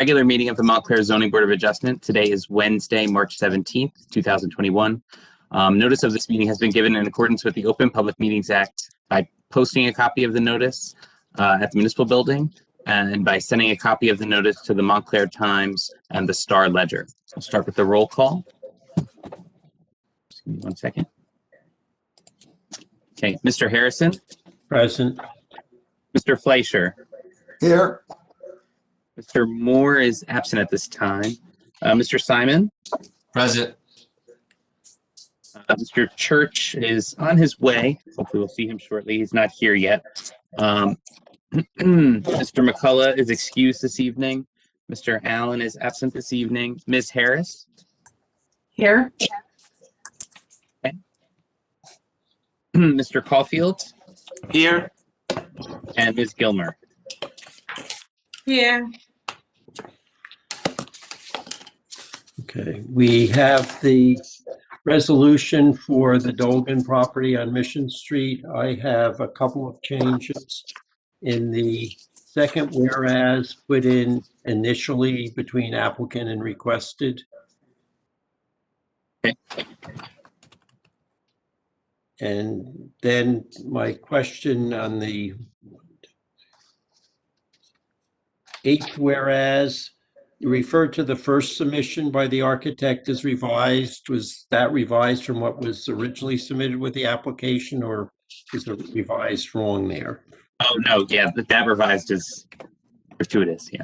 Regular meeting of the Montclair Zoning Board of Adjustment. Today is Wednesday, March 17th, 2021. Notice of this meeting has been given in accordance with the Open Public Meetings Act by posting a copy of the notice at the municipal building and by sending a copy of the notice to the Montclair Times and the Star Ledger. I'll start with the roll call. Just give me 1 second. Okay, Mr. Harrison. Present. Mr. Fleischer. Here. Mr. Moore is absent at this time. Mr. Simon. Present. Mr. Church is on his way. Hopefully we'll see him shortly. He's not here yet. Mr. McCullough is excused this evening. Mr. Allen is absent this evening. Ms. Harris. Here. Okay. Mr. Caulfield. Here. And Ms. Gilmer. Here. Okay, we have the resolution for the Dolgan property on Mission Street. I have a couple of changes in the second whereas put in initially between applicant and requested. Okay. And then my question on the eighth whereas, you referred to the first submission by the architect as revised. Was that revised from what was originally submitted with the application, or is it revised wrong there? Oh, no, yeah, that revised is gratuitous, yeah.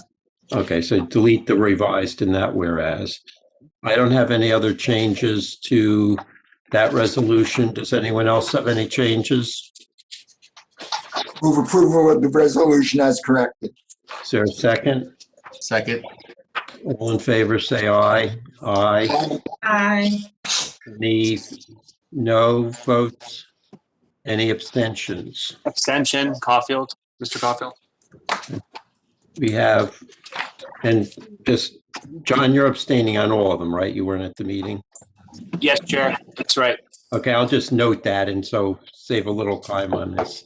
Okay, so delete the revised in that whereas. I don't have any other changes to that resolution. Does anyone else have any changes? Move approval of the resolution as corrected. Is there a second? Second. All in favor, say aye. Aye. Aye. Any no votes? Any abstentions? Abstention, Caulfield, Mr. Caulfield. We have, and just, John, you're abstaining on all of them, right? You weren't at the meeting? Yes, Chair, that's right. Okay, I'll just note that and so save a little time on this.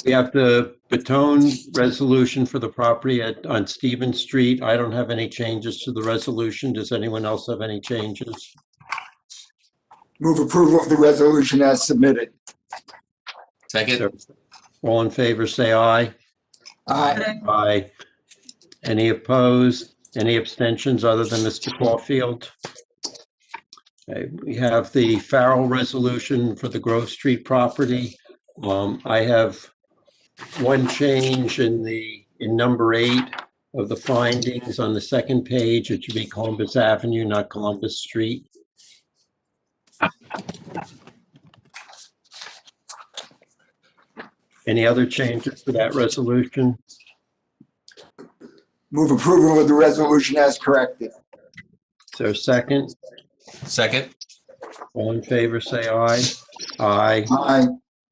We have the Bottone resolution for the property on Stevens Street. I don't have any changes to the resolution. Does anyone else have any changes? Move approval of the resolution as submitted. Second. All in favor, say aye. Aye. Aye. Any opposed? Any abstentions other than Mr. Caulfield? Okay, we have the Farrell resolution for the Grove Street property. I have one change in number 8 of the findings on the second page. It should be Columbus Avenue, not Columbus Street. Any other changes to that resolution? Move approval of the resolution as corrected. Is there a second? Second. All in favor, say aye. Aye. Aye.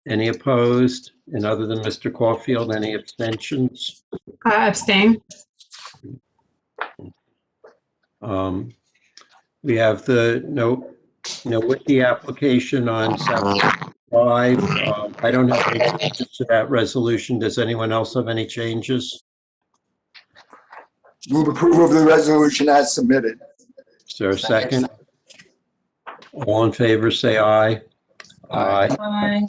Any opposed? And other than Mr. Caulfield, any abstentions? Abstain. We have the Nowycky application on 7-5. I don't have any changes to that resolution. Does anyone else have any changes? Move approval of the resolution as submitted. Is there a second? All in favor, say aye. Aye. Aye.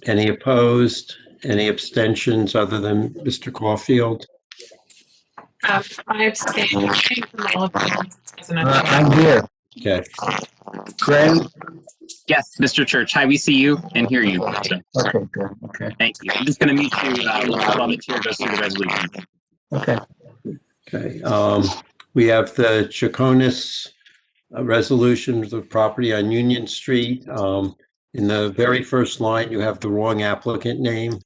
Any opposed? Any abstentions other than Mr. Caulfield? I abstain. From all of them. I'm here. Okay. Greg? Yes, Mr. Church. Hi, we see you and hear you. So, Okay, good. Okay. thank you. I'm just going to meet you while the chair goes through the resolution. Okay. Okay. We have the Chaconas resolution of the property on Union Street. In the very first line, you have the wrong applicant name.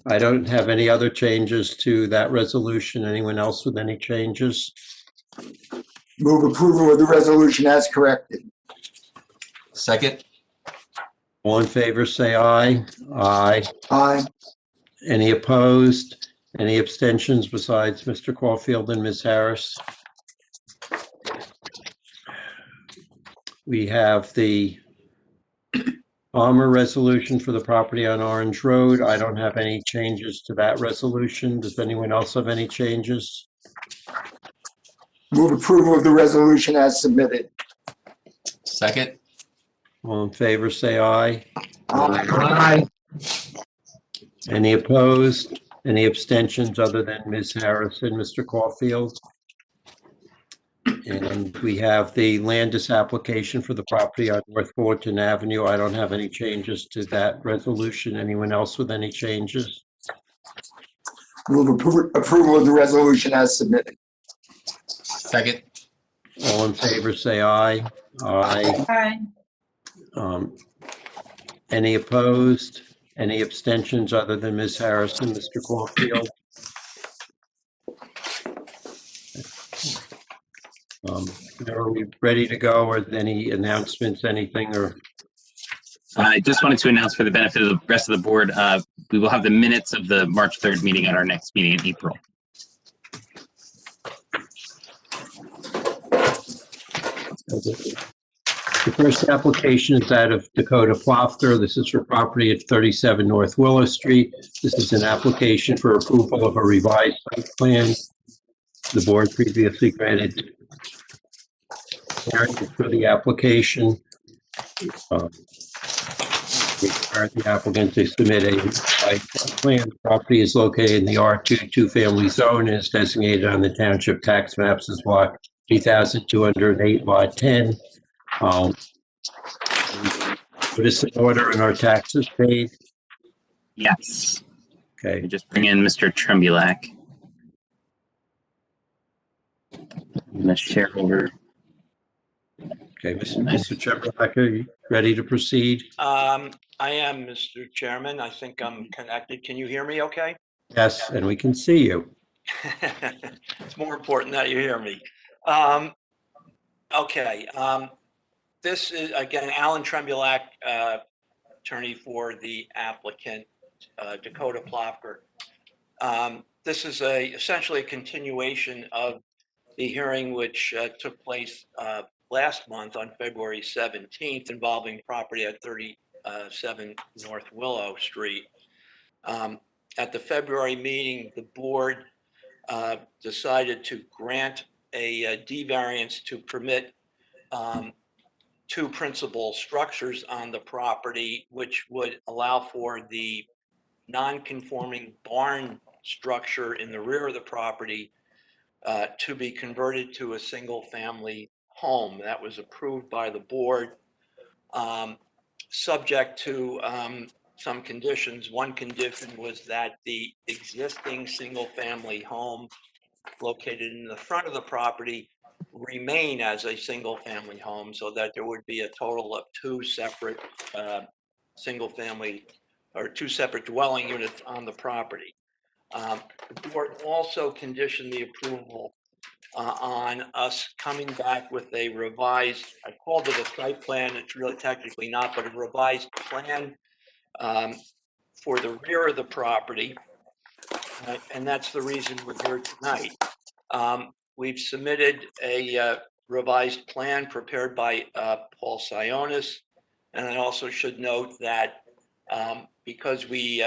I don't have any other changes to that resolution. Anyone else with any changes? Move approval of the resolution as corrected. Second. All in favor, say aye. Aye. Aye. Any opposed? Any abstentions besides Mr. Caulfield and Ms. Harris? We have the Armor resolution for the property on Orange Road. I don't have any changes to that resolution. Does anyone else have any changes? Move approval of the resolution as submitted. Second. All in favor, say aye. Aye. Any opposed? Any abstentions other than Ms. Harris and Mr. Caulfield? And we have the Landis application for the property on North Fullerton Avenue. I don't have any changes to that resolution. Anyone else with any changes? Move approval of the resolution as submitted. Second. All in favor, say aye. Aye. Aye. Any opposed? Any abstentions other than Ms. Harris and Mr. Caulfield? Are we ready to go, or any announcements, anything, or? I just wanted to announce for the benefit of the rest of the board, we will have the minutes of the March 3rd meeting at our next meeting in April. The first application is that of Dakota Plofker. This is for property at 37 North Willow Street. This is an application for approval of a revised site plan. The board previously granted variance for the application. We required the applicant to submit a revised site plan. The property is located in the R2 two-family zone and is designated on the township tax maps as block 3,208, lot 10. Put us in order and our taxes paid. Yes. Let Okay, me just bring in Mr. Trembulac. I'm going to share over. okay, Mr. Chairman, are you ready to proceed? I am, Mr. Chairman. I think I'm connected. Can you hear me okay? Yes, and we can see you. It's more important that you hear me. Okay. This is, again, Alan Trembulac, attorney for the applicant, Dakota Plofker. This is essentially a continuation of the hearing which took place last month on February 17th involving property at 37 North Willow Street. At the February meeting, the board decided to grant a D variance to permit two principal structures on the property, which would allow for the non-conforming barn structure in the rear of the property to be converted to a single-family home. That was approved by the board, subject to some conditions. One condition was that the existing single-family home located in the front of the property remain as a single-family home, so that there would be a total of two separate single-family or two separate dwelling units on the property. The board also conditioned the approval on us coming back with a revised, I called it a site plan, it's really technically not, but a revised plan for the rear of the property. And that's the reason we're here tonight. We've submitted a revised plan prepared by Paul Sionis. And I also should note that because we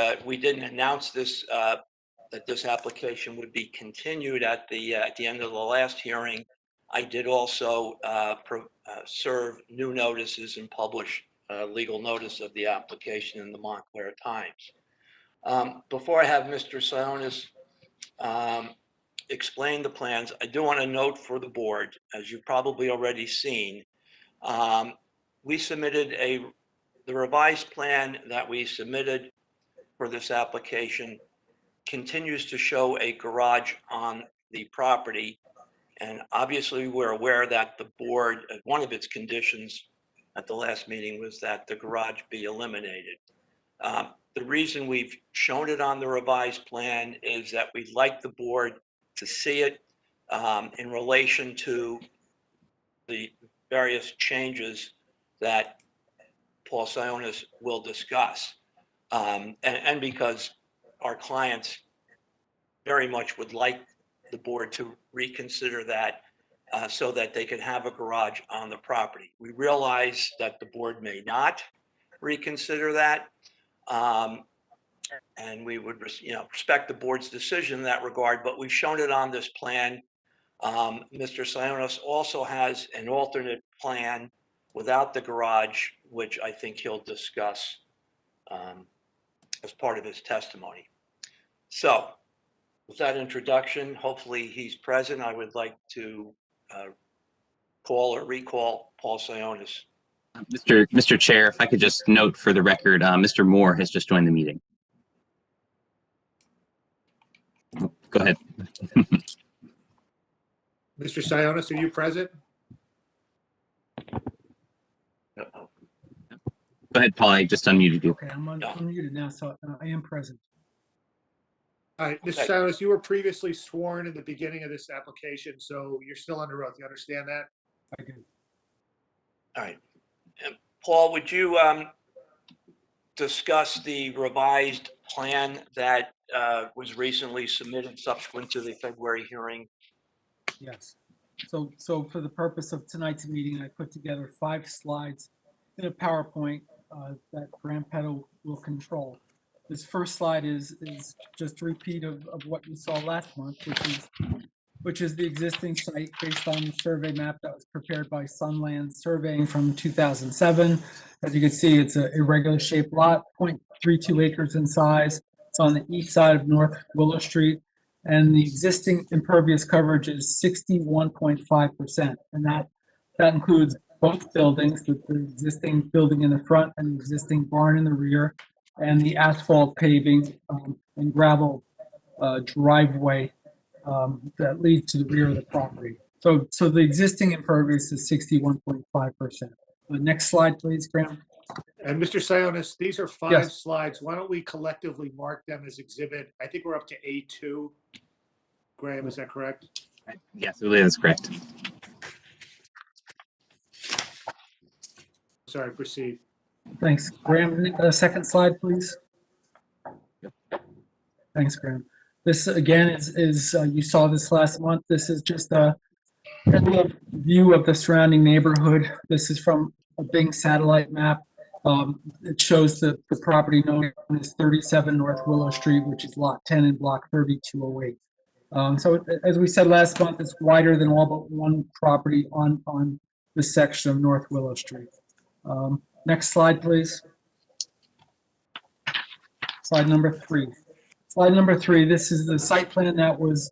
didn't announce this, that this application would be continued at the end of the last hearing, I did also serve new notices and publish legal notice of the application in the Montclair Times. Before I have Mr. Sionis explain the plans, I do want to note for the board, as you've probably already seen, we submitted the revised plan that we submitted for this application continues to show a garage on the property. And obviously we're aware that the board, one of its conditions at the last meeting was that the garage be eliminated. The reason we've shown it on the revised plan is that we'd like the board to see it in relation to the various changes that Paul Sionis will discuss. And because our clients very much would like the board to reconsider that so that they could have a garage on the property. We realize that the board may not reconsider that. And we would, respect the board's decision in that regard, but we've shown it on this plan. Mr. Sionis also has an alternate plan without the garage, which I think he'll discuss as part of his testimony. So with that introduction, hopefully he's present. I would like to call or recall Paul Sionis. Mr. Chair, if I could just note for the record, Mr. Moore has just joined the meeting. Go ahead. Mr. Sionis, are you present? Go ahead, Paul. I just unmuted you. Okay, I'm unmuted now, so I am present. All right, Mr. Okay. Sionis, you were previously sworn in the beginning of this application, so you're still under oath. You understand that? I do. All right. And Paul, would you discuss the revised plan that was recently submitted subsequent to the February hearing? Yes. So for the purpose of tonight's meeting, I put together 5 slides in a PowerPoint that Graham Petto will control. This first slide is just a repeat of what you saw last month, which is the existing site based on the survey map that was prepared by Sunland Surveying from 2007. As you can see, it's an irregular shaped lot, 0.32 acres in size. It's on the east side of North Willow Street, and the existing impervious coverage is 61.5%, and that includes both buildings, the existing building in the front and the existing barn in the rear, and the asphalt paving and gravel driveway that leads to the rear of the property. So the existing impervious is 61.5%. Next slide, please, Graham. And Mr. Sionis, these are 5 Yes. slides. Why don't we collectively mark them as exhibit? I think we're up to A2. Graham, is that correct? Yes, that's correct. Sorry, proceed. Thanks. Graham, second slide, please. Thanks, Graham. This again is you saw this last month. This is just a view of the surrounding neighborhood. This is from a Bing satellite map. It shows the property known as 37 North Willow Street, which is lot 10 in block 3208. So as we said last month, it's wider than all but one property on this section of North Willow Street. Next slide, please. Slide number 3. Slide number 3, this is the site plan that was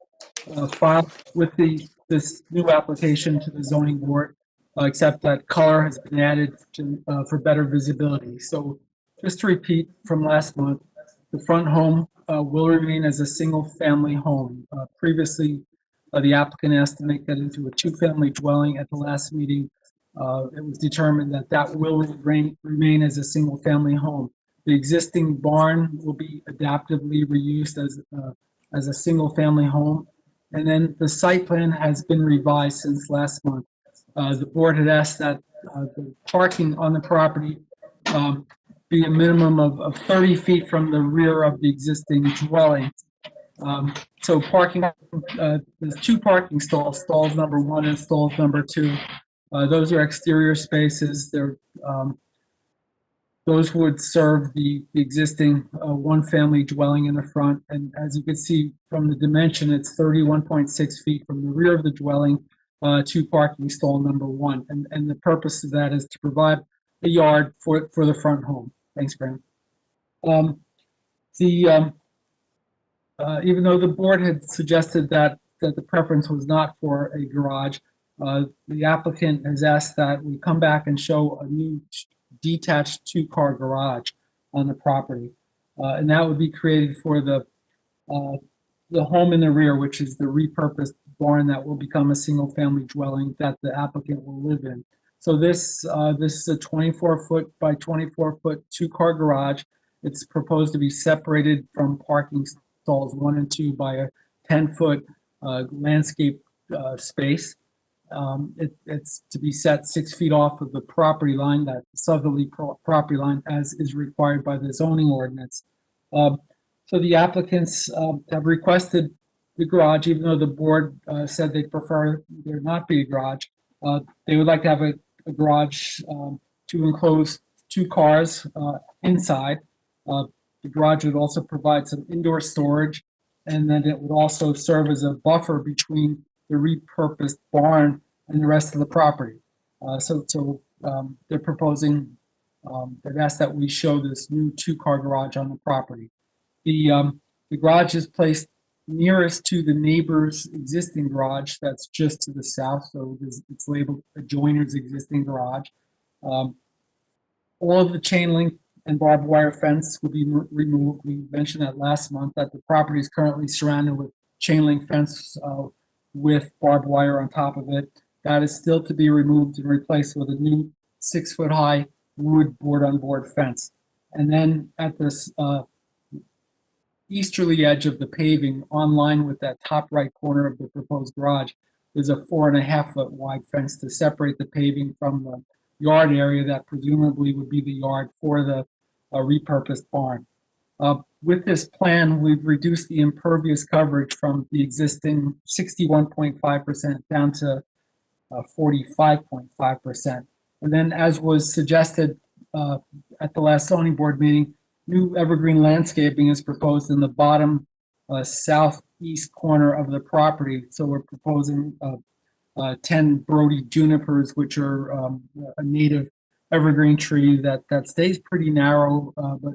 filed with this new application to the zoning board, except that color has been added for better visibility. So just to repeat from last month, the front home will remain as a single family home. Previously, the applicant asked to make that into a 2-family dwelling. At the last meeting, it was determined that will remain as a single family home. The existing barn will be adaptively reused as a single family home. And then the site plan has been revised since last month. The board had asked that the parking on the property be a minimum of 30 feet from the rear of the existing dwelling. So parking, there's 2 parking stalls, stalls number 1 and stalls number 2. Those are exterior spaces. Those would serve the existing 1-family dwelling in the front. And as you can see from the dimension, it's 31.6 feet from the rear of the dwelling to parking stall number 1. And the purpose of that is to provide a yard for the front home. Thanks, Graham. Even though the board had suggested that the preference was not for a garage, the applicant has asked that we come back and show a new detached 2-car garage on the property. And that would be created for the home in the rear, which is the repurposed barn that will become a single-family dwelling that the applicant will live in. So this is a 24-foot by 24-foot 2-car garage. It's proposed to be separated from parking stalls 1 and 2 by a 10-foot landscape space. It's to be set 6 feet off of the property line, that southerly property line, as is required by the zoning ordinance. So the applicants have requested the garage, even though the board said they prefer there not be a garage. They would like to have a garage to enclose two cars inside. The garage would also provide some indoor storage, and then it would also serve as a buffer between the repurposed barn and the rest of the property. They're proposing, they've asked that we show this new two-car garage on the property. The garage is placed nearest to the neighbor's existing garage that's just to the south, so it's labeled adjoiner's existing garage. All of the chain link and barbed wire fence will be removed. We mentioned that last month, that the property is currently surrounded with chain link fence with barbed wire on top of it. That is still to be removed and replaced with a new 6-foot-high wood board-on-board fence. And then at this easterly edge of the paving, on line with that top right corner of the proposed garage, is a 4.5-foot wide fence to separate the paving from the yard area that presumably would be the yard for the repurposed barn. With this plan, we've reduced the impervious coverage from the existing 61.5% down to 45.5%. And then, as was suggested at the last zoning board meeting, new evergreen landscaping is proposed in the bottom southeast corner of the property. So we're proposing 10 Brody junipers, which are a native evergreen tree that stays pretty narrow,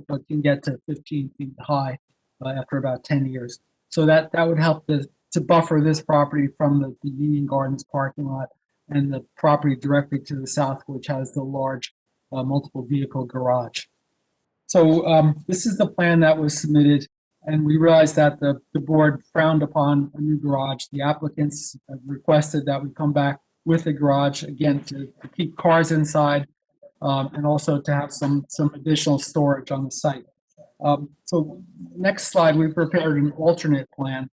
but can get to 15 feet high after about 10 years. So that would help to buffer this property from the Union Gardens parking lot and the property directly to the south, which has the large multiple vehicle garage. So this is the plan that was submitted, and we realized that the board frowned upon a new garage. The applicants have requested that we come back with a garage, again, to keep cars inside and also to have some additional storage on the site. So next slide, we prepared an alternate plan,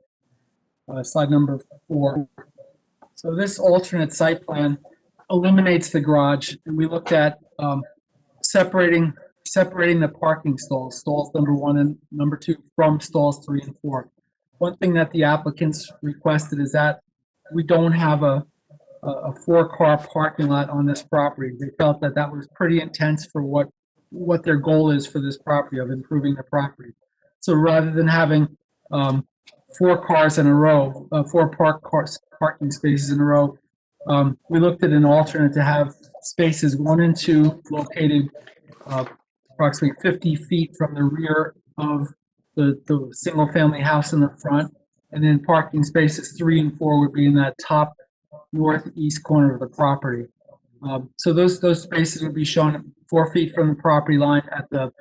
slide number 4. So this alternate site plan eliminates the garage, and we looked at separating the parking stalls number 1 and number 2 from stalls 3 and 4. One thing that the applicants requested is that we don't have a 4-car parking lot on this property. They felt that that was pretty intense for what their goal is for this property, of improving the property. So rather than having 4 cars in a row, 4 parking spaces in a row, we looked at an alternate to have spaces 1 and 2 located approximately 50 feet from the rear of the single-family house in the front, and then parking spaces 3 and 4 would be in that top northeast corner of the property. So those spaces would be shown 4 feet from the property line at the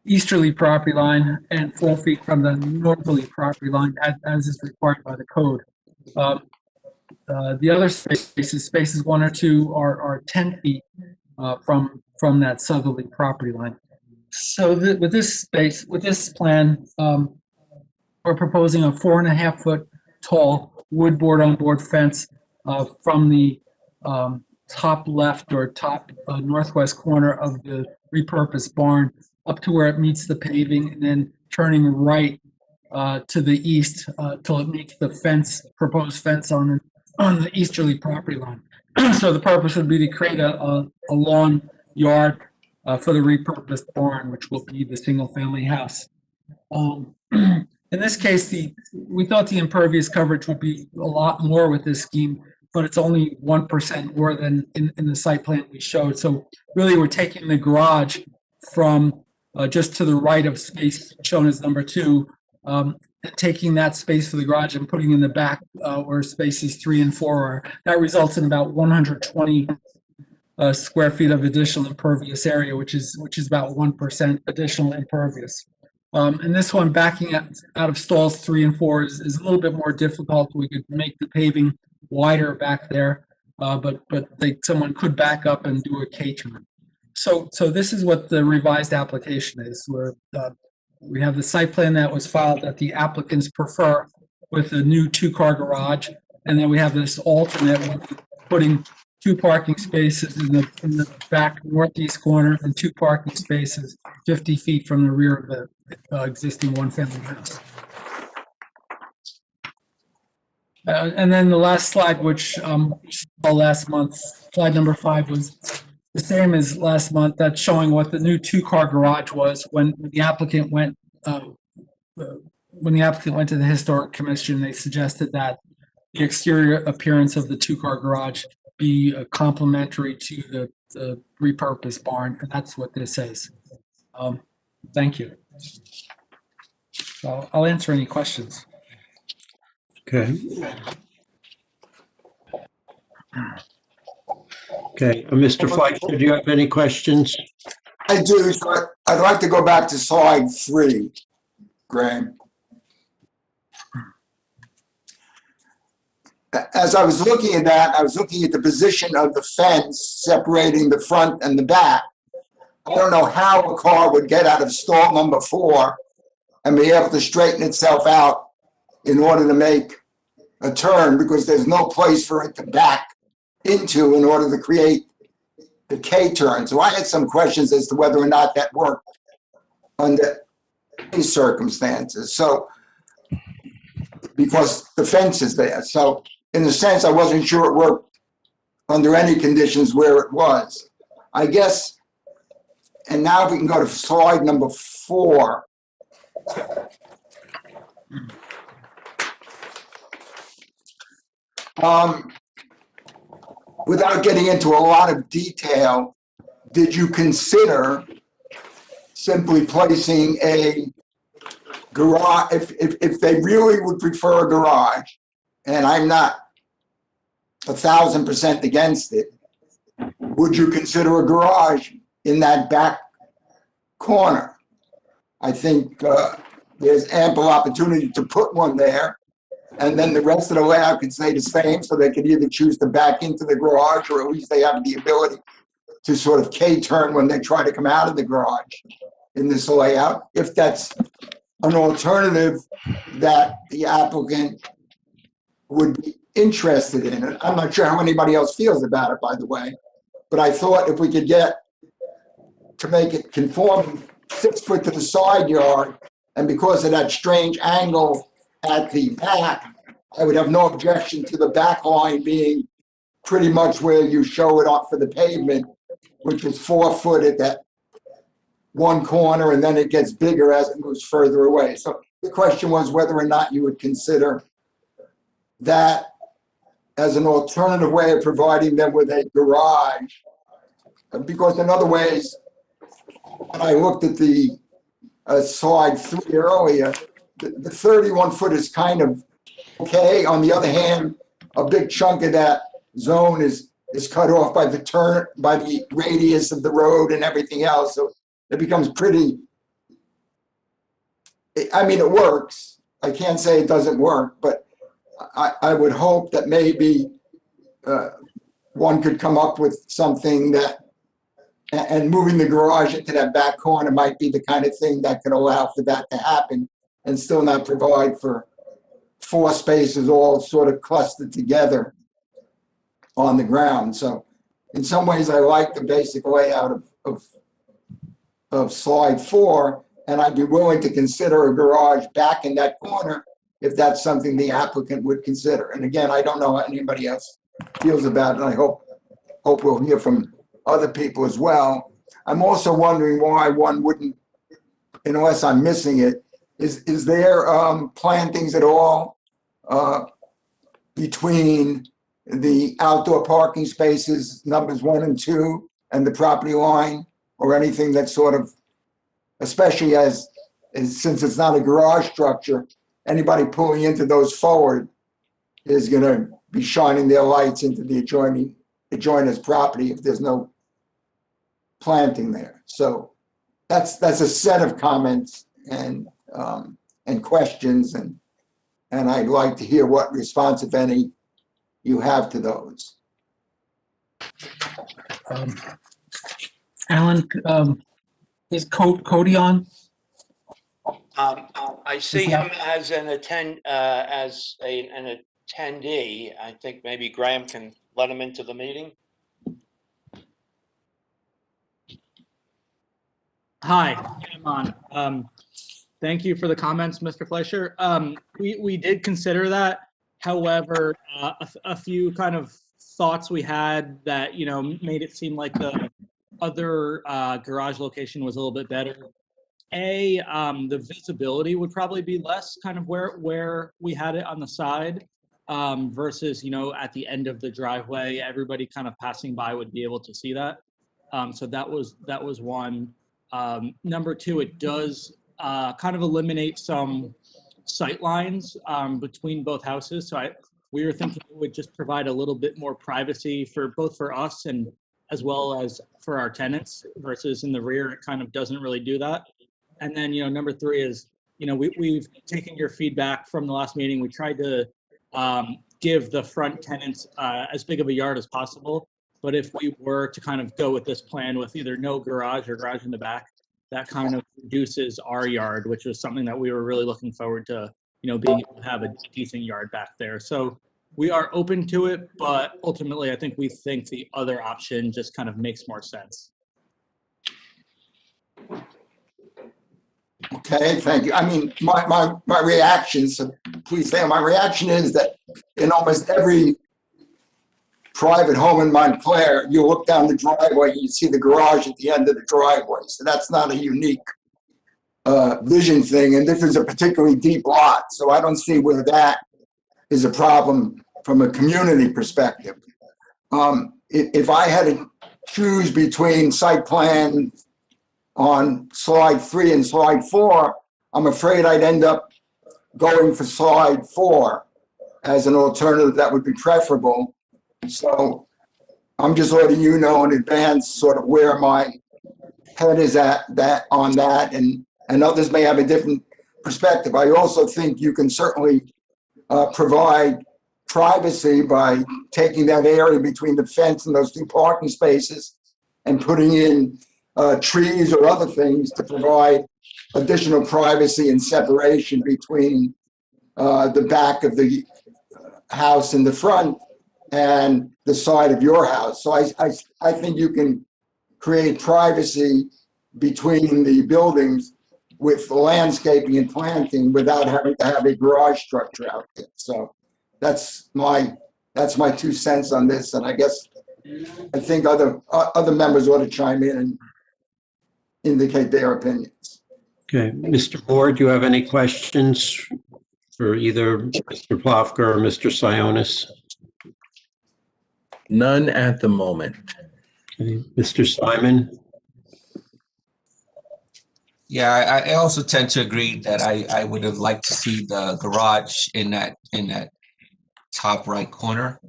easterly property line and 4 feet from the northerly property line, as is required by the code. The other spaces 1 or 2 are 10 feet from that southerly property line. So with this plan, we're proposing a 4.5-foot tall wood board-on-board fence from the top left or top northwest corner of the repurposed barn up to where it meets the paving, and then turning right to the east till it meets the proposed fence on the easterly property line. So the purpose would be to create a lawn yard for the repurposed barn, which will be the single-family house. In this case, we thought the impervious coverage would be a lot more with this scheme, but it's only 1% more than in the site plan we showed. So really, we're taking the garage from just to the right of space shown as number 2, taking that space for the garage and putting in the back where spaces 3 and 4 are. That results in about 120 square feet of additional impervious area, which is about 1% additional impervious. And this one, backing out of stalls 3 and 4 is a little bit more difficult. We could make the paving wider back there, but someone could back up and do a K-turn. So this is what the revised application is, where we have the site plan that was filed that the applicants prefer with a new 2-car garage, and then we have this alternate one, putting 2 parking spaces in the back northeast corner and 2 parking spaces 50 feet from the rear of the existing 1-family house. And then the last slide, which last month, slide number 5, was the same as last month. That's showing what the new two-car garage was when the applicant went, when the applicant went to the Historic Commission. They suggested that the exterior appearance of the two-car garage be complementary to the repurposed barn, and that's what this is. Thank you. So I'll answer any questions. Okay. Okay, Mr. Fleischer, do you have any questions? I do, so I'd like to go back to slide 3, Graham. As I was looking at that, I was looking at the position of the fence separating the front and the back. I don't know how a car would get out of stall number 4 and be able to straighten itself out in order to make a turn, because there's no place for it to back into in order to create the K-turn. So I had some questions as to whether or not that worked under these circumstances. So, because the fence is there. So in a sense, I wasn't sure it worked under any conditions where it was. I guess, and now if we can go to slide number 4. Without getting into a lot of detail, did you consider simply placing a garage, if they really would prefer a garage, and I'm not 1,000% against it, would you consider a garage in that back corner? I think there's ample opportunity to put one there, and then the rest of the layout could stay the same, so they could either choose to back into the garage, or at least they have the ability to sort of K-turn when they try to come out of the garage in this layout, if that's an alternative that the applicant would be interested in. And I'm not sure how anybody else feels about it, by the way, but I thought if we could get to make it conform 6 foot to the side yard, and because of that strange angle at the back, I would have no objection to the back line being pretty much where you show it off for the pavement, which is 4 foot at that one corner, and then it gets bigger as it moves further away. So the question was whether or not you would consider that as an alternative way of providing them with a garage. Because in other ways, when I looked at the slide 3 earlier, the 31 foot is kind of okay. On the other hand, a big chunk of that zone is cut off by the radius of the road and everything else. So it becomes pretty, I mean, it works. I can't say it doesn't work, but I would hope that maybe one could come up with something that, and moving the garage into that back corner might be the kind of thing that could allow for that to happen and still not provide for 4 spaces all sort of clustered together on the ground. So in some ways, I like the basic layout of slide 4, and I'd be willing to consider a garage back in that corner if that's something the applicant would consider. And again, I don't know how anybody else feels about it, and I hope we'll hear from other people as well. I'm also wondering why one wouldn't, unless I'm missing it, is there plantings at all between the outdoor parking spaces numbers 1 and 2 and the property line, or anything that sort of, especially since it's not a garage structure, anybody pulling into those forward is going to be shining their lights into the adjoiner's property if there's no planting there. So that's a set of comments and questions, and I'd like to hear what response, if any, you have to those. Alan, is Cody on? I see him as an attendee. I think maybe Graham can let him into the meeting. Hi, I'm on. Thank you for the comments, Mr. Fleischer. We did consider that. However, a few kind of thoughts we had that, made it seem like the other garage location was a little bit better. The visibility would probably be less kind of where we had it on the side versus, at the end of the driveway, everybody kind of passing by would be able to see that. So that was one. Number two, it does kind of eliminate some sight lines between both houses. So we were thinking it would just provide a little bit more privacy for both for us and as well as for our tenants versus in the rear, it kind of doesn't really do that. And then, number three is, we've taken your feedback from the last meeting. We tried to give the front tenants as big of a yard as possible. But if we were to kind of go with this plan with either no garage or garage in the back, that kind of reduces our yard, which was something that we were really looking forward to, being able to have a decent yard back there. So we are open to it, but ultimately, I think we think the other option just kind of makes more sense. Okay, thank you. I mean, my reaction, so please say, my reaction is that in almost every private home in Montclair, you look down the driveway, you see the garage at the end of the driveway. So that's not a unique vision thing. And this is a particularly deep lot. So I don't see where that is a problem from a community perspective. If I had to choose between site plan on slide 3 and slide 4, I'm afraid I'd end up going for slide 4 as an alternative that would be preferable. So I'm just letting you know in advance sort of where my head is at on that, and others may have a different perspective. I also think you can certainly provide privacy by taking that area between the fence and those 2 parking spaces and putting in trees or other things to provide additional privacy and separation between the back of the house in the front and the side of your house. So I think you can create privacy between the buildings with landscaping and planting without having to have a garage structure out there. So that's my 2 cents on this. And I think other members ought to chime in and indicate their opinions. Okay, Mr. Moore, do you have any questions for either Mr. Plofker or Mr. Sionis? None at the moment. Okay, Mr. Simon? Yeah, I also tend to agree that I would have liked to see the garage in that top right corner.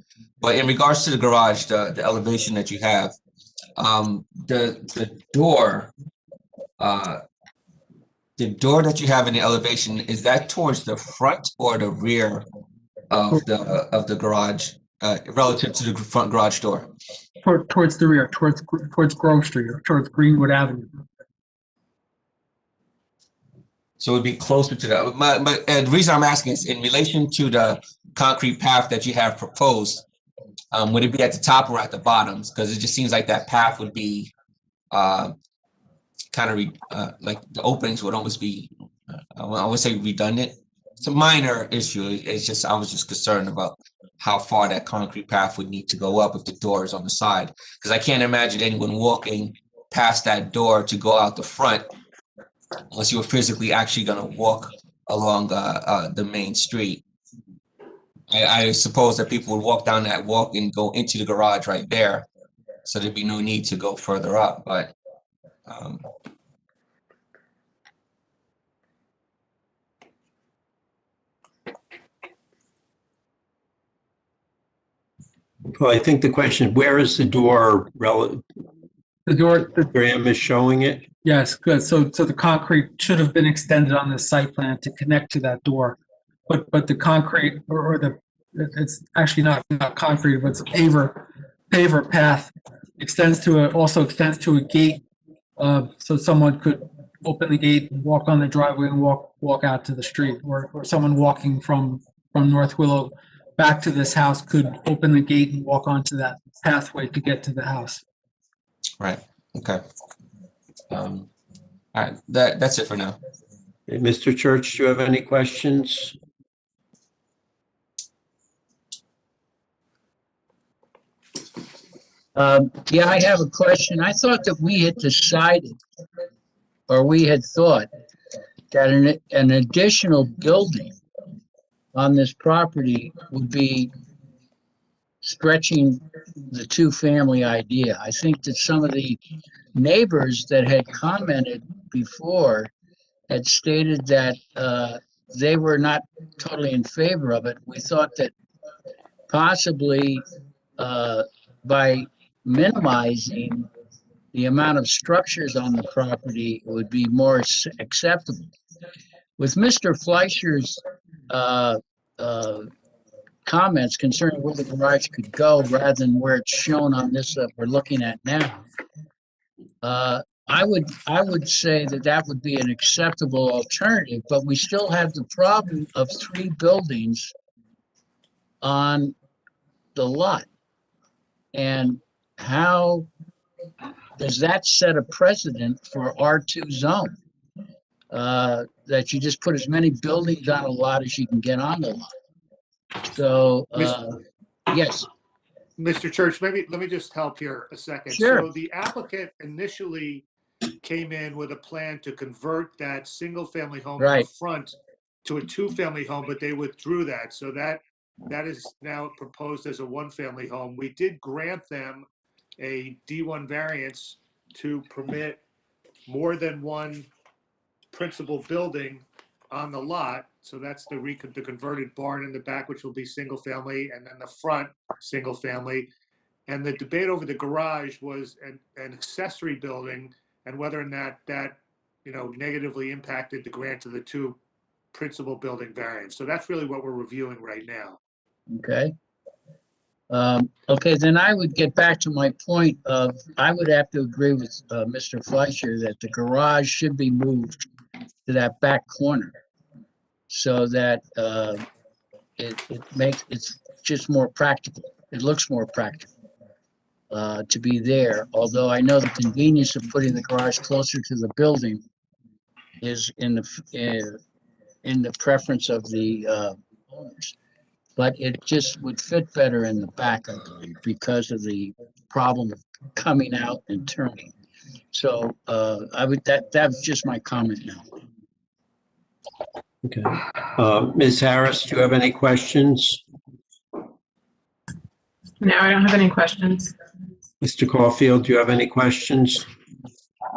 But in regards to the garage, the elevation that you have, the door that you have in the elevation, is that towards the front or the rear of the garage relative to the front garage door? Towards the rear, towards Grove Street or towards Greenwood Avenue. So it'd be closer to that. The reason I'm asking is in relation to the concrete path that you have proposed, would it be at the top or at the bottoms? Because it just seems like that path would be kind of like the openings would almost be, I would say redundant. It's a minor issue. It's just, I was just concerned about how far that concrete path would need to go up if the door is on the side. Because I can't imagine anyone walking past that door to go out the front unless you were physically actually going to walk along the main street. I suppose that people would walk down that walk and go into the garage right there. So there'd be no need to go further up, but Well, I think the question, where is the door relative? The door, Graham is showing it. yes, good. So the concrete should have been extended on the site plan to connect to that door. But the concrete it's actually not concrete, but it's a paver path also extends to a gate. So someone could open the gate and walk on the driveway and walk out to the street, or someone walking from North Willow back to this house could open the gate and walk onto that pathway to get to the house. right. Okay. All right. That's it for now. Hey, Mr. Church, do you have any questions? Yeah, I have a question. I thought that we had decided, or we had thought, that an additional building on this property would be stretching the two-family idea. I think that some of the neighbors that had commented before had stated that they were not totally in favor of it. We thought that possibly by minimizing the amount of structures on the property, it would be more acceptable. With Mr. Fleischer's comments concerning where the garage could go rather than where it's shown on this that we're looking at now, I would say that that would be an acceptable alternative, but we still have the problem of 3 buildings on the lot. And how does that set a precedent for R2 zone? That you just put as many buildings on a lot as you can get on the lot. So, yes. Mr. Church, maybe let me just help here a second. Sure. So the applicant initially came in with a plan to convert that single-family home in Right. the front to a 2-family home, but they withdrew that. So that is now proposed as a 1-family home. We did grant them a D1 variance to permit more than one principal building on the lot. So that's the converted barn in the back, which will be single family, and then the front single family. And the debate over the garage was an accessory building and whether or not that, negatively impacted the grant of the 2 principal building variants. So that's really what we're reviewing right now. Okay. Okay, then I would get back to my point of, I would have to agree with Mr. Fleischer that the garage should be moved to that back corner so that it's just more practical. It looks more practical to be there. Although I know the convenience of putting the garage closer to the building is in the preference of the owners. But it just would fit better in the back, I believe, because of the problem of coming out and turning. So that's just my comment now. Okay. Ms. Harris, do you have any questions? No, I don't have any questions. Mr. Caulfield, do you have any questions?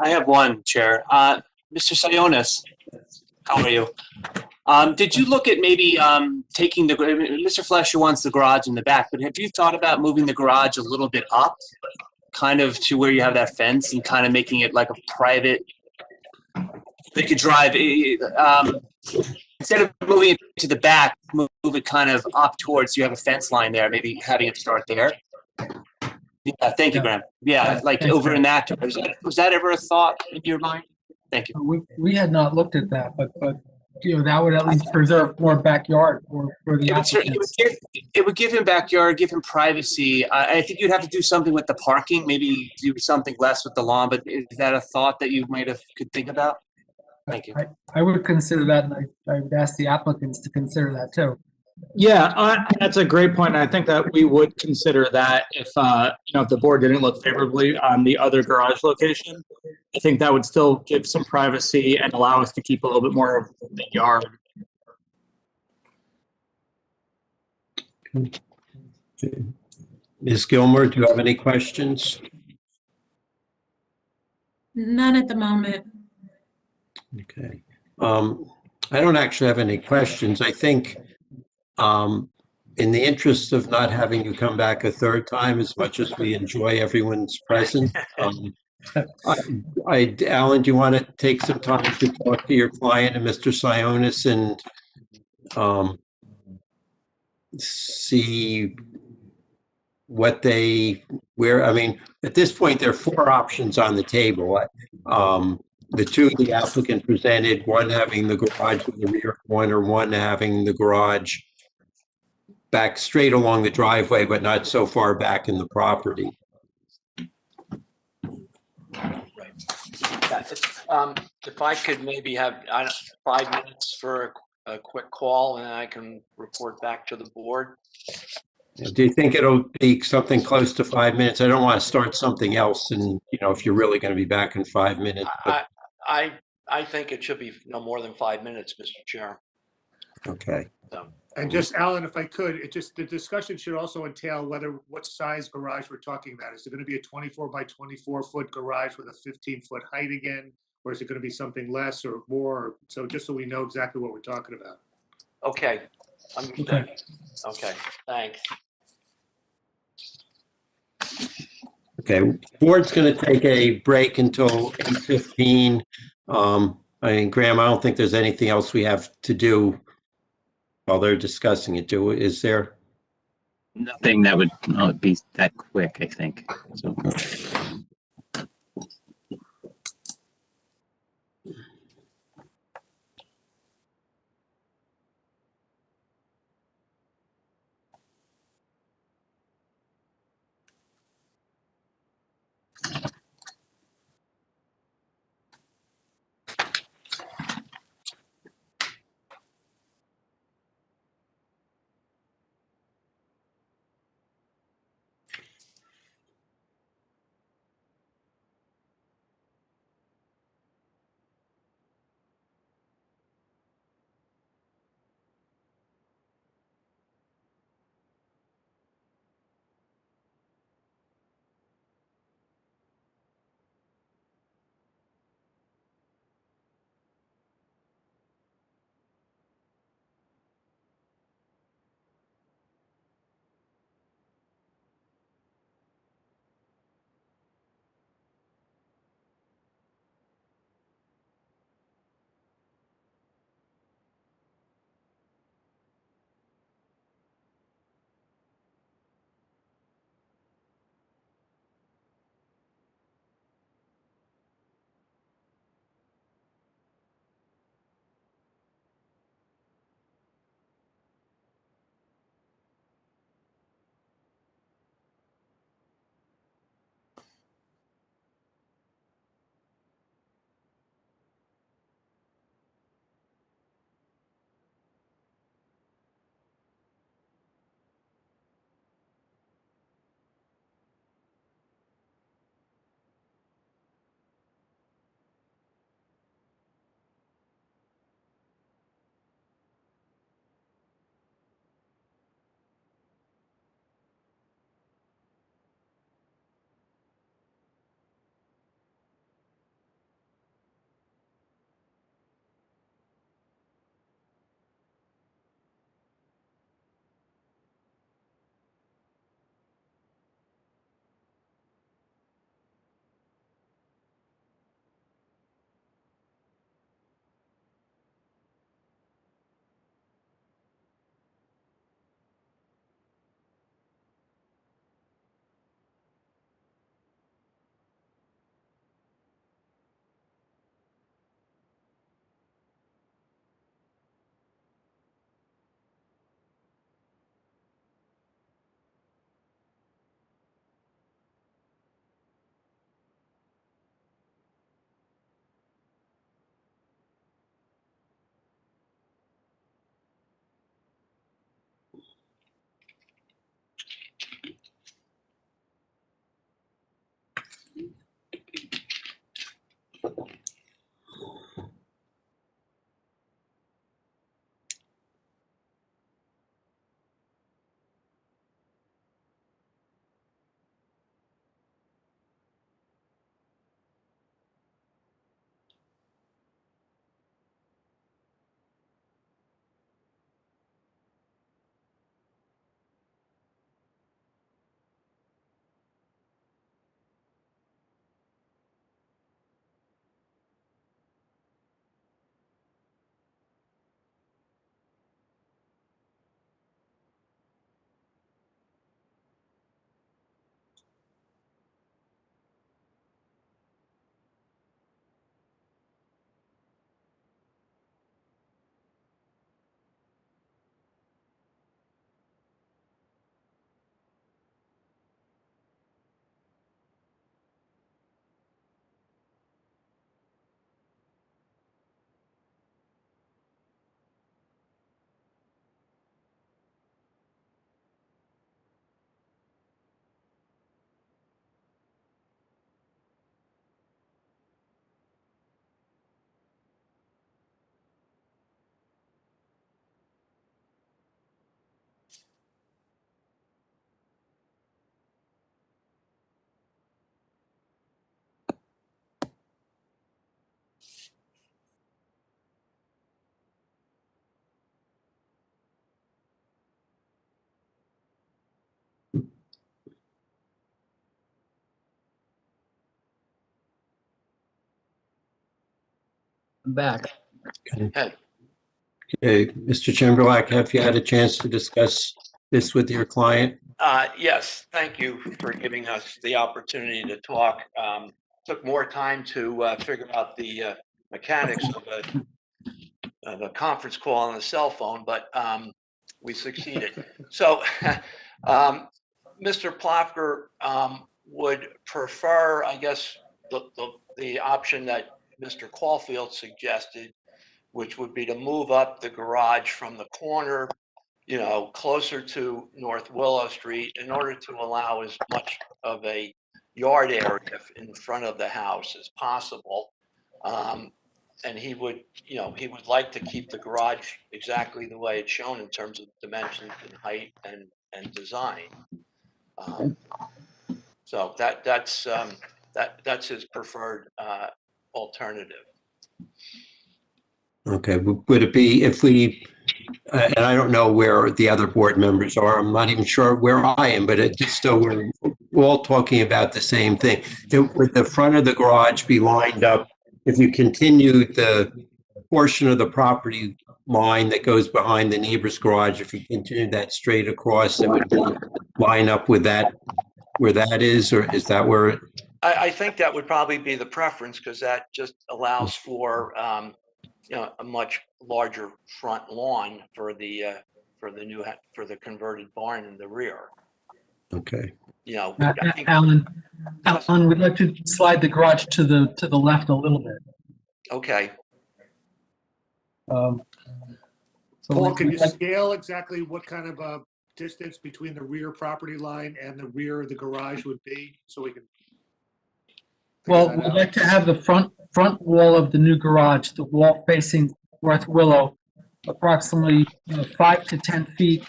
I have one, Chair. Mr. Sionis, how are you? Did you look at maybe taking Mr. Fleischer wants the garage in the back, but have you thought about moving the garage a little bit up, kind of to where you have that fence and kind of making it like a private, they could drive, instead of moving it to the back, move it kind of up towards, you have a fence line there, maybe having it start there? Yeah, thank you, Graham. Yeah, like Thanks, over Graham. in that, was that ever a thought in your mind? Thank you. We had not looked at that, but that would at least preserve more backyard for the applicants. It would give him backyard, give him privacy. I think you'd have to do something with the parking, maybe do something less with the lawn, but is that a thought that you could think about? Thank you. I would consider that, and I would ask the applicants to consider that too. Yeah, that's a great point. I think that we would consider that if the board didn't look favorably on the other garage location. I think that would still give some privacy and allow us to keep a little bit more of the yard. Ms. Gilmer, do you have any questions? None at the moment. Okay. I don't actually have any questions. I think in the interest of not having you come back a 3rd time, as much as we enjoy everyone's presence, Alan, do you want to take some time to talk to your client and Mr. Sionis and see what at this point, there are 4 options on the table. The 2 the applicant presented, one having the garage in the rear corner, one having the garage back straight along the driveway, but not so far back in the property. If I could maybe have 5 minutes for a quick call, and I can report back to the board. Do you think it'll be something close to 5 minutes? I don't want to start something else and, if you're really going to be back in 5 minutes. But, I think it should be no more than 5 minutes, Mr. Chair. okay. And just, Alan, if I could, the discussion should also entail what size garage we're talking about. Is it going to be a 24 by 24 foot garage with a 15-foot height again? Or is it going to be something less or more? So just so we know exactly what we're talking about. Okay, understood. Okay, thanks. Okay, board's going to take a break until 8:15. Graham, I don't think there's anything else we have to do while they're discussing it. Is there? Nothing that would be that quick, I think. So. I'm back. Hey. Okay, Mr. Chamberlain, have you had a chance to discuss this with your client? Yes, thank you for giving us the opportunity to talk. Took more time to figure out the mechanics of a conference call on a cell phone, but we succeeded. So Mr. Plofker would prefer, I guess, the option that Mr. Caulfield suggested, which would be to move up the garage from the corner, you know, closer to North Willow Street in order to allow as much of a yard area in front of the house as possible. And he would, you know, he would like to keep the garage exactly the way it's shown in terms of dimensions and height and design. So that's his preferred alternative. Okay, would it be if we, and I don't know where the other board members are, I'm not even sure where I am, but it just still, we're all talking about the same thing. Would the front of the garage be lined up, if you continued the portion of the property line that goes behind the neighbor's garage, if you continued that straight across, it would be line up with that, where that is, or is that where it? I think that would probably be the preference because that just allows for you know, a much larger front lawn for the converted barn in the rear. Okay. You know, I think, Alan, we'd like to slide the garage to the left a little bit. okay. So Paul, can we'd you like- scale exactly what kind of a distance between the rear property line and the rear of the garage would be, so we can? figure Well, that we'd out? like to have the front wall of the new garage, the wall facing North Willow, approximately 5 to 10 feet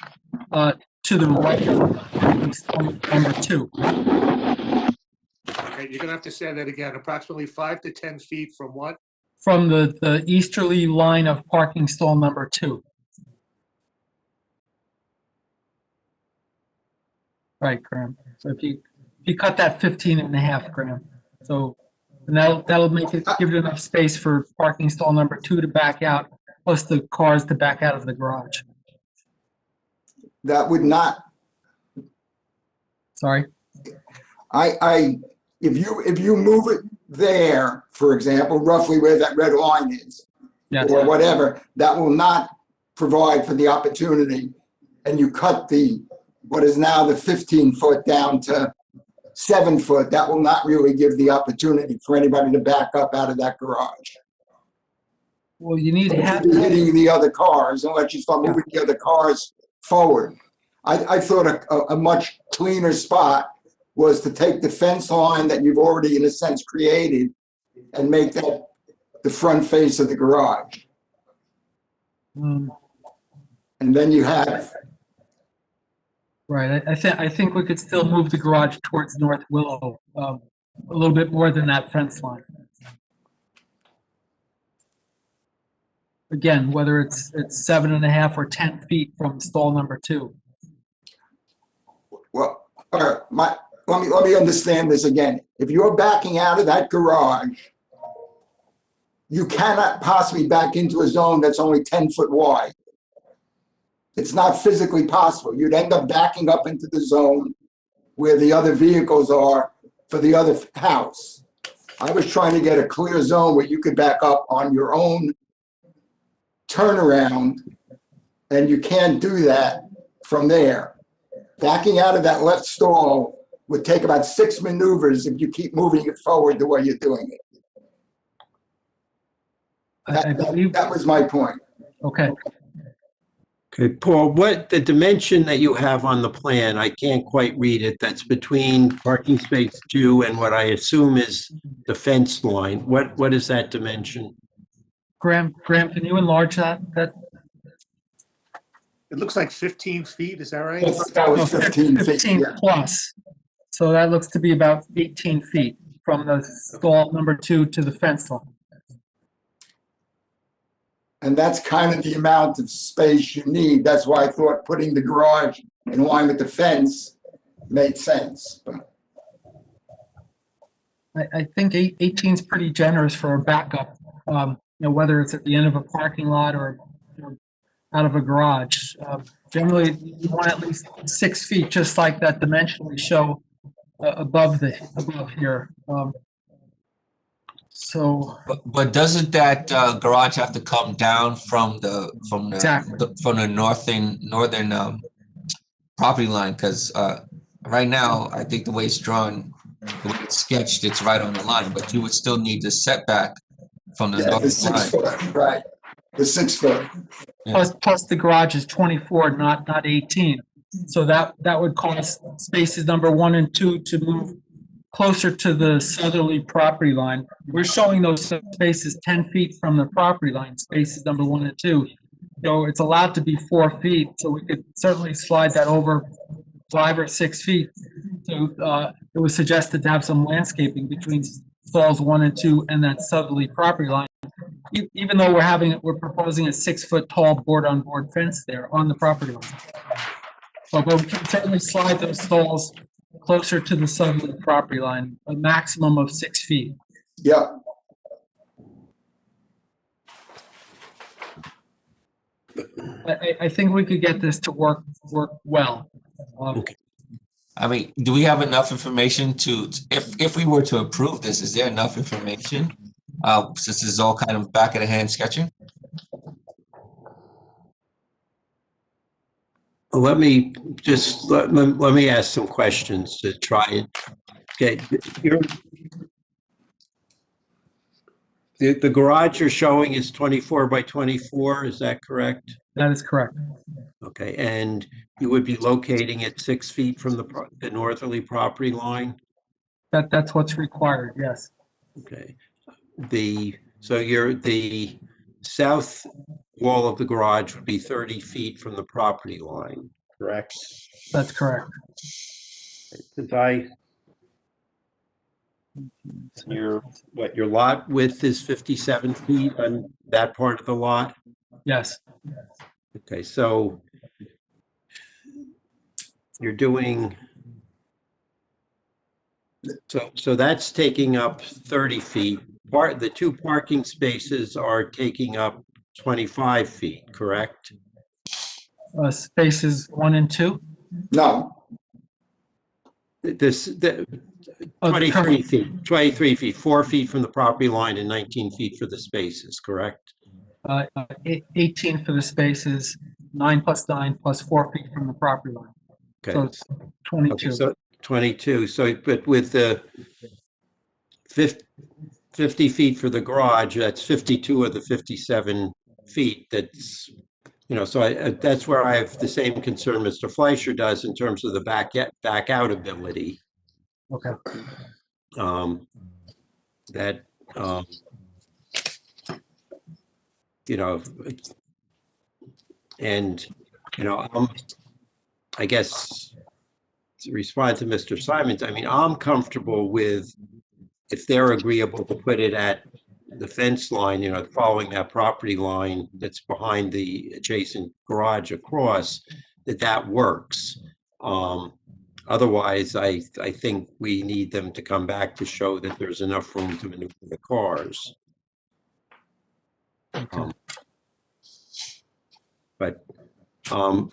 to the right of number 2. Okay, you're gonna have to say that again, approximately 5 to 10 feet from what? From the easterly line of parking stall number 2. Right, Graham. So if you cut that 15.5, Graham. So, and that'll make it, give it enough space for parking stall number 2 to back out, plus the cars to back out of the garage. That would not, Sorry. if you move it there, for example, roughly where that red line is, Yes. or whatever, that will not provide for the opportunity, and you cut what is now the 15-foot down to 7-foot, that will not really give the opportunity for anybody to back up out of that garage. Well, you need half. You'd be hitting the other cars unless you start moving the other cars forward. I thought a much cleaner spot was to take the fence line that you've already, in a sense, created and make that the front face of the garage. And then you have, Right. I think we could still move the garage towards North Willow a little bit more than that fence line. Again, whether it's 7.5 or 10 feet from stall number 2. well, all right, let me understand this again. If you're backing out of that garage, you cannot possibly back into a zone that's only 10 foot wide. It's not physically possible. You'd end up backing up into the zone where the other vehicles are for the other house. I was trying to get a clear zone where you could back up on your own turnaround, and you can't do that from there. Backing out of that left stall would take about 6 maneuvers if you keep moving it forward the way you're doing it. I believe. That was my point. Okay. Okay, Paul, what the dimension that you have on the plan, I can't quite read it, that's between parking space 2 and what I assume is the fence line. What is that dimension? Graham, can you enlarge that? It looks like 15 feet, is that right? That was 15 feet. 15 Yeah. plus. So that looks to be about 18 feet from the stall number 2 to the fence line. And that's kind of the amount of space you need. That's why I thought putting the garage in line with the fence made sense. But I think 18 is pretty generous for a backup. whether it's at the end of a parking lot or out of a garage. Generally, you want at least 6 feet, just like that dimension we show above here. So But doesn't that garage have to come down from the Exactly. from the northern property line? Because right now, I think the way it's drawn, the way it's sketched, it's right on the line. But you would still need the setback from the Yeah, the northern 6 line. foot, right, the 6 foot. plus the garage is 24, not 18. So that would cause spaces number 1 and 2 to move closer to the southerly property line. We're showing those spaces 10 feet from the property line, spaces number 1 and 2. So it's allowed to be 4 feet, so we could certainly slide that over 5 or 6 feet. So it was suggested to have some landscaping between stalls 1 and 2 and that southerly property line. Even though we're proposing a 6-foot tall board-on-board fence there on the property line. But we can certainly slide those stalls closer to the southerly property line, a maximum of 6 feet. Yeah, I think we could get this to work well. I mean, do we have enough information to, if we were to approve this, is there enough information? Since this is all kind of back of the hand sketching? Let me let me ask some questions to try it. Okay, the garage you're showing is 24 by 24, is that correct? That is correct. Okay, and you would be locating it 6 feet from the northerly property line? That's what's required, yes. Okay. The south wall of the garage would be 30 feet from the property line, correct? That's correct. Your lot width is 57 feet on that part of the lot? Yes. Okay, so you're doing, so that's taking up 30 feet. The 2 parking spaces are taking up 25 feet, correct? Spaces 1 and 2? no, 23 feet, 23 feet, 4 feet from the property line and 19 feet for the spaces, correct? 18 for the spaces, 9 plus 9 plus 4 feet from the property line. Okay. So it's 22. Okay, so 22, so, but with the 50 feet for the garage, that's 52 of the 57 feet. That's, so that's where I have the same concern Mr. Fleischer does in terms of the back out ability. Okay. I guess to respond to Mr. Simons, I mean, I'm comfortable with, if they're agreeable to put it at the fence line, following that property line that's behind the adjacent garage across, that works. Otherwise, I think we need them to come back to show that there's enough room to maneuver the cars. But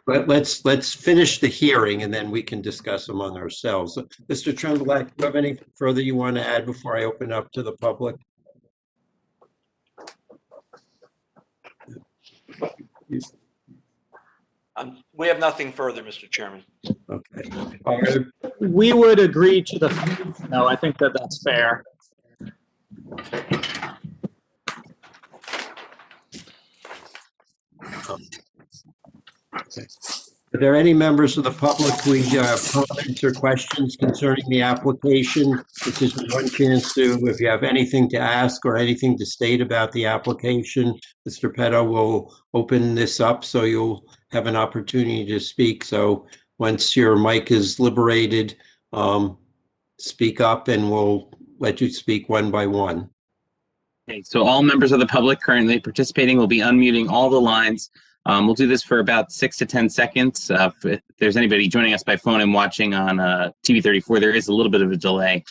let's finish the hearing and then we can discuss among ourselves. Mr. Tremblay, do you have any further you want to add before I open up to the public? We have nothing further, Mr. Chairman. Okay. We would agree to the, no, I think that's fair. Are there any members of the public who have comments or questions concerning the application? This is one chance to, if you have anything to ask or anything to state about the application, Mr. Petto will open this up so you'll have an opportunity to speak. So once your mic is liberated, speak up and we'll let you speak one by one. Okay, so all members of the public currently participating will be unmuting all the lines. We'll do this for about 6 to 10 seconds. If there's anybody joining us by phone and watching on TV 34, there is a little bit of a delay.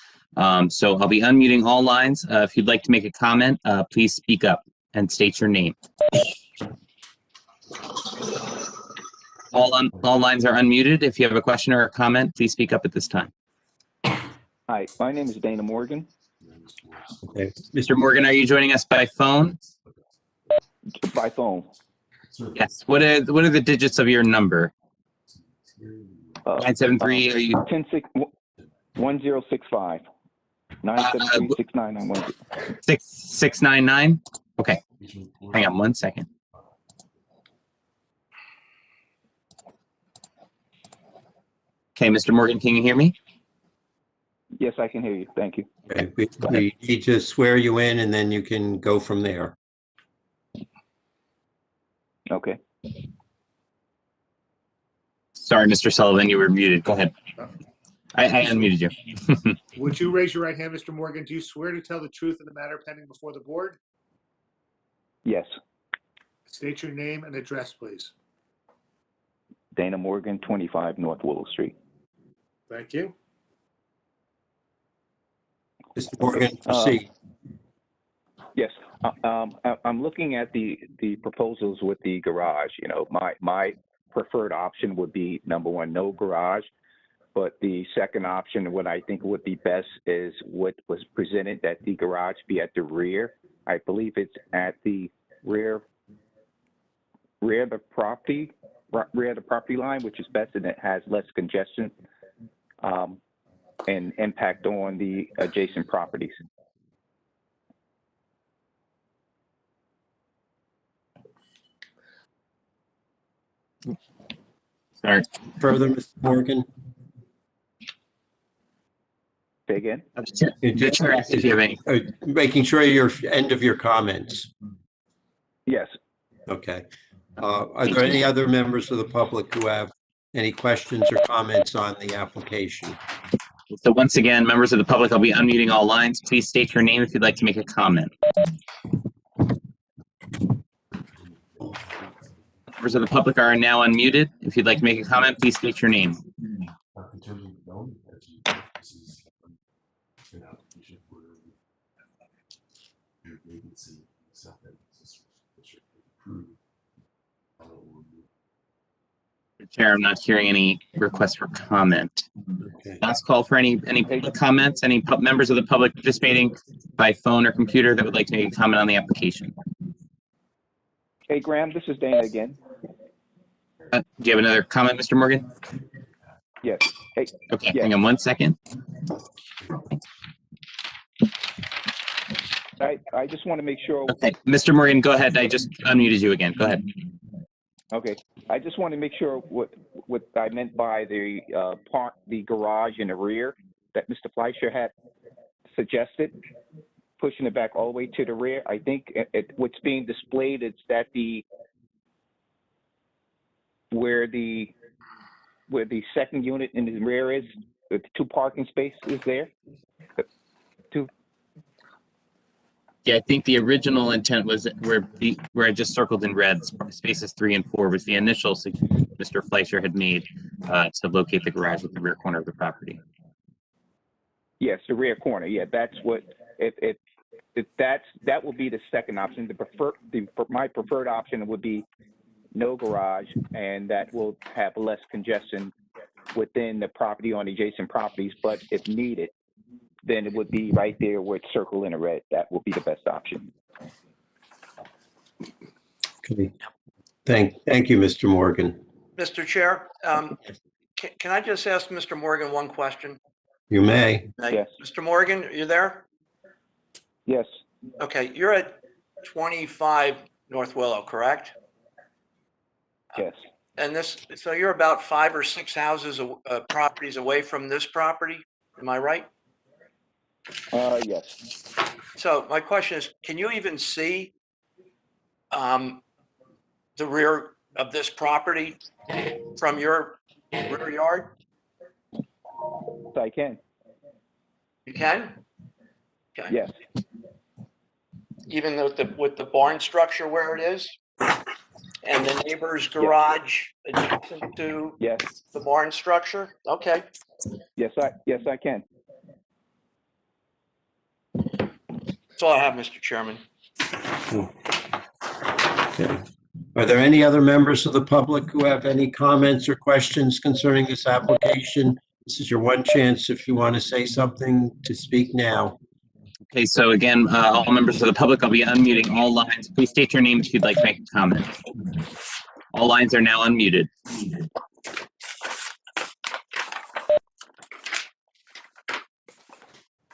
So I'll be unmuting all lines. If you'd like to make a comment, please speak up. and state your name. All lines are unmuted. If you have a question or a comment, please speak up at this time. Hi, my name is Dana Morgan. Okay. Mr. Morgan, are you joining us by phone? By phone. Yes. What are the digits of your number? 973. Are you 1065. 973-69910. 6699? Okay. Hang on 1 second. Okay, Mr. Morgan, can you hear me? Yes, I can hear you. Thank you. Okay. We need to swear you in and then you can go from there. Okay. Sorry, Mr. Sullivan, you were muted. Go ahead. I unmuted you. Would you raise your right hand, Mr. Morgan? Do you swear to tell the truth in the matter pending before the board? Yes. State your name and address, please. Dana Morgan, 25 North Willow Street. Thank you. Mr. Morgan, proceed. Yes. I'm looking at the proposals with the garage. You know, my preferred option would be number one, no garage. But the second option, what I think would be best is what was presented, that the garage be at the rear. I believe it's at the rear of the property line, which is best, and it has less congestion and impact on the adjacent properties. Sorry. Further, Mr. Morgan? Say again? Just If you have any. making sure your end of your comments. Yes. Okay. Are there any other members of the public who have any questions or comments on the application? So once again, members of the public, I'll be unmuting all lines. Please state your name if you'd like to make a comment. Members of the public are now unmuted. If you'd like to make a comment, please state your name. Chair, I'm not hearing any requests for comment. Okay. Last call for any public comments, any members of the public participating by phone or computer that would like to make a comment on the application. Hey, Graham, this is Dana again. Do you have another comment, Mr. Morgan? Yes. Hey. Okay, Yes. hang on 1 second. I just want to make sure. Okay, Mr. Morgan, go ahead. I just unmuted you again. Go ahead. Okay. I just want to make sure what I meant by the garage in the rear that Mr. Fleischer had suggested, pushing it back all the way to the rear. I think what's being displayed is that where the second unit in the rear is, the two parking spaces there. Yeah, I think the original intent was where I just circled in red, spaces 3 and 4 was the initial suggestion Mr. Fleischer had made to locate the garage at the rear corner of the property. Yes, the rear corner. Yeah, that's what that will be the second option. My preferred option would be no garage, and that will have less congestion within the property on adjacent properties. But if needed, then it would be right there where it's circled in red. That will be the best option. Okay. Thank you, Mr. Morgan. Mr. Chair, can I just ask Mr. Morgan one question? You may. Yes. Mr. Morgan, are you there? Yes. Okay, you're at 25 North Willow, correct? Yes. And so you're about 5 or 6 houses, properties away from this property, am I right? Yes. So my question is, can you even see the rear of this property from your rear yard? I can. You can? Okay. Yes. Even with the barn structure where it is? And the neighbor's garage adjacent to Yes. the barn structure? Okay. Yes, I can. That's all I have, Mr. Chairman. Okay. Are there any other members of the public who have any comments or questions concerning this application? This is your one chance if you want to say something to speak now. Okay, so again, all members of the public, I'll be unmuting all lines. Please state your name if you'd like to make a comment. All lines are now unmuted.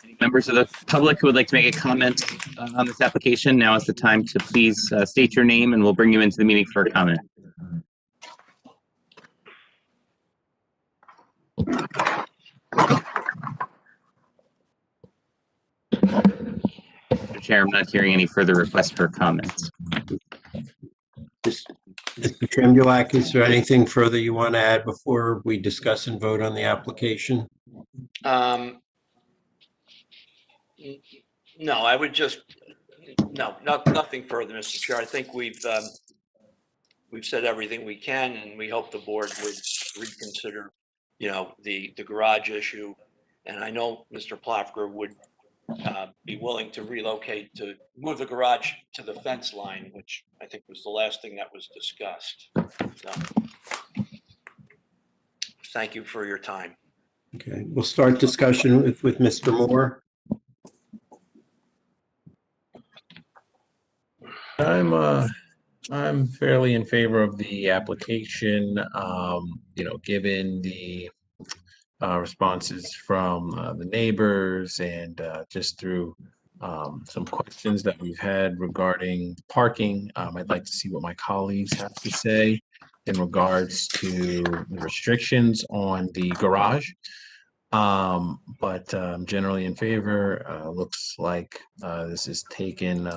Any members of the public who would like to make a comment on this application, now is the time to please state your name and we'll bring you into the meeting for a comment. Mr. Chair, I'm not hearing any further requests for comments. Mr. Tremblak, is there anything further you want to add before we discuss and vote on the application? No, I would just, nothing further, Mr. Chair. I think we've said everything we can, and we hope the board would reconsider, the garage issue. And I know Mr. Plofker would be willing to move the garage to the fence line, which I think was the last thing that was discussed. So, thank you for your time. Okay, we'll start discussion with Mr. Moore. I'm fairly in favor of the application, given the responses from the neighbors and just through some questions that we've had regarding parking. I'd like to see what my colleagues have to say in regards to the restrictions on the garage. But I'm generally in favor. Looks like this is taken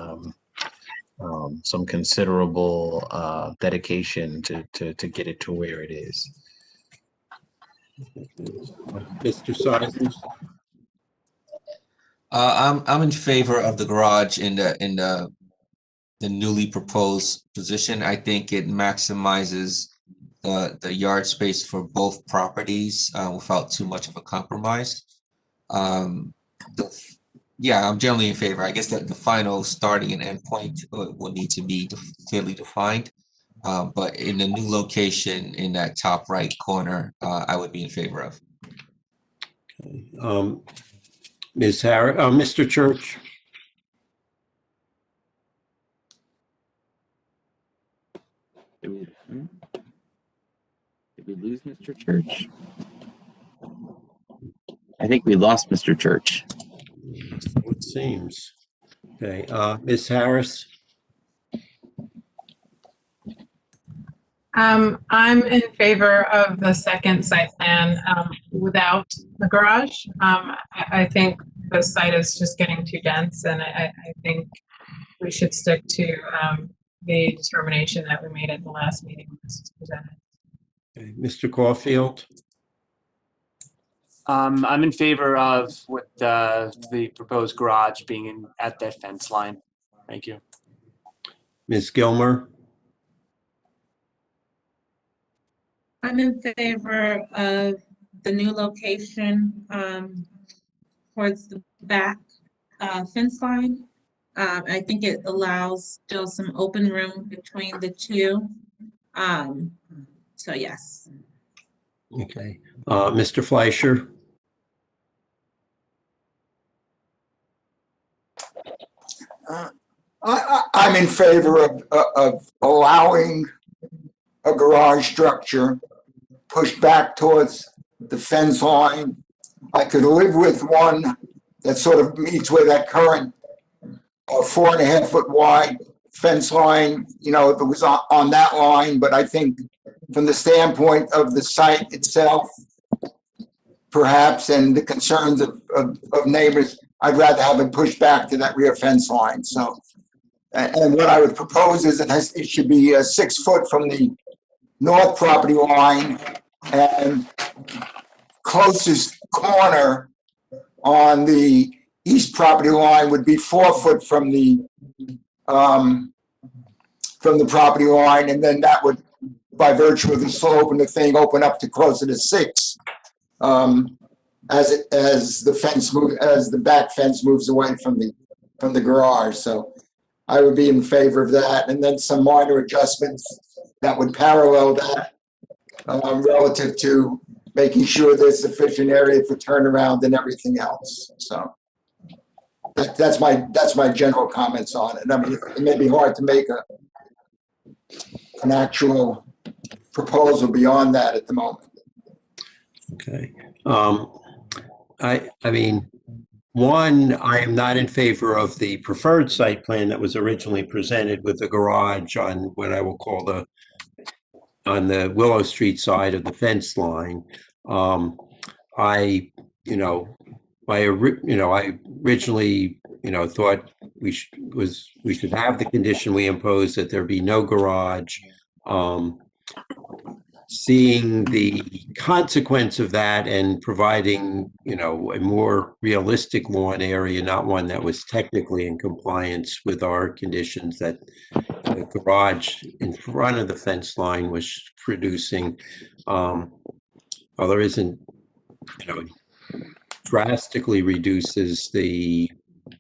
some considerable dedication to get it to where it is. Mr. Simons? I'm in favor of the garage in the newly proposed position. I think it maximizes the yard space for both properties without too much of a compromise. Yeah, I'm generally in favor. I guess that the final starting and end point will need to be clearly defined. But in the new location in that top right corner, I would be in favor of. Okay. Ms. Harris, Mr. Church. Did we lose Mr. Church? I think we lost Mr. Church. It seems. Okay, Ms. Harris. I'm in favor of the second site plan without the garage. I think the site is just getting too dense, and I think we should stick to the determination that we made at the last meeting when this was presented. Okay. Mr. Caulfield. I'm in favor of with the proposed garage being at that fence line. Thank you. Ms. Gilmer. I'm in favor of the new location towards the back fence line. I think it allows still some open room between the two. So yes. Okay. Mr. Fleischer. I'm in favor of allowing a garage structure pushed back towards the fence line. I could live with one that sort of meets where that current 4.5 foot wide fence line, if it was on that line. But I think from the standpoint of the site itself, perhaps, and the concerns of neighbors, I'd rather have it pushed back to that rear fence line. So, and what I would propose is it should be 6 foot from the north property line, and closest corner on the east property line would be 4 foot from the property line, and then that would, by virtue of the slope and the thing, open up to closer to 6 as the back fence moves away from the garage. So I would be in favor of that. And then some minor adjustments that would parallel that relative to making sure there's sufficient area for turnaround and everything else. So that's my general comments on it. I mean, it may be hard to make an actual proposal beyond that at the moment. Okay. I mean, one, I am not in favor of the preferred site plan that was originally presented with the garage on what I will call on the Willow Street side of the fence line. I originally, thought we should have the condition we imposed that there be no garage. Seeing the consequence of that and providing, a more realistic lawn area, not one that was technically in compliance with our conditions that the garage in front of the fence line was producing, there isn't, drastically reduces the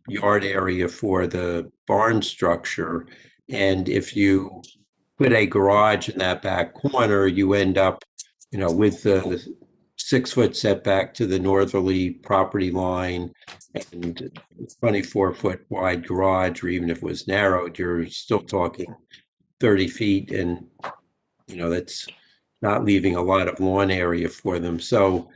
yard area for the barn structure. And if you put a garage in that back corner, you end up, with the 6-foot setback to the northerly property line and 24-foot wide garage, or even if it was narrowed, you're still talking 30 feet. And, that's not leaving a lot of lawn area for them. So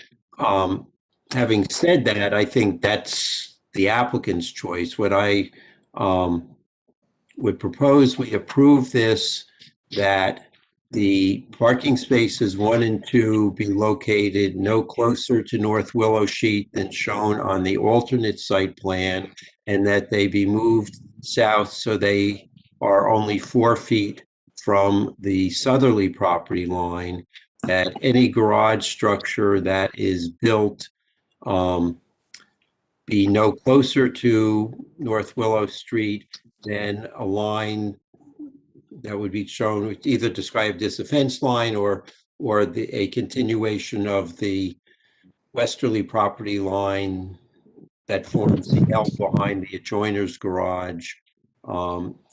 having said that, I think that's the applicant's choice. What I would propose, we approve this, that the parking spaces 1 and 2 be located no closer to North Willow Street than shown on the alternate site plan, and that they be moved south so they are only 4 feet from the southerly property line, that any garage structure that is built be no closer to North Willow Street than a line that would be shown, either described as a fence line or a continuation of the westerly property line that forms the L behind the adjoiner's garage.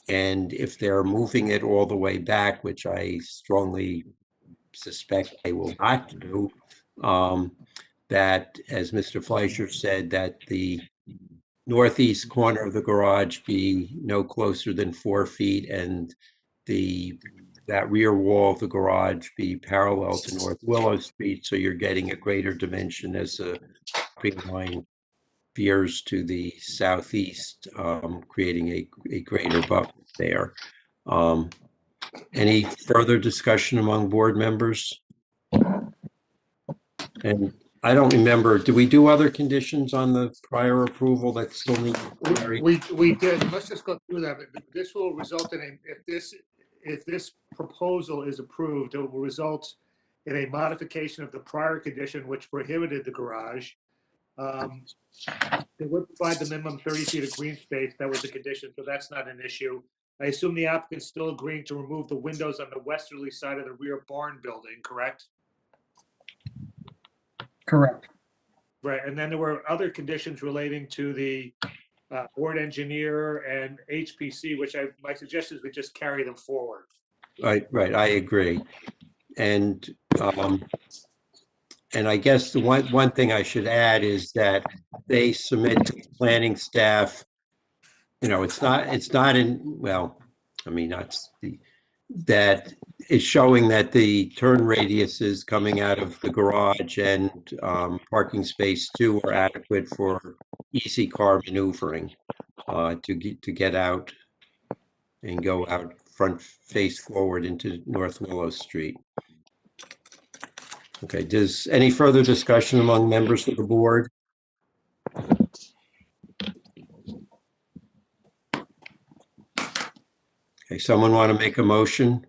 And if they're moving it all the way back, which I strongly suspect they will not do, that, as Mr. Fleischer said, that the northeast corner of the garage be no closer than 4 feet, and that rear wall of the garage be parallel to North Willow Street, so you're getting a greater dimension as the property line veers to the southeast, creating a greater buffer there. Any further discussion among board members? And I don't remember, did we do other conditions on the prior approval that still need? We did. Let's just go through that. This will result in if this proposal is approved, it will result in a modification of the prior condition which prohibited the garage. They would provide the minimum 30 feet of green space. That was a condition, so that's not an issue. I assume the applicant's still agreeing to remove the windows on the westerly side of the rear barn building, correct? Correct. Right, and then there were other conditions relating to the board engineer and HPC, which my suggestion is we just carry them forward. Right, I agree. And I guess the one thing I should add is that they submit to the planning staff, it's not in, well, I mean, that is showing that the turn radiuses coming out of the garage and parking space 2 are adequate for easy car maneuvering to get out and go out front face forward into North Willow Street. Okay, does any further discussion among members of the board? Okay, someone want to make a motion?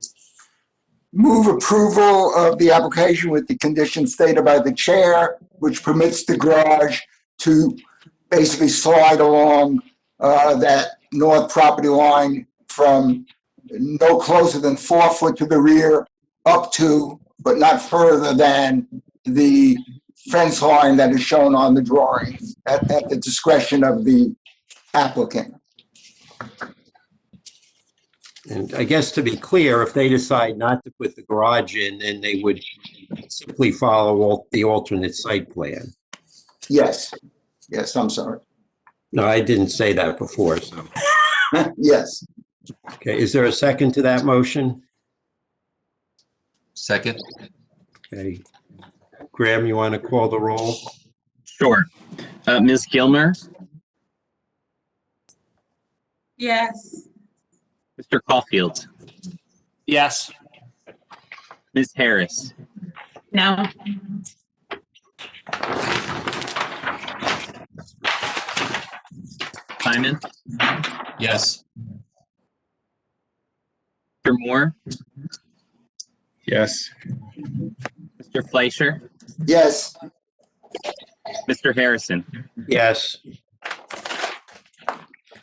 Move approval of the application with the conditions stated by the chair, which permits the garage to basically slide along that north property line from no closer than 4 foot to the rear up to, but not further than, the fence line that is shown on the drawings at the discretion of the applicant. And I guess to be clear, if they decide not to put the garage in, then they would simply follow the alternate site plan. Yes, yes, I'm sorry. No, I didn't say that before, so. Yes, Okay, is there a second to that motion? Second. Okay. Graham, you want to call the roll? Sure. Ms. Gilmer, Yes. Mr. Caulfield, Yes. Ms. Harris, No. Simon, Yes. Mr. Moore, Yes. Mr. Fleischer, yes, Mr. Harrison. Yes.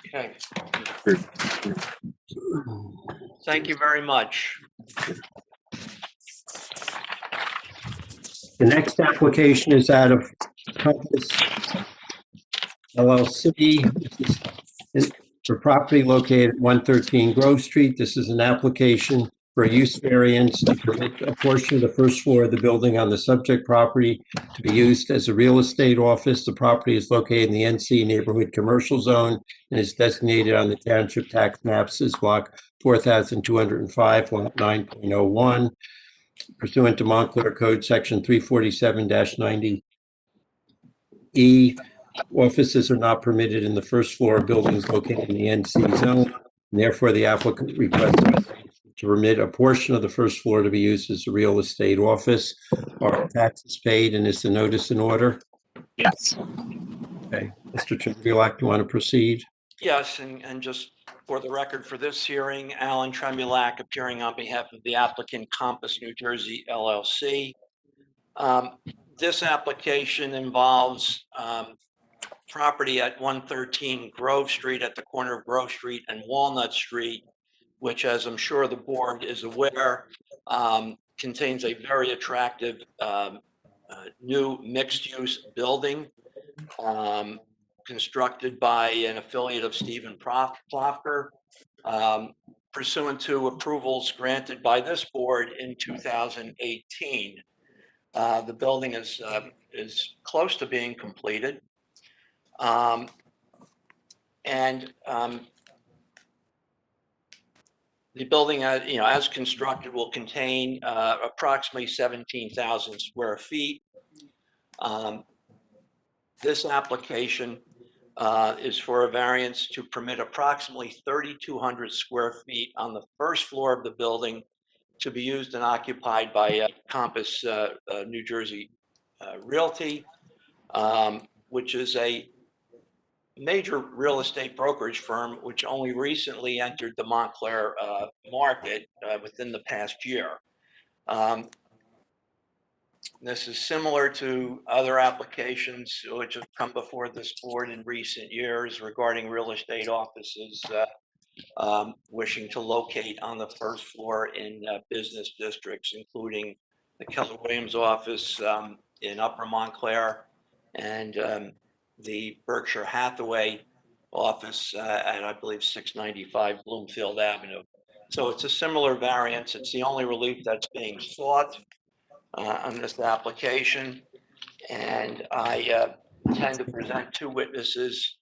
Okay. Thank you very much. The next application is out of Compass LLC. This is for property located at 113 Grove Street. This is an application for a use variance to permit a portion of the first floor of the building on the subject property to be used as a real estate office. The property is located in the NC Neighborhood Commercial Zone and is designated on the township tax maps as block 4205, lot 9.01. Pursuant to Montclair Code Section 347-90E, offices are not permitted in the first floor of buildings located in the NC zone. And therefore, the applicant requests to permit a portion of the first floor to be used as a real estate office. Are taxes paid, and is the notice in order? Yes. Okay. Mr. Tremblak, you want to proceed? Yes, and just for the record for this hearing, Alan Tremblak appearing on behalf of the applicant Compass New Jersey LLC. This application involves property at 113 Grove Street at the corner of Grove Street and Walnut Street, which, as I'm sure the board is aware, contains a very attractive new mixed-use building constructed by an affiliate of Stephen Plofker, pursuant to approvals granted by this board in 2018. The building is close to being completed. The building, as constructed, will contain approximately 17,000 square feet. This application is for a variance to permit approximately 3,200 square feet on the first floor of the building to be used and occupied by Compass New Jersey Realty, which is a major real estate brokerage firm which only recently entered the Montclair market within the past year. This is similar to other applications which have come before this board in recent years regarding real estate offices wishing to locate on the first floor in business districts, including the Keller Williams office in Upper Montclair and the Berkshire Hathaway office at, I believe, 695 Bloomfield Avenue. So it's a similar variance. It's the only relief that's being sought on this application. And I intend to present two witnesses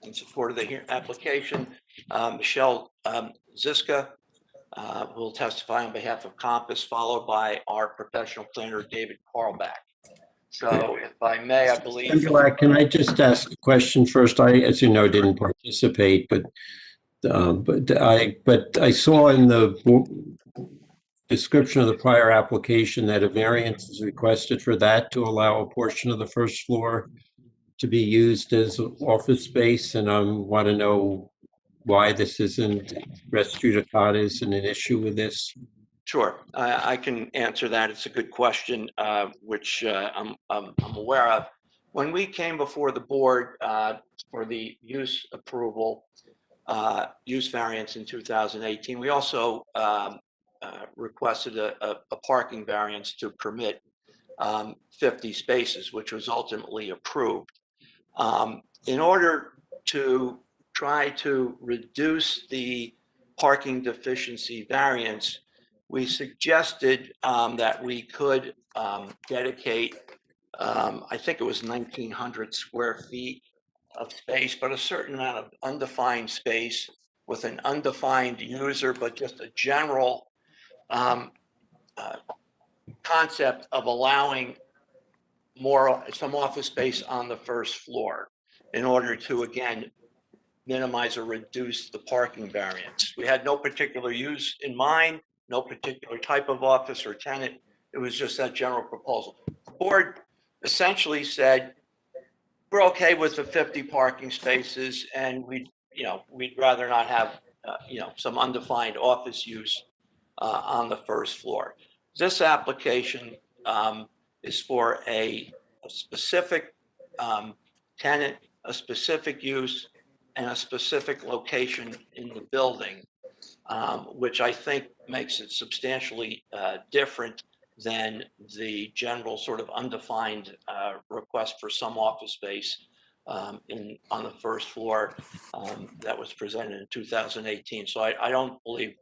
in support of the application. Michelle Ziska will testify on behalf of Compass, followed by our professional planner, David Carlback. So if I may, I believe. Tremblak, can I just ask a question first? I, as you know, didn't participate, but I saw in the description of the prior application that a variance is requested for that to allow a portion of the first floor to be used as office space, and I want to know why this isn't, res judicata isn't an issue with this. Sure, I can answer that. It's a good question, which I'm aware of. When we came before the board for the use approval, use variance in 2018, we also requested a parking variance to permit 50 spaces, which was ultimately approved. In order to try to reduce the parking deficiency variance, we suggested that we could dedicate, I think it was 1,900 square feet of space, but a certain amount of undefined space with an undefined user, but just a general concept of allowing some office space on the first floor in order to, again, minimize or reduce the parking variance. We had no particular use in mind, no particular type of office or tenant. It was just that general proposal. The board essentially said, we're okay with the 50 parking spaces, and we'd rather not have, some undefined office use on the first floor. This application is for a specific tenant, a specific use, and a specific location in the building, which I think makes it substantially different than the general sort of undefined request for some office space on the first floor that was presented in 2018. So I don't believe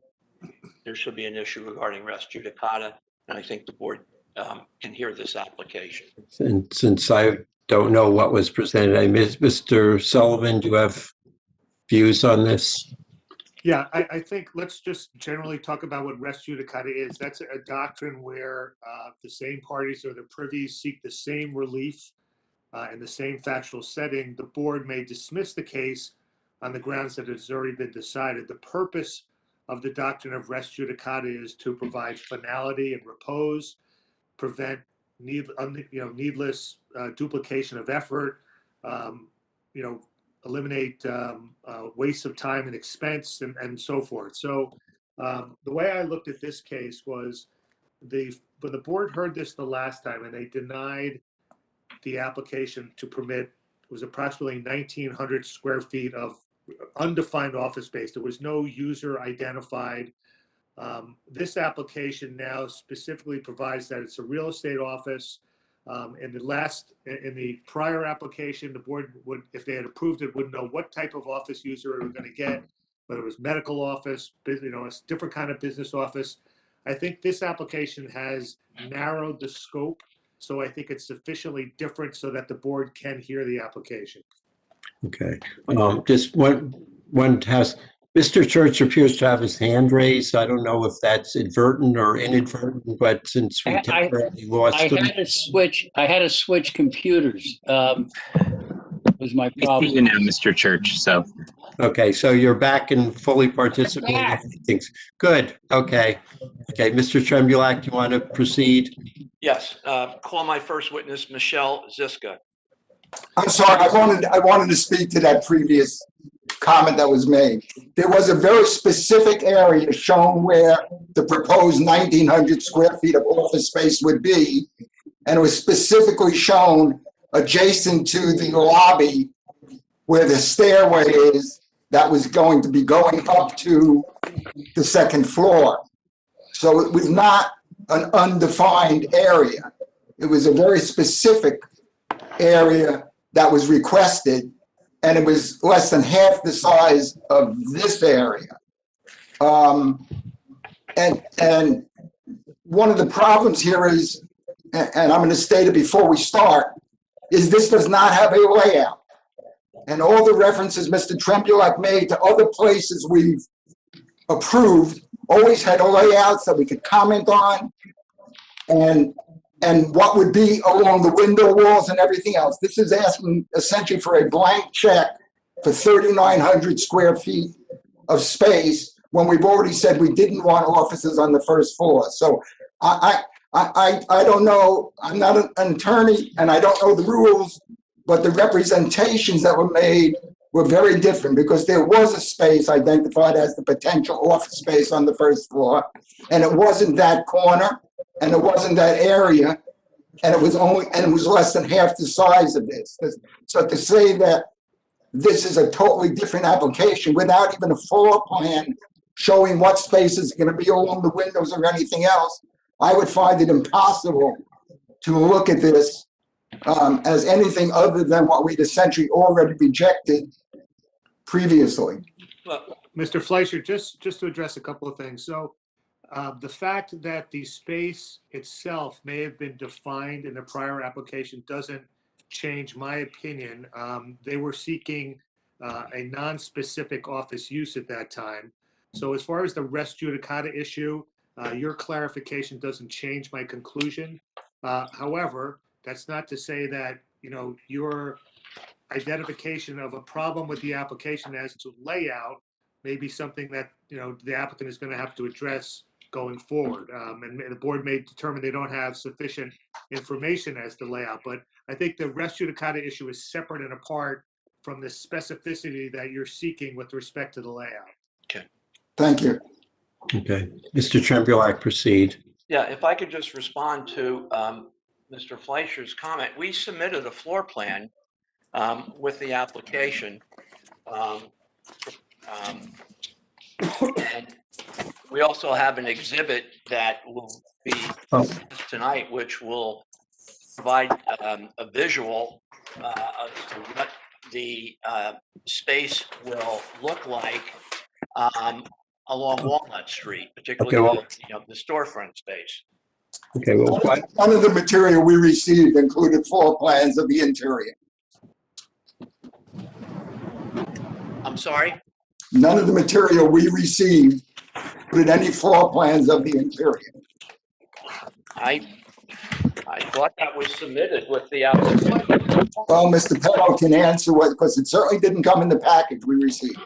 there should be an issue regarding res judicata, and I think the board can hear this application. And since I don't know what was presented, Mr. Sullivan, do you have views on this? Yeah, I think let's just generally talk about what res judicata is. That's a doctrine where the same parties or the privies seek the same relief in the same factual setting. The board may dismiss the case on the grounds that it's already been decided. The purpose of the doctrine of res judicata is to provide finality and repose, prevent needless duplication of effort, eliminate waste of time and expense and so forth. So the way I looked at this case was when the board heard this the last time and they denied the application to permit, it was approximately 1,900 square feet of undefined office space. There was no user identified. This application now specifically provides that it's a real estate office. In the prior application, the board would, if they had approved it, wouldn't know what type of office user it was going to get, whether it was medical office, a different kind of business office. I think this application has narrowed the scope, so I think it's sufficiently different so that the board can hear the application. Okay, just one task. Mr. Church appears to have his hand raised. I don't know if that's advertent or inadvertent, but since we temporarily lost him. I had to switch computers. Was my I problem. see you now, Mr. Church, so. Okay, so you're back and fully participating. Things good. Okay. Okay, Mr. Trembulac, you want to proceed? Yes, call my first witness, Michelle Ziska. I'm sorry, I wanted to speak to that previous comment that was made. There was a very specific area shown where the proposed 1,900 square feet of office space would be, and it was specifically shown adjacent to the lobby where the stairway is that was going to be going up to the second floor. So it was not an undefined area. It was a very specific area that was requested, and it was less than half the size of this area. And one of the problems here is, and I'm going to state it before we start, is this does not have a layout. And all the references Mr. Trembulac made to other places we've approved always had a layout that we could comment on, and what would be along the window walls and everything else. This is asking essentially for a blank check for 3,900 square feet of space when we've already said we didn't want offices on the first floor. So I don't know, I'm not an attorney and I don't know the rules, but the representations that were made were very different because there was a space identified as the potential office space on the first floor, and it wasn't that corner, and it wasn't that area, and it was less than half the size of this. So to say that this is a totally different application without even a floor plan showing what spaces are going to be along the windows or anything else, I would find it impossible to look at this as anything other than what we'd essentially already rejected previously. Well, Mr. Fleischer, just to address a couple of things. So the fact that the space itself may have been defined in the prior application doesn't change my opinion. They were seeking a non-specific office use at that time. So as far as the res judicata issue, your clarification doesn't change my conclusion. However, that's not to say that, your identification of a problem with the application as to layout may be something that, the applicant is going to have to address going forward. And the board may determine they don't have sufficient information as to layout. But I think the res judicata issue is separate and apart from the specificity that you're seeking with respect to the layout. Okay. Thank you. Okay. Mr. Trembleak, proceed. Yeah, if I could just respond to Mr. Fleischer's comment. We submitted a floor plan with the application. And we also have an exhibit that will be tonight, which will provide a visual as to what the space will look like along Walnut Street, particularly the storefront space. Okay, well, None of the material we received included floor plans of the interior. I'm sorry? None of the material we received included any floor plans of the interior. I thought that was submitted with the application. Well, Mr. Petto can answer what, because it certainly didn't come in the package we received.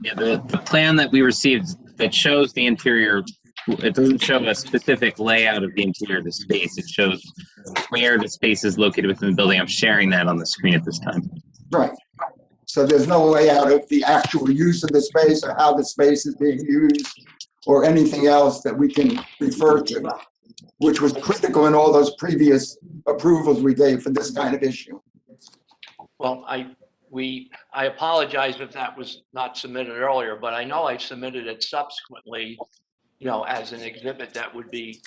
Yeah, the plan that we received that shows the interior, it doesn't show a specific layout of the interior of the space. It shows where the space is located within the building. I'm sharing that on the screen at this time. Right. So there's no layout of the actual use of the space or how the space is being used or anything else that we can refer to, which was critical in all those previous approvals we gave for this kind of issue. Well, I apologize if that was not submitted earlier, but I know I submitted it subsequently, as an exhibit that would be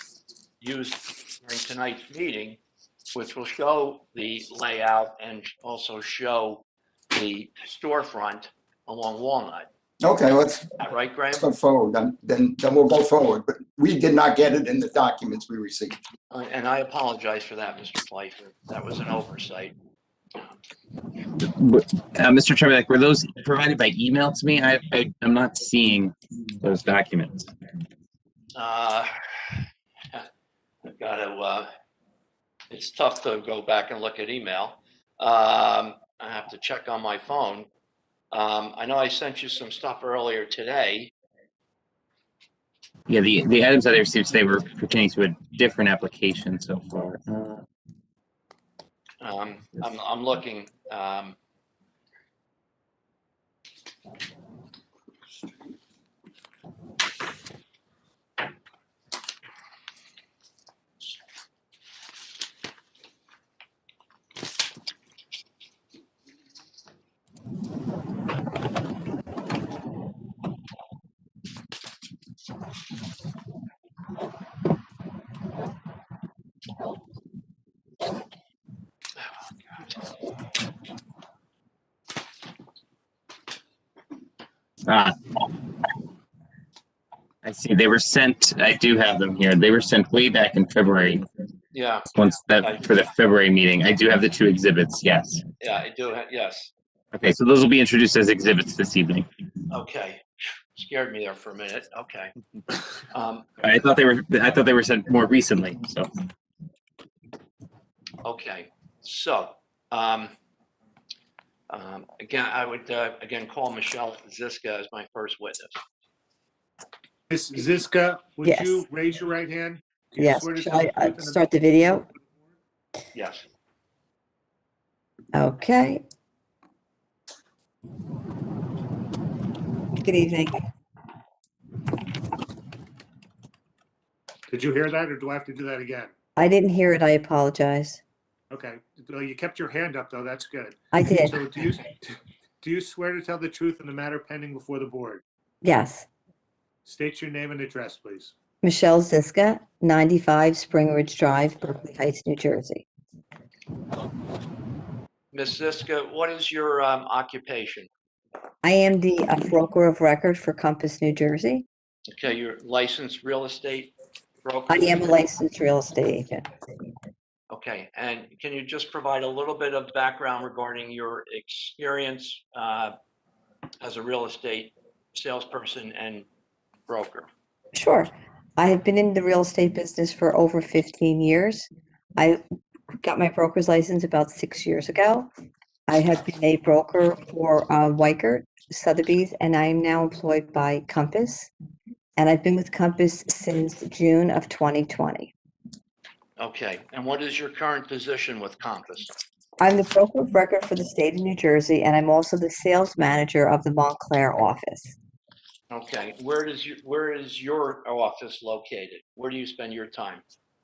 used during tonight's meeting, which will show the layout and also show the storefront along Walnut. Okay, let's Right, Graham? go forward. Then we'll go forward. But we did not get it in the documents we received. And I apologize for that, Mr. Fleischer. That was an oversight. Mr. Trevor, were those provided by email to me? I'm not seeing those documents. I've got to, it's tough to go back and look at email. I have to check on my phone. I know I sent you some stuff earlier today. Yeah, the items that I received today were pertaining to a different application so far. I'm looking. I see. They were sent. I do have them here. They were sent way back in February. Yeah. Once that for the February meeting. I do have the two exhibits. Yes. Yeah, I do. Yes. Okay, so those will be introduced as exhibits this evening. Okay. Scared me there for a minute. Okay. I thought they were sent more recently. So. Okay. So, again, I would again call Michelle Ziska as my first witness. Ms. Ziska, would Yes. you raise your right hand? Do you Yes, swear to shall tell I the truth and the- start the video? Yes. Okay. Good evening. Did you hear that, or do I have to do that again? I didn't hear it. I apologize. Okay, well, you kept your hand up, though. That's good. I did. So do you swear to tell the truth in the matter pending before the board? Yes. State your name and address, please. Michelle Ziska, 95 Spring Ridge Drive, Berkeley Heights, New Jersey. Ms. Ziska, what is your occupation? I am the broker of record for Compass, New Jersey. Okay, you're licensed real estate broker? I am a licensed real estate agent. Okay, and can you just provide a little bit of background regarding your experience as a real estate salesperson and broker? Sure. I have been in the real estate business for over 15 years. I got my broker's license about 6 years ago. I have been a broker for Weichert, Sotheby's, and I am now employed by Compass. And I've been with Compass since June of 2020. Okay, and what is your current position with Compass? I'm the broker of record for the state of New Jersey, and I'm also the sales manager of the Montclair office. Okay, where is your office located? Where do you spend your time?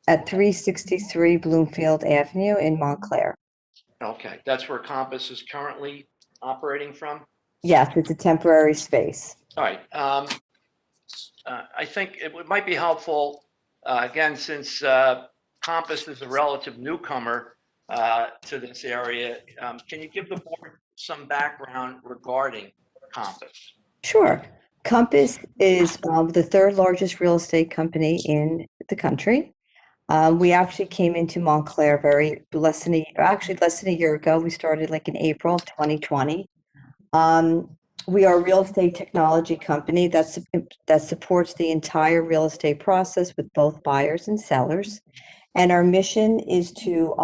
At 363 Bloomfield Avenue in Montclair. Okay, that's where Compass is currently operating from? Yes, it's a temporary space. All right. I think might be helpful, again, since Compass is a relative newcomer to this area. Can you give the board some background regarding Compass? Sure. Compass is the third largest real estate company in the country. We actually came into Montclair less than a year ago. We started like in April of 2020. We are a real estate technology company that supports the entire real estate process with both buyers and sellers. And our mission is to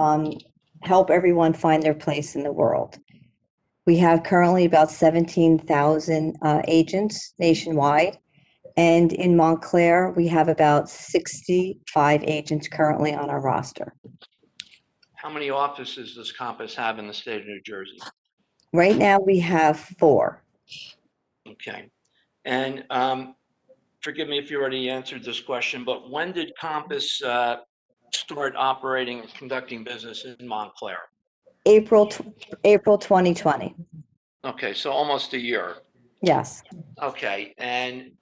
help everyone find their place in the world. We have currently about 17,000 agents nationwide. And in Montclair, we have about 65 agents currently on our roster. How many offices does Compass have in the state of New Jersey? Right now, we have 4. Okay. And forgive me if you already answered this question, but when did Compass start operating and conducting business in Montclair? April 2020. Okay, so almost a year. Yes. Okay, and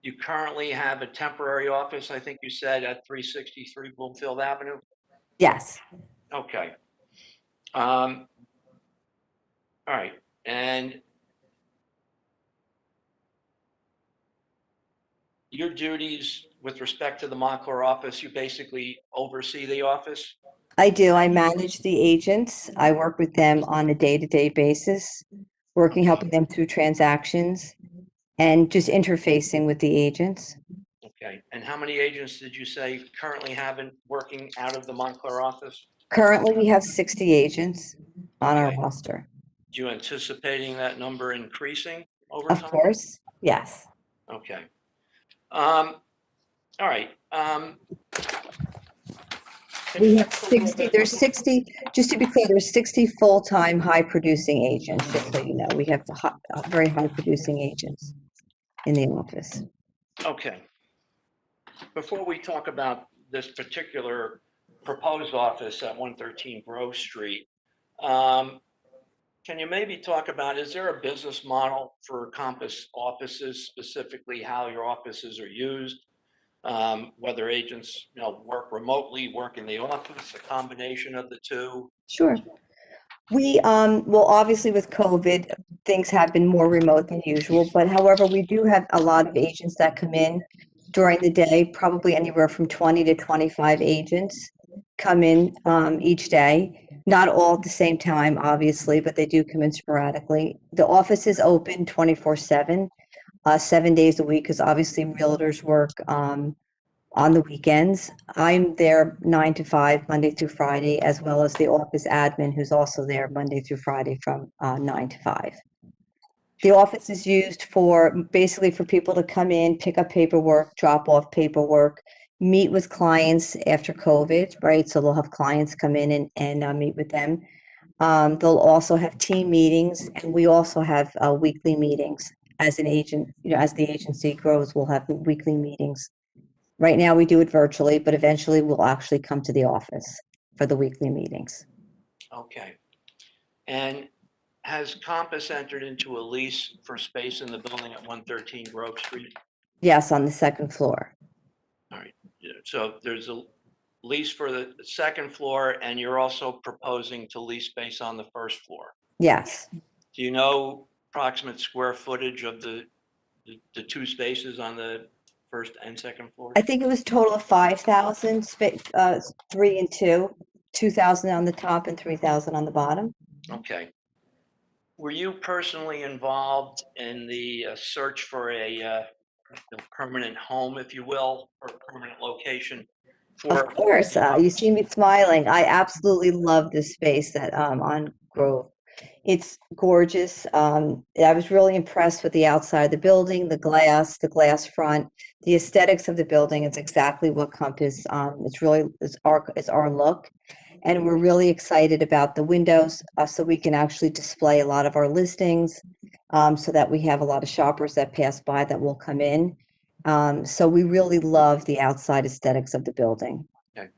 you currently have a temporary office, I think you said, at 363 Bloomfield Avenue? Yes. Okay. All right, and your duties with respect to the Montclair office, you basically oversee the office? I do. I manage the agents. I work with them on a day-to-day basis, helping them through transactions and just interfacing with the agents. Okay, and how many agents did you say currently working out of the Montclair office? Currently, we have 60 agents on our Okay. roster. Do you anticipating that number increasing over Of time? course, yes. Okay. All right. We have 60, just to be clear, there's 60 full-time high-producing agents, just so you know. We have very high-producing agents in the office. Okay. Before we talk about this particular proposed office at 113 Grove Street, can you maybe talk about, is there a business model for Compass offices, specifically how your offices are used? Whether agents, work remotely, work in the office, a combination of the two? Sure. We, well, obviously with COVID, things have been more remote than usual, but however, we do have a lot of agents that come in during the day, probably anywhere from 20 to 25 agents come in each day. Not all at the same time, obviously, but they do come in sporadically. The office is open 24/7, 7 days a week, because obviously realtors work on the weekends. I'm there 9 to 5, Monday through Friday, as well as the office admin, who's also there Monday through Friday from 9 to 5. The office is used basically for people to come in, pick up paperwork, drop off paperwork, meet with clients after COVID, right? So they'll have clients come in and meet with them. They'll also have team meetings, and we also have weekly meetings. As an agent, as the agency grows, we'll have weekly meetings. Right now, we do it virtually, but eventually we'll actually come to the office for the weekly meetings. Okay. And has Compass entered into a lease for space in the building at 113 Grove Street? Yes, on the second floor. All right. Yeah, so there's a lease for the second floor, and you're also proposing to lease space on the first floor. Yes. Do you know approximate square footage of the two spaces on the first and second floor? I think it was total of 5,000, 3 and 2, 2,000 on the top and 3,000 on the bottom. Okay. Were you personally involved in the search for a permanent home, if you will, or permanent location? Of course, you see me smiling. I absolutely love this space that on Grove. It's gorgeous. I was really impressed with the outside of the building, the glass front, the aesthetics of the building. It's exactly what Compass. It's our look, and we're really excited about the windows, so we can actually display a lot of our listings, so that we have a lot of shoppers that pass by that will come in. So we really love the outside aesthetics of the building. Okay.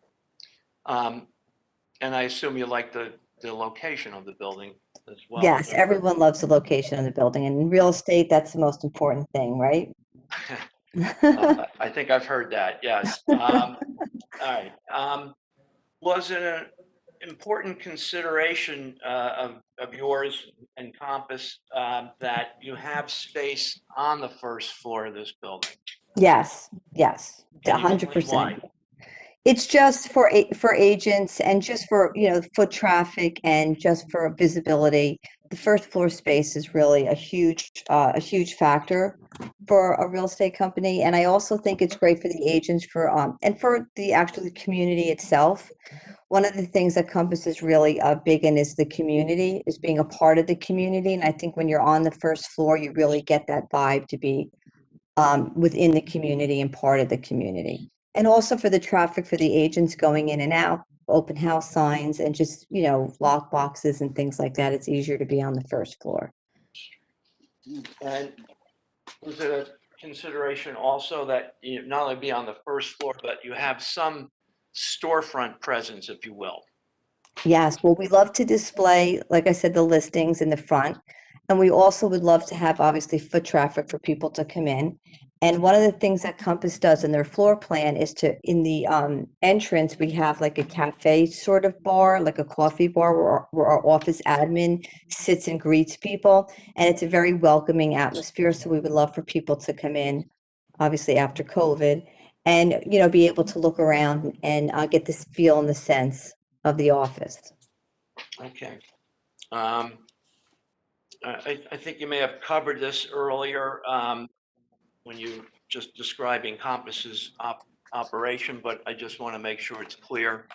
And I assume you like the location of the building as well. Yes, everyone loves the location of the building, and in real estate, that's the most important thing, right? I think I've heard that, yes. All right. Was it an important consideration of yours and Compass that you have space on the first floor of this building? Yes, Can you explain why? 100%. It's just for agents and just for, foot traffic and just for visibility. The first floor space is really a huge factor for a real estate company. And I also think it's great for the agents and for the actual community itself. One of the things that Compass is really big in is the community, is being a part of the community. And I think when you're on the first floor, you really get that vibe to be within the community and part of the community. And also for the traffic for the agents going in and out, open house signs and just, lock boxes and things like that. It's easier to be on the first floor. And was it a consideration also that you not only be on the first floor, but you have some storefront presence, if you will? Yes, well, we love to display, like I said, the listings in the front. And we also would love to have, obviously, foot traffic for people to come in. And one of the things that Compass does in their floor plan is in the entrance, we have like a cafe sort of bar, like a coffee bar where our office admin sits and greets people. And it's a very welcoming atmosphere. So we would love for people to come in, obviously after COVID, and, be able to look around and get this feel and the sense of the office. Okay. I think you may have covered this earlier when you just describing Compass's operation, but I just want to make sure it's clear.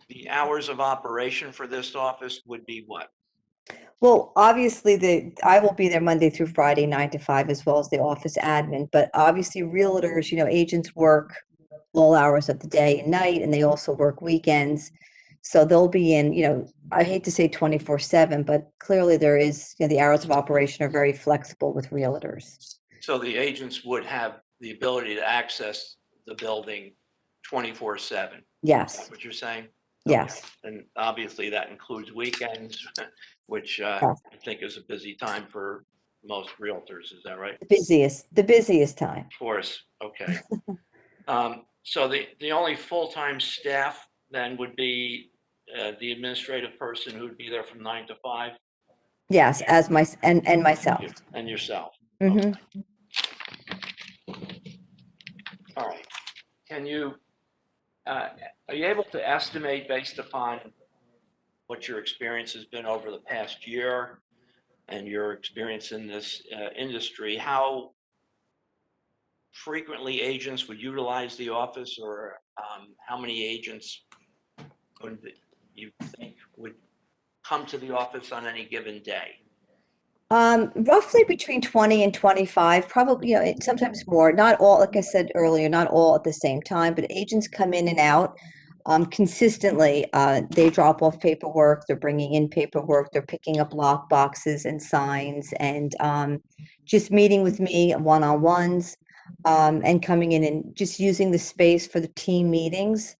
The hours of operation for this office would be what? Well, obviously, I will be there Monday through Friday, 9 to 5, as well as the office admin. But obviously, realtors, agents work all hours of the day and night, and they also work weekends. So they'll be in, I hate to say 24/7, but clearly there is, the hours of operation are very flexible with realtors. So the agents would have the ability to access the building 24/7? Yes. Is that what you're saying? Yes. And obviously that includes weekends, which I think is a busy time for most realtors. Is that right? The busiest time. Of course. Okay. So the only full-time staff then would be the administrative person who would be there from 9 to 5? Yes, as and myself. And yourself. Mm-hmm. All right. Can you, are you able to estimate based upon what your experience has been over the past year and your experience in this industry, how frequently agents would utilize the office, or how many agents would you think would come to the office on any given day? Roughly between 20 and 25, probably, sometimes more. Not all, like I said earlier, not all at the same time, but agents come in and out consistently. They drop off paperwork, they're bringing in paperwork, they're picking up lock boxes and signs, and just meeting with me one-on-ones, and coming in and just using the space for the team meetings.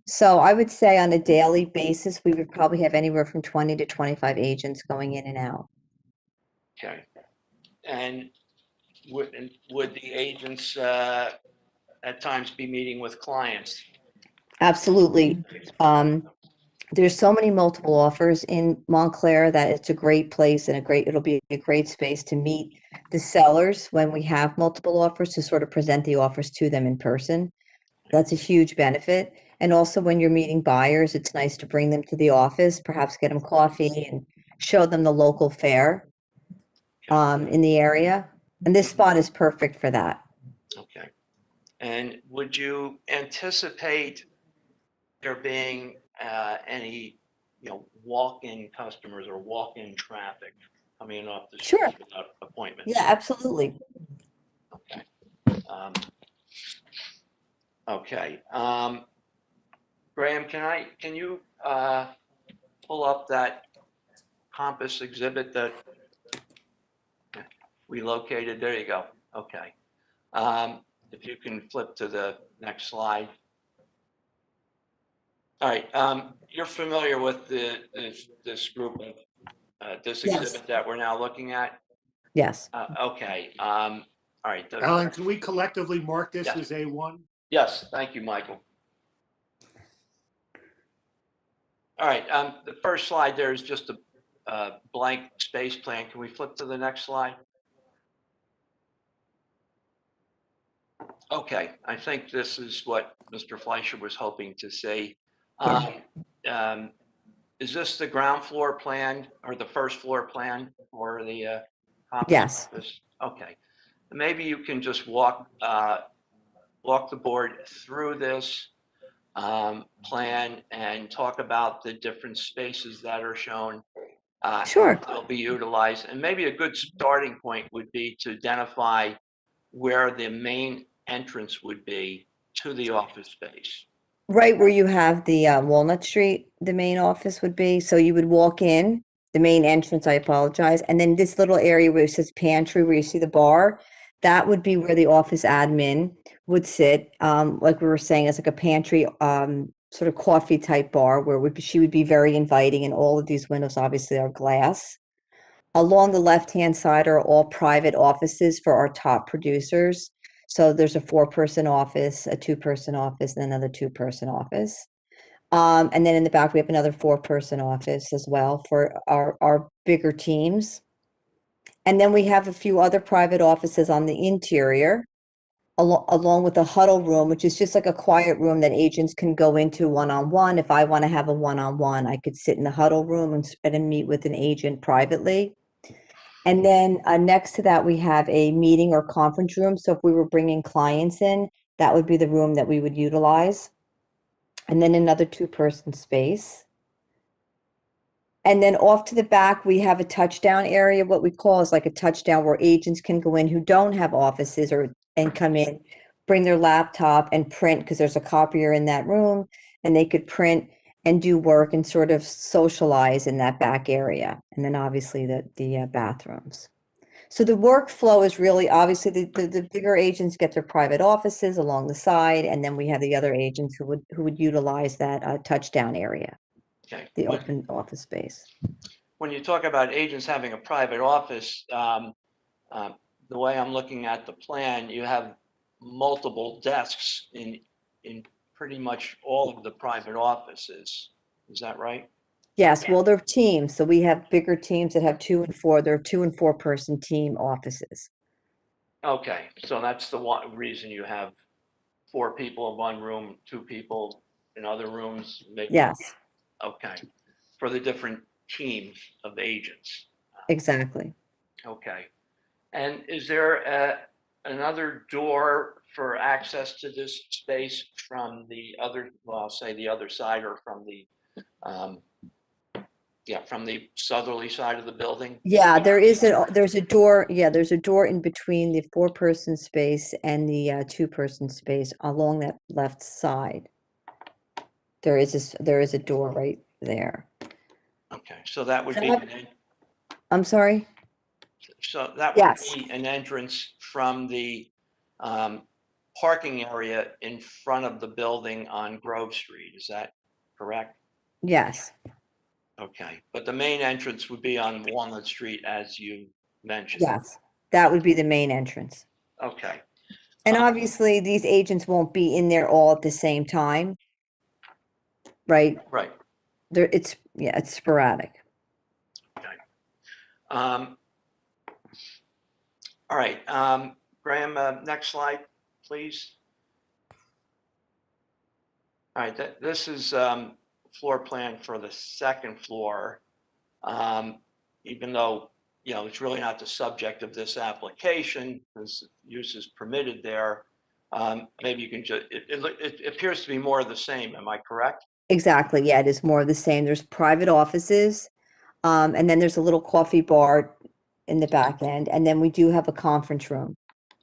So I would say on a daily basis, we would probably have anywhere from 20 to 25 agents going in and out. Okay. And would the agents at times be meeting with clients? Absolutely. there's so many multiple offers in Montclair that it's a great place and it'll be a great space to meet the sellers when we have multiple offers, to sort of present the offers to them in person. That's a huge benefit. And also when you're meeting buyers, it's nice to bring them to the office, perhaps get them coffee and show them the local fare in the area. And this spot is perfect for that. Okay. And would you anticipate there being any, walk-in customers or walk-in traffic coming off the Sure. street without appointments? Yeah, absolutely. Okay. Okay. Graham, can you pull up that compass exhibit that we located? There you go. Okay. If you can flip to the next slide. All right. You're familiar with this group of this Yes. exhibit that we're now looking at? Yes. Okay. All right. Alan, can we collectively mark this Yes. as A1? Yes. Thank you, Michael. All right. The first slide there is just a blank space plan. Can we flip to the next slide? Okay, I think this is what Mr. Fleischer was hoping to see. Is this the ground floor plan or the first floor plan for the complex Yes. office? Okay, maybe you can just walk the board through this plan and talk about the different spaces that are shown. Sure. They'll be utilized, and maybe a good starting point would be to identify where the main entrance would be to the office space. Right where you have the Walnut Street, the main office would be. So you would walk in, the main entrance, I apologize. And then this little area where it says pantry, where you see the bar, that would be where the office admin would sit. Like we were saying, it's like a pantry, sort of coffee type bar where she would be very inviting, and all of these windows obviously are glass. Along the left-hand side are all private offices for our top producers. So there's a 4-person office, a 2-person office, and another 2-person office. And then in the back, we have another 4-person office as well for our bigger teams. And then we have a few other private offices on the interior, along with a huddle room, which is just like a quiet room that agents can go into one-on-one. If I want to have a one-on-one, I could sit in the huddle room and meet with an agent privately. And then next to that, we have a meeting or conference room. So if we were bringing clients in, that would be the room that we would utilize. And then another 2-person space. And then off to the back, we have a touchdown area. What we call is like a touchdown where agents can go in who don't have offices and come in, bring their laptop and print, because there's a copier in that room, and they could print and do work and sort of socialize in that back area. And then obviously the bathrooms. So the workflow is really, obviously the bigger agents get their private offices along the side, and then we have the other agents who would utilize that touchdown area, Okay. the open office space. When you talk about agents having a private office, the way I'm looking at the plan, you have multiple desks in pretty much all of the private offices. Is that right? Yes, well, they're teams. So we have bigger teams that have 2 and 4. They're 2 and 4-person team offices. Okay, so that's the one reason you have 4 people in one room, 2 people in other rooms, maybe? Yes, Okay, for the different teams of agents. exactly. Okay, and is there another door for access to this space from the other, well, I'll say the other side, or from the, from the southerly side of the building? Yeah, there's a door. Yeah, there's a door in between the 4-person space and the 2-person space along that left side. There is a door right there. Okay, so that would be, I'm sorry? so that would Yes. be an entrance from the parking area in front of the building on Grove Street. Is that correct? Yes. Okay, but the main entrance would be on Walnut Street, as you mentioned. Yes, that would be the main entrance. Okay. And obviously, these agents won't be in there all at the same time, right? Right. it's sporadic. All right, Graham, next slide, please. All right, this is floor plan for the second floor. Even though, you know, it's really not the subject of this application, because use is permitted there. Maybe you can just, it appears to be more of the same, am I correct? Exactly. Yeah, it is more of the same. There's private offices, and then there's a little coffee bar in the back end, and then we do have a conference room,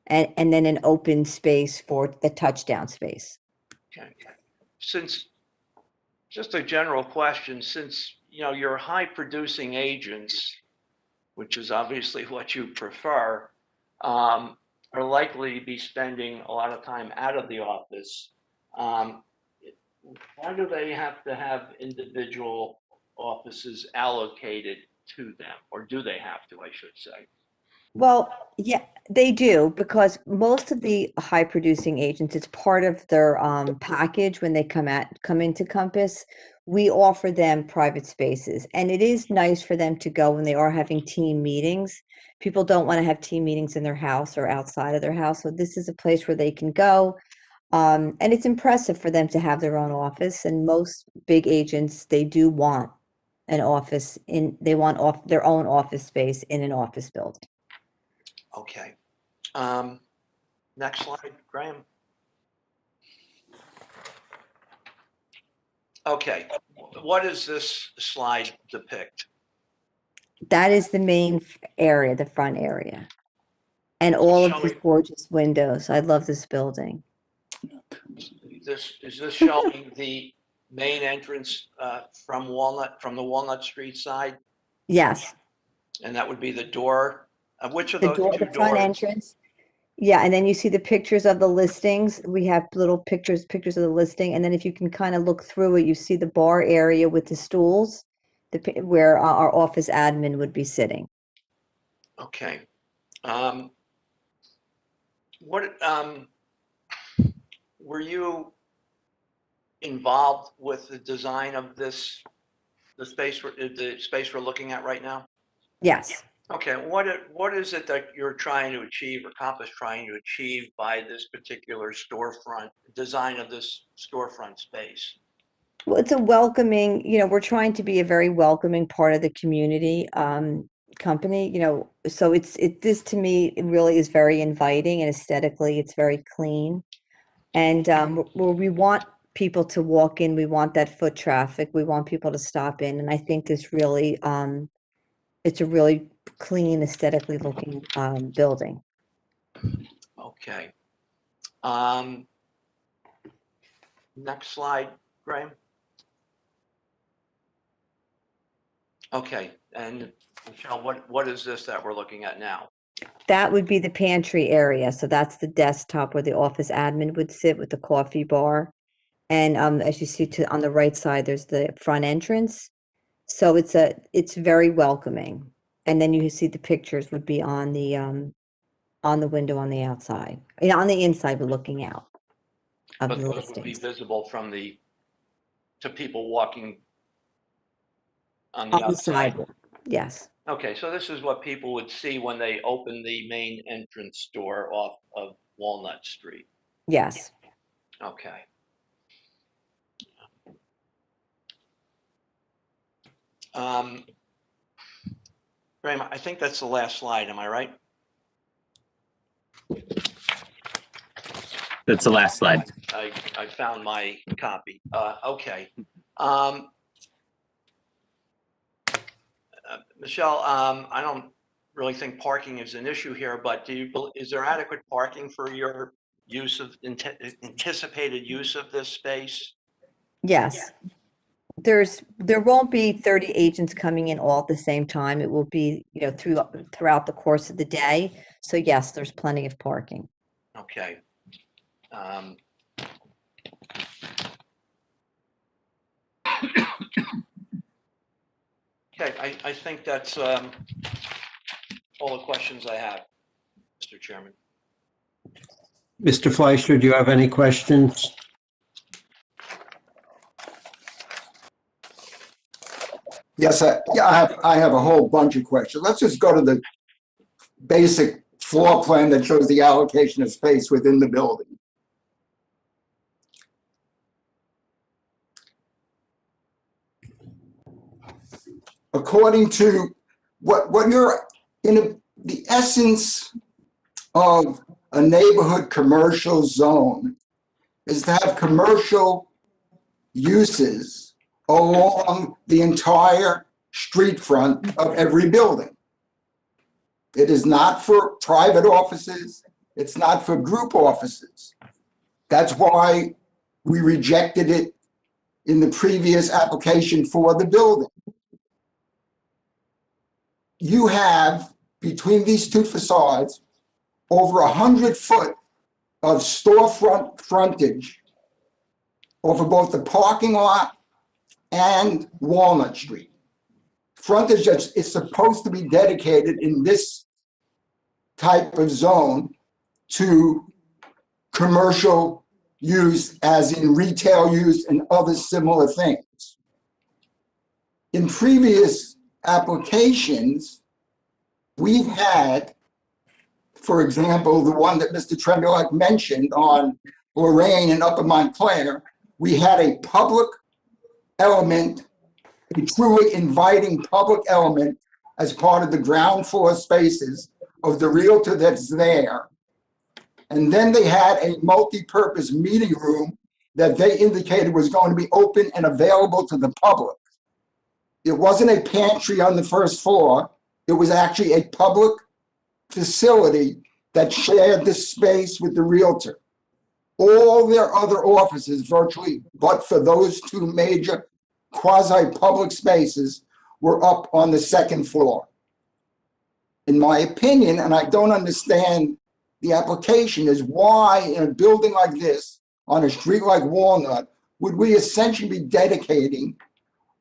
and then an open space for the touchdown space. Okay. Since, just a general question, since, you know, you're high producing agents, which is obviously what you prefer, are likely to be spending a lot of time out of the office. Why do they have to have individual offices allocated to them, or do they have to, I should say? Well, yeah, they do, because most of the high producing agents, it's part of their package when they come into Compass. We offer them private spaces, and it is nice for them to go when they are having team meetings. People don't want to have team meetings in their house or outside of their house, so this is a place where they can go. And it's impressive for them to have their own office, and most big agents, they do want an office they want their own office space in an office building. Okay. Next slide, Graham. Okay, what does this slide depict? That is the main area, the front area. And all of these gorgeous windows. I love this building. Is this showing the main entrance from the Walnut Street side? Yes. And that would be the door? Which of The those door, two the front doors? entrance. Yeah, and then you see the pictures of the listings. We have little pictures of the listing, and then if you can kind of look through it, you see the bar area with the stools, where our office admin would be sitting. Okay. Were you involved with the design of the space we're looking at right now? Yes. Okay, what is it that you're trying to achieve, or Compass trying to achieve by this particular storefront, design of this storefront space? Well, it's a welcoming, we're trying to be a very welcoming part of the community company, so this to me, it really is very inviting, and aesthetically, it's very clean. And where we want people to walk in, we want that foot traffic, we want people to stop in, and I think this really, it's a really clean, aesthetically looking building. Okay. Next slide, Graham. Okay, and Michelle, what is this that we're looking at now? That would be the pantry area. So that's the desktop where the office admin would sit with the coffee bar. And as you see on the right side, there's the front entrance. So it's very welcoming. And then you see the pictures would be on the window on the outside. On the inside, we're looking out of But the those would be listings. visible to people walking on On the the outside. sidewalk, yes. Okay, so this is what people would see when they open the main entrance door off of Walnut Street. Yes. Okay. Graham, I think that's the last slide, am I right? That's the last slide. I found my copy. Okay. Michelle, I don't really think parking is an issue here, but is there adequate parking for your anticipated use of this space? Yes. There won't be 30 agents coming in all at the same time. It will be, throughout the course of the day. So yes, there's plenty of parking. Okay. Okay, I think that's all the questions I have, Mr. Chairman. Mr. Fleischer, do you have any questions? Yes, I have a whole bunch of questions. Let's just go to the basic floor plan that shows the allocation of space within the building. According to what you're in the essence of a neighborhood commercial zone is to have commercial uses along the entire street front of every building. It is not for private offices. It's not for group offices. That's why we rejected it in the previous application for the building. You have, between these two facades, over 100 foot of storefront frontage over both the parking lot and Walnut Street. Frontage that is supposed to be dedicated in this type of zone to commercial use, as in retail use and other similar things. In previous applications, we've had, for example, the one that Mr. Tremulak mentioned on Lorraine and Upper Montclair, we had a public element, a truly inviting public element as part of the ground floor spaces of the Realtor that's there. And then they had a multi-purpose meeting room that they indicated was going to be open and available to the public. It wasn't a pantry on the first floor. It was actually a public facility that shared the space with the Realtor. All their other offices, virtually, but for those two major quasi-public spaces, were up on the second floor. In my opinion, and I don't understand the application, is why in a building like this, on a street like Walnut, would we essentially be dedicating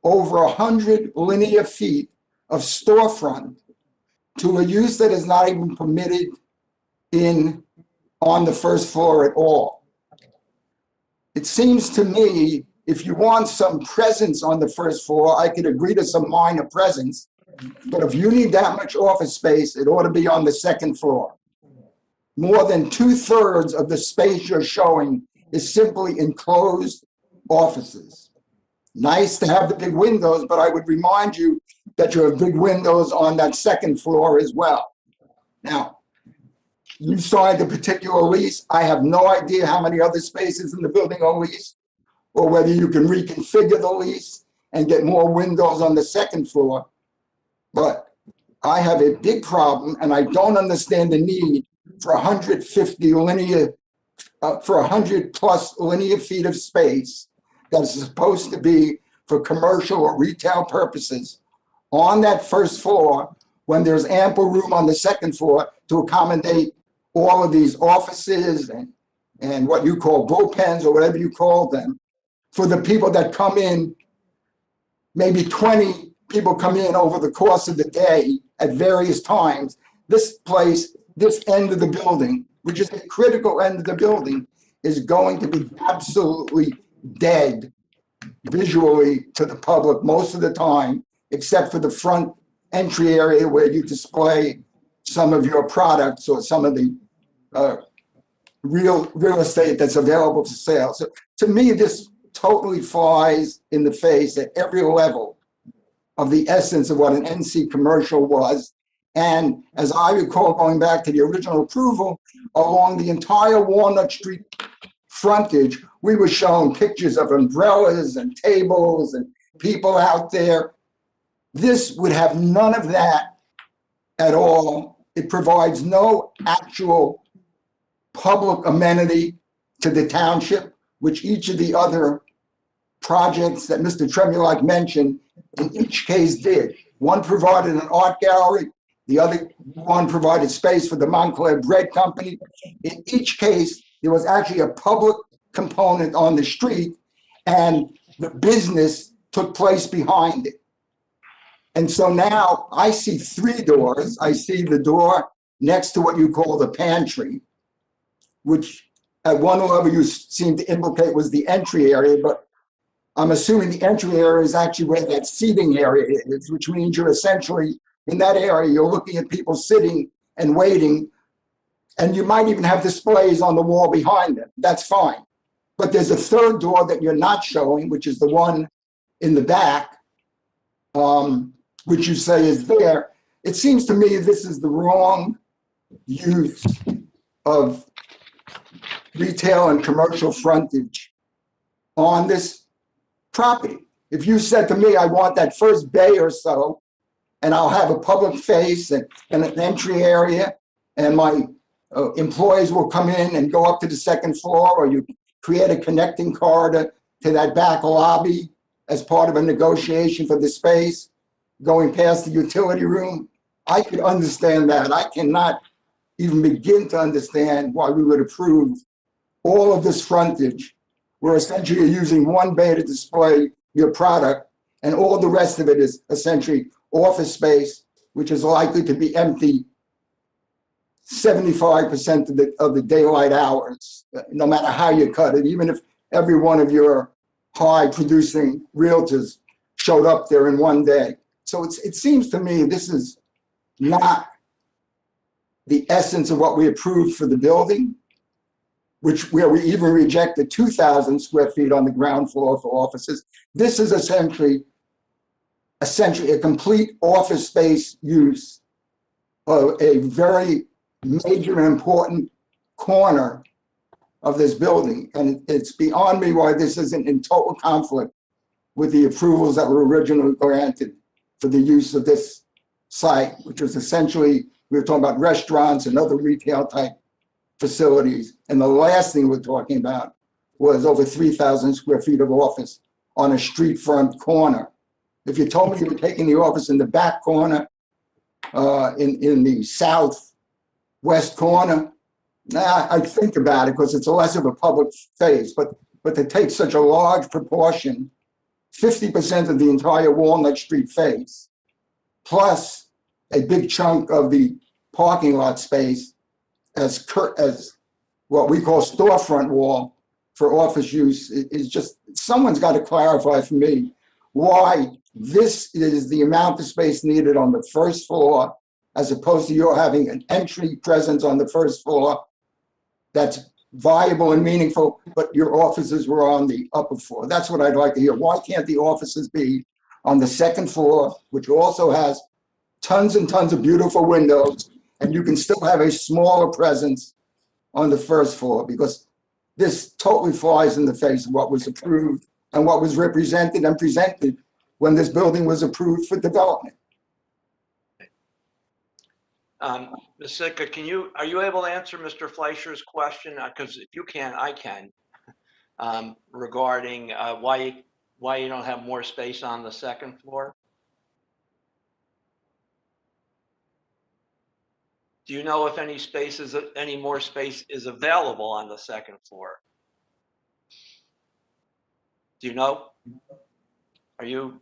over 100 linear feet of storefront to a use that is not even permitted on the first floor at all. It seems to me, if you want some presence on the first floor, I could agree to some minor presence, but if you need that much office space, it ought to be on the second floor. More than 2/3 of the space you're showing is simply enclosed offices. Nice to have the big windows, but I would remind you that you have big windows on that second floor as well. Now, you signed a particular lease. I have no idea how many other spaces in the building are leased, or whether you can reconfigure the lease and get more windows on the second floor. But I have a big problem, and I don't understand the need for 150 linear, for 100 plus linear feet of space that is supposed to be for commercial or retail purposes on that first floor, when there's ample room on the second floor to accommodate all of these offices and what you call bullpens or whatever you call them, for the people that come in. Maybe 20 people come in over the course of the day at various times. This place, this end of the building, which is the critical end of the building, is going to be absolutely dead visually to the public most of the time, except for the front entry area where you display some of your products or some of the real estate that's available for sale. So to me, this totally flies in the face at every level of the essence of what an NC commercial was. And as I recall, going back to the original approval, along the entire Walnut Street frontage, we were shown pictures of umbrellas and tables and people out there. This would have none of that at all. It provides no actual public amenity to the township, which each of the other projects that Mr. Tremulak mentioned in each case did. One provided an art gallery, the other one provided space for the Montclair Bread Company. In each case, there was actually a public component on the street, and the business took place behind it. And so now I see 3 doors. I see the door next to what you call the pantry, which at one level you seem to implicate was the entry area, but I'm assuming the entry area is actually where that seating area is, which means you're essentially in that area, you're looking at people sitting and waiting, and you might even have displays on the wall behind them. That's fine. But there's a third door that you're not showing, which is the one in the back, which you say is there. It seems to me this is the wrong use of retail and commercial frontage on this property. If you said to me, I want that first bay or so, and I'll have a public face and an entry area, and my employees will come in and go up to the second floor, or you create a connecting corridor to that back lobby as part of a negotiation for the space, going past the utility room, I could understand that. I cannot even begin to understand why we would approve all of this frontage, where essentially you're using one bay to display your product, and all the rest of it is essentially office space, which is likely to be empty 75% of the daylight hours, no matter how you cut it, even if every one of your high-producing realtors showed up there in one day. So it seems to me this is not the essence of what we approved for the building, where we even rejected 2,000 square feet on the ground floor for offices. This is essentially a complete office space use of a very major and important corner of this building. And it's beyond me why this isn't in total conflict with the approvals that were originally granted for the use of this site, which was essentially, we were talking about restaurants and other retail type facilities. And the last thing we're talking about was over 3,000 square feet of office on a street front corner. If you told me you were taking the office in the back corner, in the southwest corner, I'd think about it, because it's less of a public face. But to take such a large proportion, 50% of the entire Walnut Street face, plus a big chunk of the parking lot space as what we call storefront wall for office use, is just, someone's got to clarify for me why this is the amount of space needed on the first floor, as opposed to you having an entry presence on the first floor that's viable and meaningful, but your offices were on the upper floor. That's what I'd like to hear. Why can't the offices be on the second floor, which also has tons and tons of beautiful windows, and you can still have a smaller presence on the first floor? Because this totally flies in the face of what was approved and what was represented and presented when this building was approved for development. Ms. Sitka, are you able to answer Mr. Fleischer's question? Because if you can, I can, regarding why you don't have more space on the second floor? Do you know if any more space is available on the second floor? Do you know? Are you?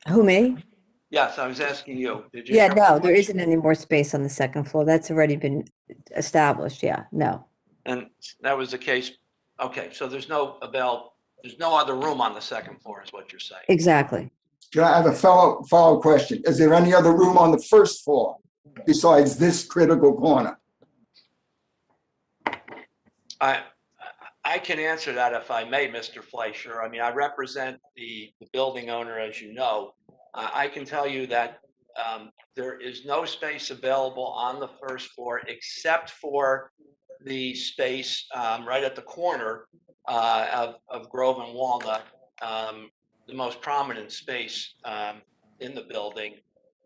Who, me? Yes, I was asking you. Did you? Yeah, no, there isn't any more space on the second floor. That's already been established. Yeah, no. And that was the case. Okay, so there's no other room on the second floor, is what you're saying. Exactly. I have a follow question. Is there any other room on the first floor besides this critical corner? I can answer that if I may, Mr. Fleischer. I mean, I represent the building owner, as you know. I can tell you that there is no space available on the first floor except for the space right at the corner of Grove and Walnut, the most prominent space in the building,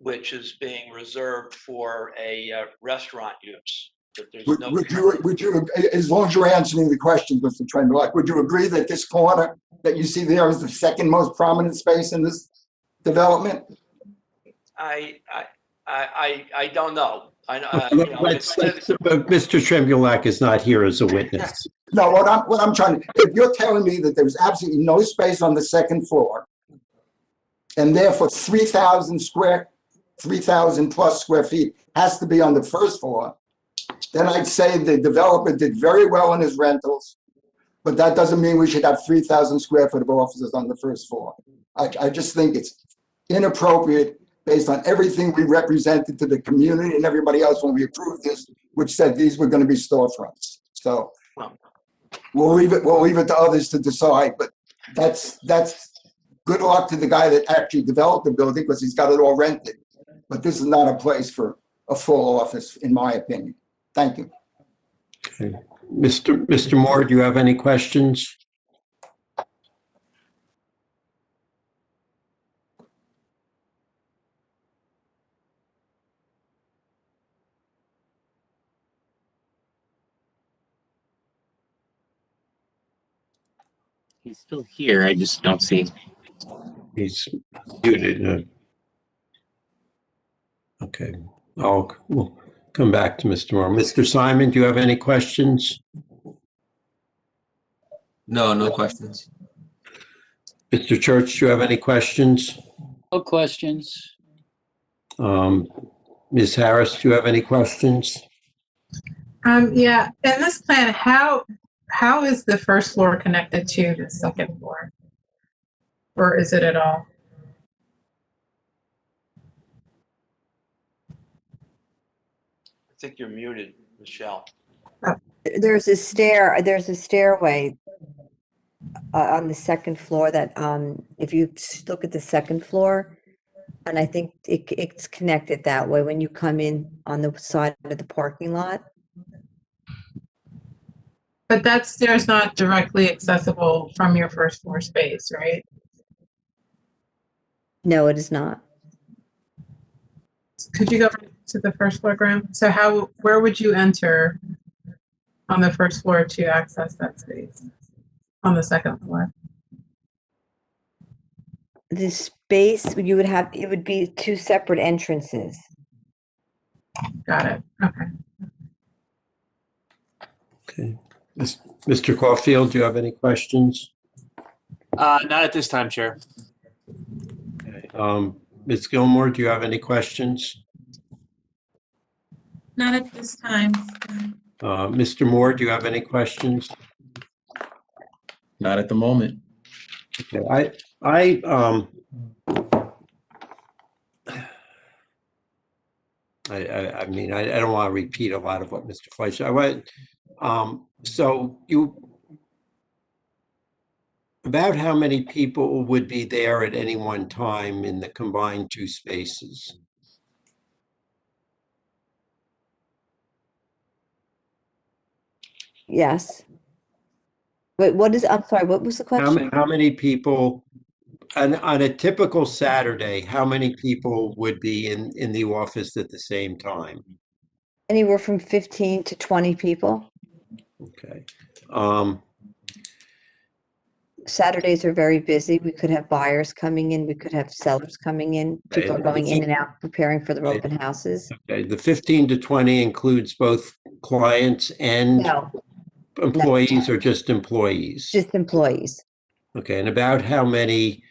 which is being reserved for a restaurant use. Would you, as long as you're answering the question, Mr. Tremblay, would you agree that this corner that you see there is the second most prominent space in this development? I don't know. Mr. Trembulac is not here as a witness. No, what I'm trying to, if you're telling me that there's absolutely no space on the second floor, and therefore 3,000 plus square feet has to be on the first floor, then I'd say the developer did very well in his rentals, but that doesn't mean we should have 3,000 square foot of offices on the first floor. I just think it's inappropriate based on everything we represented to the community and everybody else when we approved this, which said these were going to be storefronts. So we'll leave it to others to decide, but that's good luck to the guy that actually developed the building because he's got it all rented. But this is not a place for a full office, in my opinion. Thank you. Okay. Mr. Moore, do you have any questions? He's still here. I just don't see. He's muted. Okay, we'll come back to Mr. Moore. Mr. Simon, do you have any questions? No, no questions. Mr. Church, do you have any questions? No questions. Ms. Harris, do you have any questions? Yeah, in this plan, how is the first floor connected to the second floor? Or is it at all? I think you're muted, Michelle. There's a stairway on the second floor that, if you look at the second floor, and I think it's connected that way when you come in on the side of the parking lot. But that stair's not directly accessible from your first floor space, right? No, it is not. Could you go to the first floor, Graham? So where would you enter on the first floor to access that space on the second floor? The space you would have, it would be two separate entrances. Got it. Okay. Okay. Mr. Caulfield, do you have any questions? Not at this time, Chair. Okay. Ms. Gilmore, do you have any questions? Not at this time. Mr. Moore, do you have any questions? Not at the moment. Okay. I mean, I don't want to repeat a lot of what Mr. Fleischer. So about how many people would be there at any one time in the combined two spaces? Yes. Wait, I'm sorry, what was the question? How many people, on a typical Saturday, how many people would be in the office at the same time? Anywhere from 15 to 20 people. Okay. Saturdays are very busy. We could have buyers coming in. We could have sellers coming in. People are going in and out, preparing for their open houses. Okay, the 15 to 20 includes both clients and No, employees or just employees? just employees. Okay, and about how many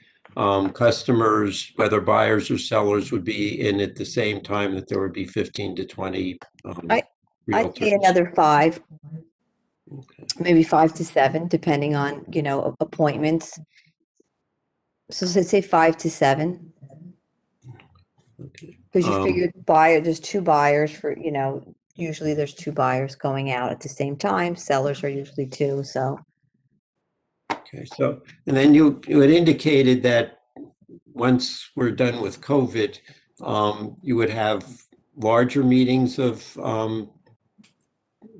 customers, whether buyers or sellers, would be in at the same time that there would be 15 to 20 I'd say realtors? another 5, Okay. maybe 5 to 7, depending on, appointments. So let's say 5 to 7. Okay. Because you figure there's 2 buyers for, usually there's 2 buyers going out at the same time. Sellers are usually 2, so. Okay, so, and then you had indicated that once we're done with COVID, you would have larger meetings of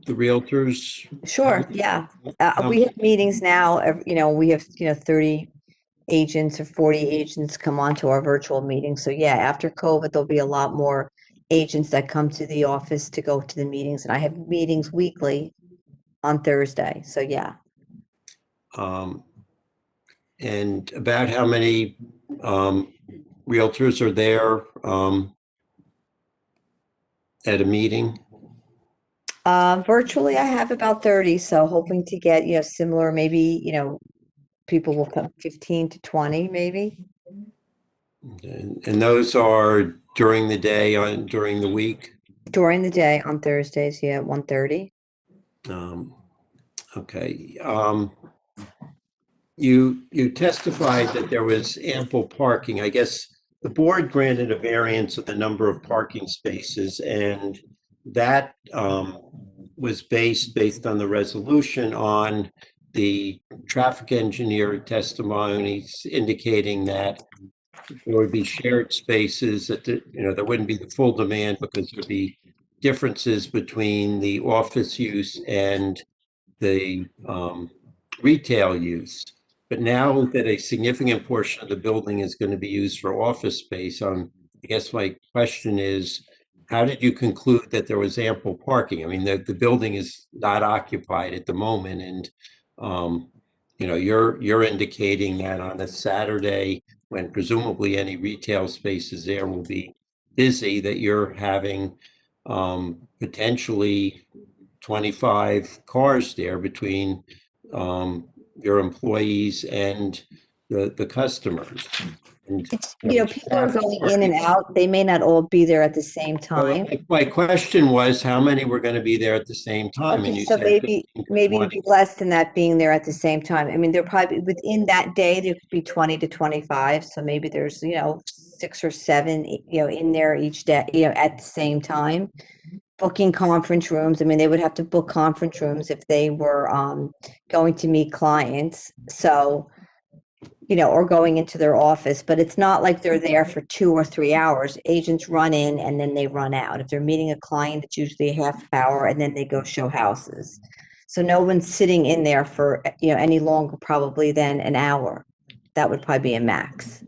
the realtors? Sure, yeah. We have meetings now, we have, 30 agents or 40 agents come on to our virtual meetings. So yeah, after COVID, there'll be a lot more agents that come to the office to go to the meetings. And I have meetings weekly on Thursday, so yeah. And about how many realtors are there at a meeting? Virtually, I have about 30, so hoping to get, similar, maybe, people will come 15 to 20, maybe. And those are during the day, during the week? During the day on Thursdays, yeah, 1:30. Okay. You testified that there was ample parking. I guess the board granted a variance of the number of parking spaces, and that was based on the resolution on the traffic engineer testimonies indicating that there would be shared spaces, that there wouldn't be the full demand because there'd be differences between the office use and the retail use. But now that a significant portion of the building is going to be used for office space, I guess my question is, how did you conclude that there was ample parking? I mean, the building is not occupied at the moment, and you're indicating that on a Saturday, when presumably any retail spaces there will be busy, that you're having potentially 25 cars there between your employees and the customers. And, people are going in and out. They may not all be there at the same time. my question was, how many were going to be there at the same time? And Okay, you so said maybe 15 to it'd 20. be less than that being there at the same time. I mean, there probably within that day there could be 20 to 25. So maybe there's 6 or 7 in there each day at the same time. Booking conference rooms. I mean, they would have to book conference rooms if they were going to meet clients. So, or going into their office, but it's not like they're there for 2 or 3 hours. Agents run in and then they run out. If they're meeting a client, it's usually a half hour and then they go show houses. So no one's sitting in there for, any longer probably than an hour. That would probably be a max.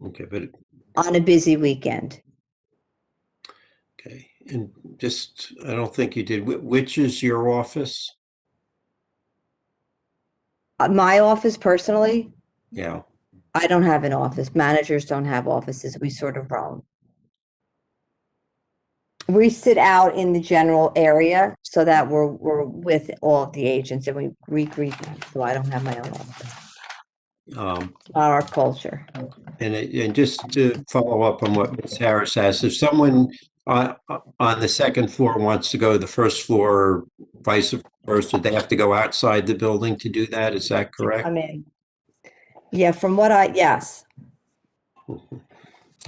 Okay, but on a busy weekend. Okay, and just, I don't think you did, which is your office? My office personally, Yeah, I don't have an office. Managers don't have offices. We sort of roam. We sit out in the general area so that we're with all of the agents and we greet them. So I don't have my own office. Our culture. and just to follow up on what Ms. Harris asked, if someone on the second floor wants to go to the first floor, or vice versa, they have to go outside the building to do that. Is that correct? I'm in. Yeah, from what yes.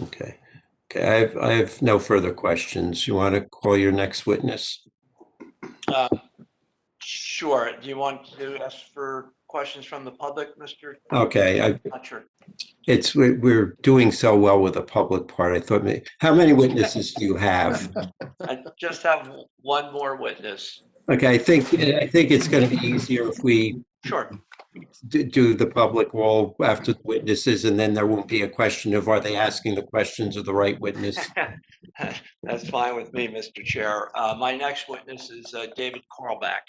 Okay. Okay, I have no further questions. You want to call your next witness? Sure. Do you want to ask for questions from the public, Mr.? Okay, Not sure. we're doing so well with the public part. I thought, how many witnesses do you have? I just have one more witness. Okay, I think it's going to be easier if we Sure. do the public wall after the witnesses, and then there won't be a question of, are they asking the questions of the right witness? That's fine with me, Mr. Chair. My next witness is David Carlback.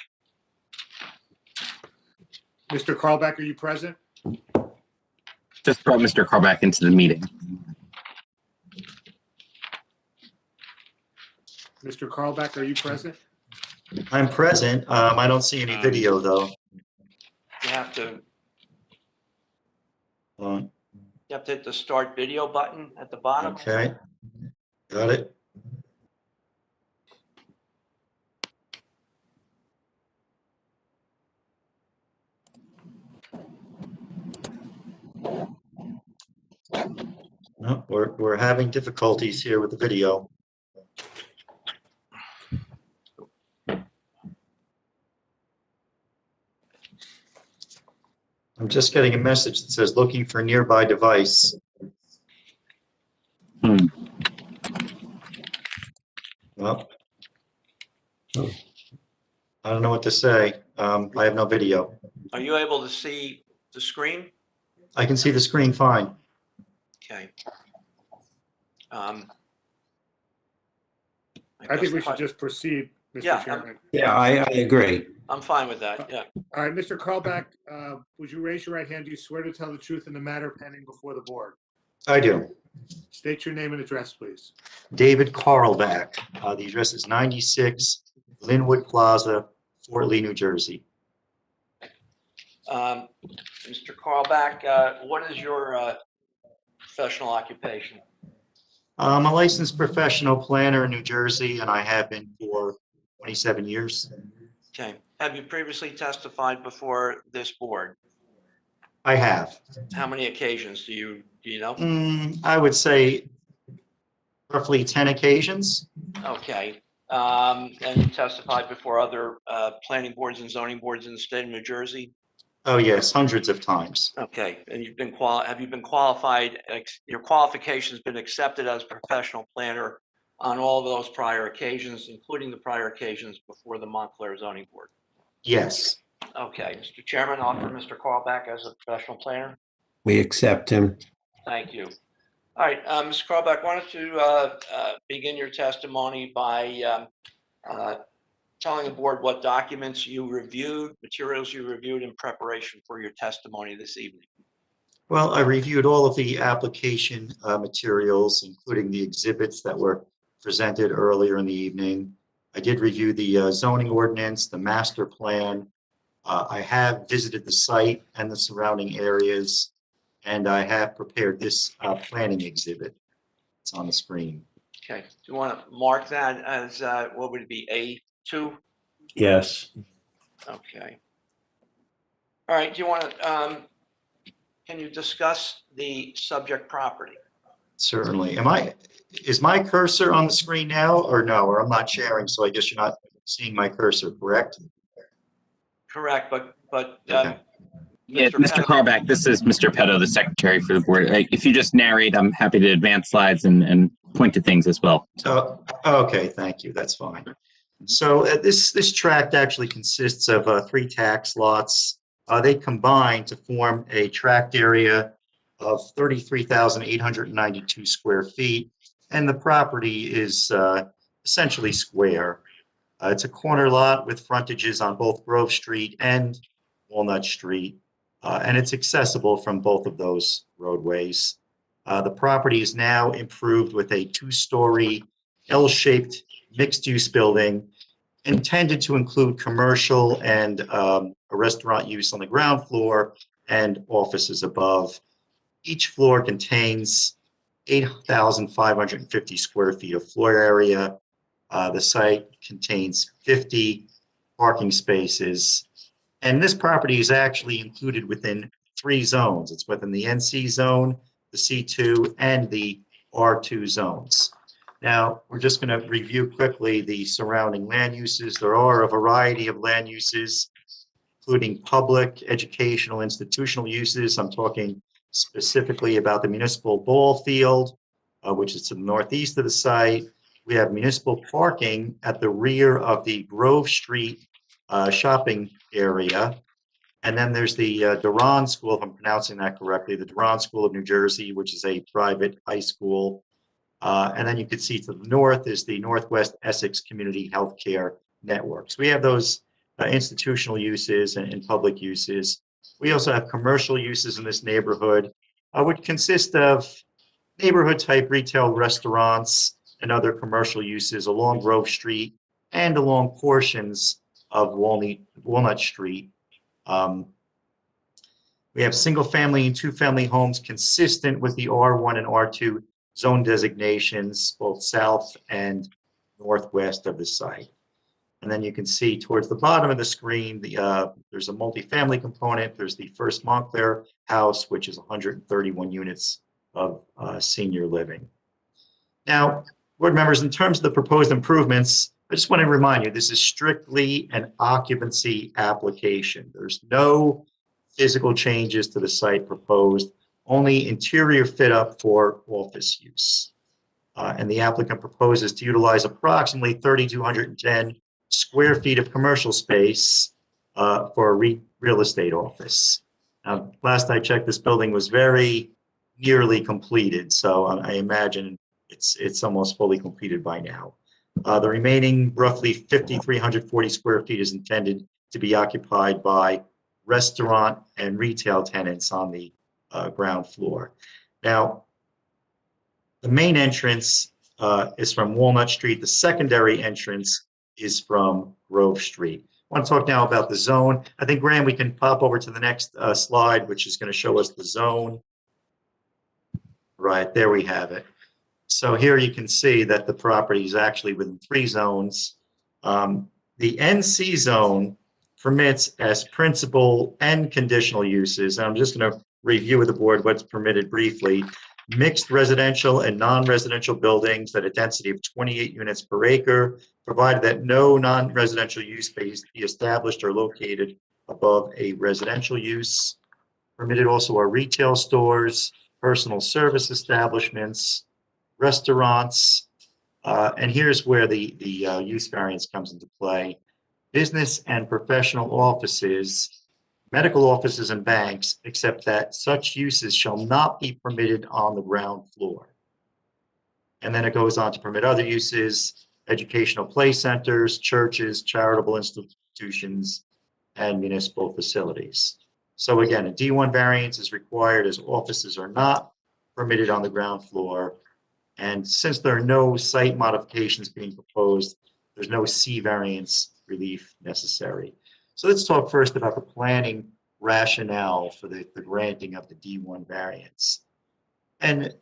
Mr. Carlback, are you present? Just brought Mr. Carlback into the meeting. Mr. Carlback, are you present? I'm present. I don't see any video though. You have to On. hit the start video button at the bottom. Okay. Got it. No, we're having difficulties here with the video. I'm just getting a message that says looking for nearby device. Well, I don't know what to say. I have no video. Are you able to see the screen? I can see the screen fine. Okay. I think we should just proceed, Yeah, Mr. Chairman. Yeah, I agree. I'm fine with that. Yeah. All right, Mr. Carlback, would you raise your right hand? Do you swear to tell the truth in the matter pending before the board? I do. State your name and address, please. David Carlback. The address is 96 Linwood Plaza, Fort Lee, New Jersey. Mr. Carlback, what is your professional occupation? I'm a licensed professional planner in New Jersey, and I have been for 27 years. Okay. Have you previously testified before this board? I have. How many occasions do you know? I would say roughly 10 occasions. Okay. And you testified before other planning boards and zoning boards in the state of New Jersey? Oh, yes, hundreds of times. Okay, and have you been qualified, your qualification's been accepted as professional planner on all of those prior occasions, including the prior occasions before the Montclair zoning board? Yes. Okay, Mr. Chairman, I'll offer Mr. Carl back as a professional planner. We accept him. Thank you. All right, Mr. Carlback, why don't you begin your testimony by telling the board what documents you reviewed, materials you reviewed in preparation for your testimony this evening. Well, I reviewed all of the application materials, including the exhibits that were presented earlier in the evening. I did review the zoning ordinance, the master plan. I have visited the site and the surrounding areas, and I have prepared this planning exhibit. It's on the screen. Okay, do you want to mark that as, what would it be, A2? Yes. Okay. All right, do you want to, can you discuss the subject property? Certainly. Is my cursor on the screen now or no? Or I'm not sharing, so I guess you're not seeing my cursor, correct? Correct, but Okay. Yeah, Mr. Carlback, this is Mr. Petto, the secretary for the board. If you just narrate, I'm happy to advance slides and point to things as well. Oh, okay, thank you. That's fine. So this tract actually consists of 3 tax lots. They combine to form a tract area of 33,892 square feet, and the property is essentially square. It's a corner lot with frontages on both Grove Street and Walnut Street, and it's accessible from both of those roadways. The property is now improved with a 2-story L-shaped mixed-use building intended to include commercial and a restaurant use on the ground floor and offices above. Each floor contains 8,550 square feet of floor area. The site contains 50 parking spaces. And this property is actually included within 3 zones. It's within the NC zone, the C2, and the R2 zones. Now, we're just going to review quickly the surrounding land uses. There are a variety of land uses, including public, educational, institutional uses. I'm talking specifically about the municipal ball field, which is to the northeast of the site. We have municipal parking at the rear of the Grove Street shopping area. And then there's the Duran School, if I'm pronouncing that correctly, the Duran School of New Jersey, which is a private high school. And then you can see to the north is the Northwest Essex Community Healthcare Network. So we have those institutional uses and public uses. We also have commercial uses in this neighborhood, which consist of neighborhood type retail restaurants and other commercial uses along Grove Street and along portions of Walnut Street. We have single family and 2-family homes consistent with the R1 and R2 zone designations, both south and northwest of the site. And then you can see towards the bottom of the screen, there's a multifamily component. There's the first Montclair house, which is 131 units of senior living. Now, board members, in terms of the proposed improvements, I just want to remind you, this is strictly an occupancy application. There's no physical changes to the site proposed, only interior fit up for office use. And the applicant proposes to utilize approximately 3,210 square feet of commercial space for a real estate office. Now, last I checked, this building was very nearly completed, so I imagine it's almost fully completed by now. The remaining roughly 5,340 square feet is intended to be occupied by restaurant and retail tenants on the ground floor. Now, the main entrance is from Walnut Street. The secondary entrance is from Grove Street. I want to talk now about the zone. I think, Graham, we can pop over to the next slide, which is going to show us the zone. Right, there we have it. So here you can see that the property is actually within 3 zones. The NC zone permits as principal and conditional uses. And I'm just going to review with the board what's permitted briefly. Mixed residential and non-residential buildings at a density of 28 units per acre, provided that no non-residential use space be established or located above a residential use. Permitted also are retail stores, personal service establishments, restaurants, and here's where the use variance comes into play. Business and professional offices, medical offices and banks, except that such uses shall not be permitted on the ground floor. And then it goes on to permit other uses, educational play centers, churches, charitable institutions, and municipal facilities. So again, a D1 variance is required as offices are not permitted on the ground floor. And since there are no site modifications being proposed, there's no C variance relief necessary. So let's talk first about the planning rationale for the granting of the D1 variance. And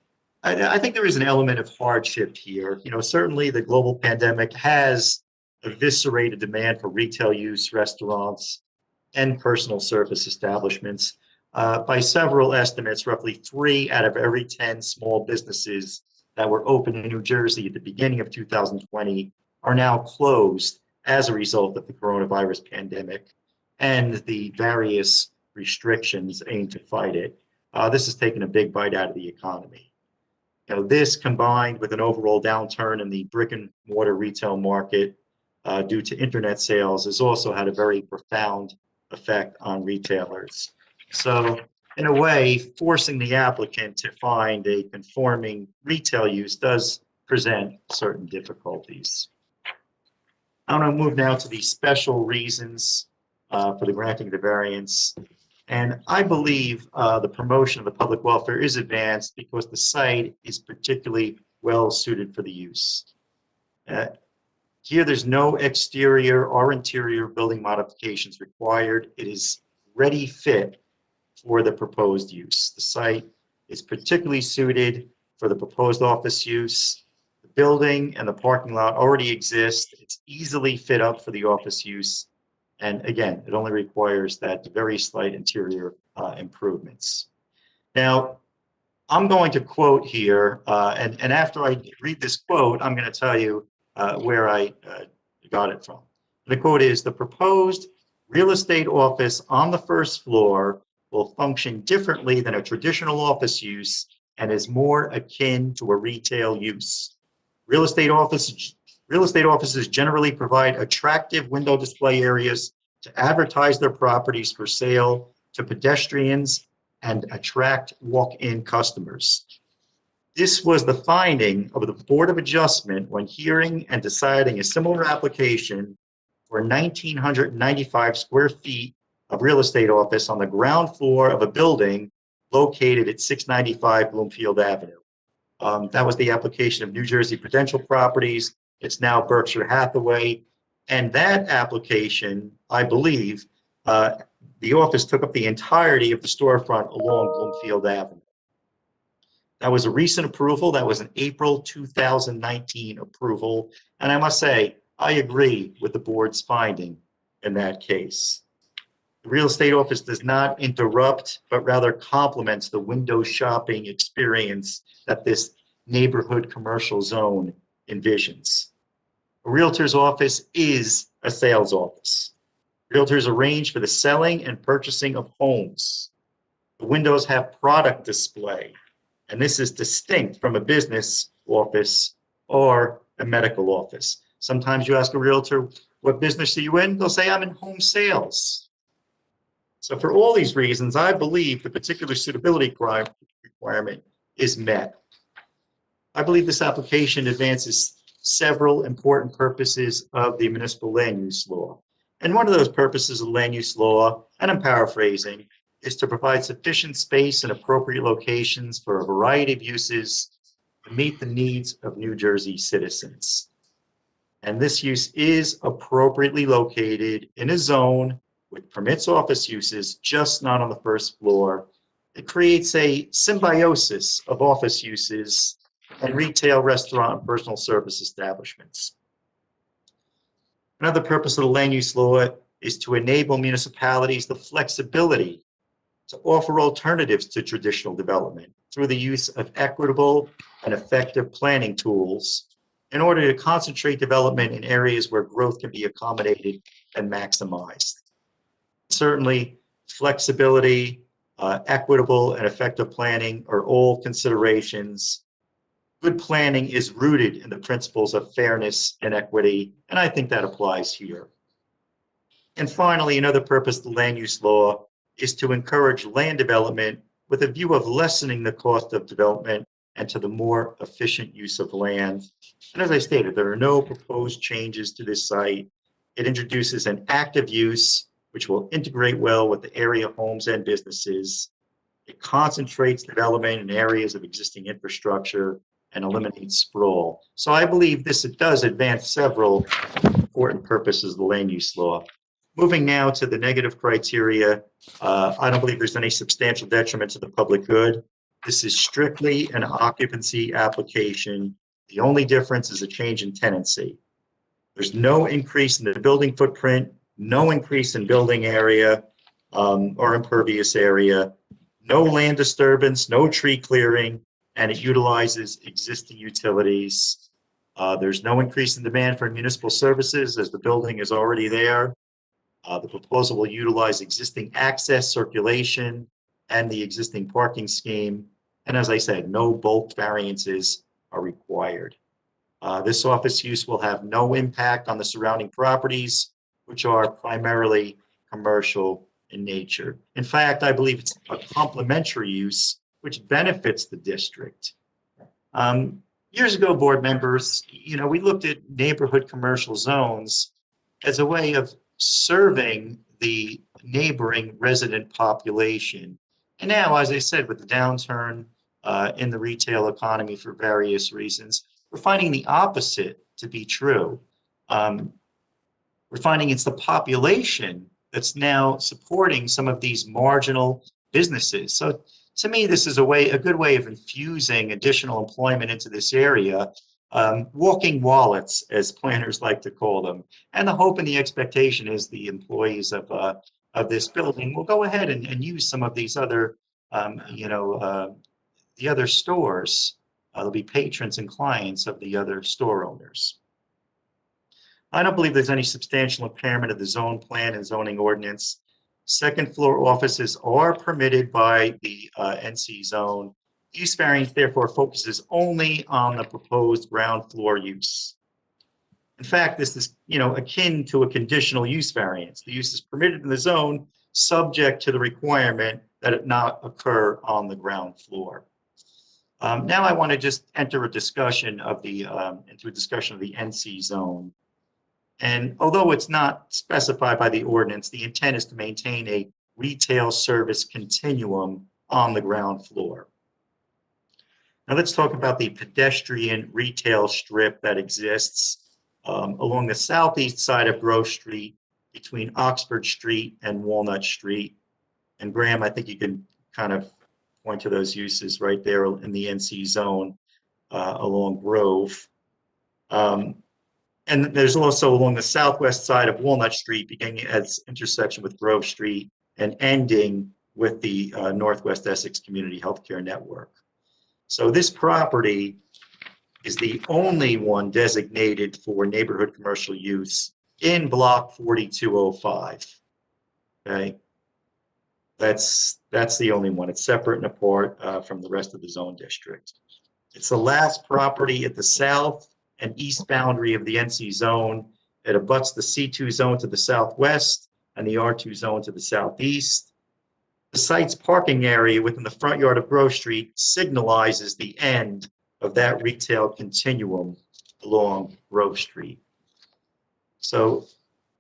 I think there is an element of hardship here. You know, certainly the global pandemic has eviscerated demand for retail use, restaurants, and personal service establishments. By several estimates, roughly 3 out of every 10 small businesses that were open in New Jersey at the beginning of 2020 are now closed as a result of the coronavirus pandemic and the various restrictions aimed to fight it. This has taken a big bite out of the economy. You know, this combined with an overall downturn in the brick and mortar retail market due to internet sales has also had a very profound effect on retailers. So in a way, forcing the applicant to find a conforming retail use does present certain difficulties. I'm going to move now to the special reasons for the granting of the variance. And I believe the promotion of the public welfare is advanced because the site is particularly well suited for the use. Here, there's no exterior or interior building modifications required. It is ready fit for the proposed use. The site is particularly suited for the proposed office use. The building and the parking lot already exist. It's easily fit up for the office use. And again, it only requires that very slight interior improvements. Now, I'm going to quote here, and after I read this quote, I'm going to tell you where I got it from. The quote is, "The proposed real estate office on the first floor will function differently than a traditional office use and is more akin to a retail use. Real estate offices generally provide attractive window display areas to advertise their properties for sale to pedestrians and attract walk-in customers. This was the finding of the Board of Adjustment when hearing and deciding a similar application for 1,995 square feet of real estate office on the ground floor of a building located at 695 Bloomfield Avenue. That was the application of New Jersey Prudential Properties. It's now Berkshire Hathaway. And that application, I believe, the office took up the entirety of the storefront along Bloomfield Avenue. That was a recent approval. That was an April 2019 approval. And I must say, I agree with the board's finding in that case. The real estate office does not interrupt, but rather complements the window shopping experience that this neighborhood commercial zone envisions. A realtor's office is a sales office. Realtors arrange for the selling and purchasing of homes. The windows have product display, and this is distinct from a business office or a medical office. Sometimes you ask a realtor, what business are you in? They'll say, I'm in home sales. So for all these reasons, I believe the particular suitability requirement is met. I believe this application advances several important purposes of the municipal land use law. And one of those purposes of land use law, and I'm paraphrasing, is to provide sufficient space and appropriate locations for a variety of uses to meet the needs of New Jersey citizens. And this use is appropriately located in a zone which permits office uses, just not on the first floor. It creates a symbiosis of office uses and retail, restaurant, and personal service establishments. Another purpose of the land use law is to enable municipalities the flexibility to offer alternatives to traditional development through the use of equitable and effective planning tools in order to concentrate development in areas where growth can be accommodated and maximized. Certainly, flexibility, equitable and effective planning are all considerations. Good planning is rooted in the principles of fairness and equity, and I think that applies here. And finally, another purpose of the land use law is to encourage land development with a view of lessening the cost of development and to the more efficient use of land. And as I stated, there are no proposed changes to this site. It introduces an active use, which will integrate well with the area homes and businesses. It concentrates development in areas of existing infrastructure and eliminates sprawl. So I believe it does advance several important purposes of the land use law. Moving now to the negative criteria, I don't believe there's any substantial detriment to the public good. This is strictly an occupancy application. The only difference is a change in tenancy. There's no increase in the building footprint, no increase in building area or impervious area, no land disturbance, no tree clearing, and it utilizes existing utilities. There's no increase in demand for municipal services as the building is already there. The proposal will utilize existing access, circulation, and the existing parking scheme. And as I said, no bulk variances are required. This office use will have no impact on the surrounding properties, which are primarily commercial in nature. In fact, I believe it's a complementary use, which benefits the district. Years ago, board members, we looked at neighborhood commercial zones as a way of serving the neighboring resident population. And now, as I said, with the downturn in the retail economy for various reasons, we're finding the opposite to be true. We're finding it's the population that's now supporting some of these marginal businesses. So to me, this is a good way of infusing additional employment into this area, walking wallets, as planners like to call them. And the hope and the expectation is the employees of this building will go ahead and use some of these other, the other stores. They'll be patrons and clients of the other store owners. I don't believe there's any substantial impairment of the zone plan and zoning ordinance. Second floor offices are permitted by the NC zone. Use variance therefore focuses only on the proposed ground floor use. In fact, this is akin to a conditional use variance. The use is permitted in the zone subject to the requirement that it not occur on the ground floor. Now I want to just enter a discussion of the NC zone. And although it's not specified by the ordinance, the intent is to maintain a retail service continuum on the ground floor. Now let's talk about the pedestrian retail strip that exists along the southeast side of Grove Street between Oxford Street and Walnut Street. And Graham, I think you can kind of point to those uses right there in the NC zone along Grove. And there's also along the southwest side of Walnut Street, beginning at its intersection with Grove Street and ending with the Northwest Essex Community Healthcare Network. So this property is the only one designated for neighborhood commercial use in Block 4205. Okay, that's the only one. It's separate and apart from the rest of the zone district. It's the last property at the south and east boundary of the NC zone. It abuts the C2 zone to the southwest and the R2 zone to the southeast. The site's parking area within the front yard of Grove Street signalizes the end of that retail continuum along Grove Street. So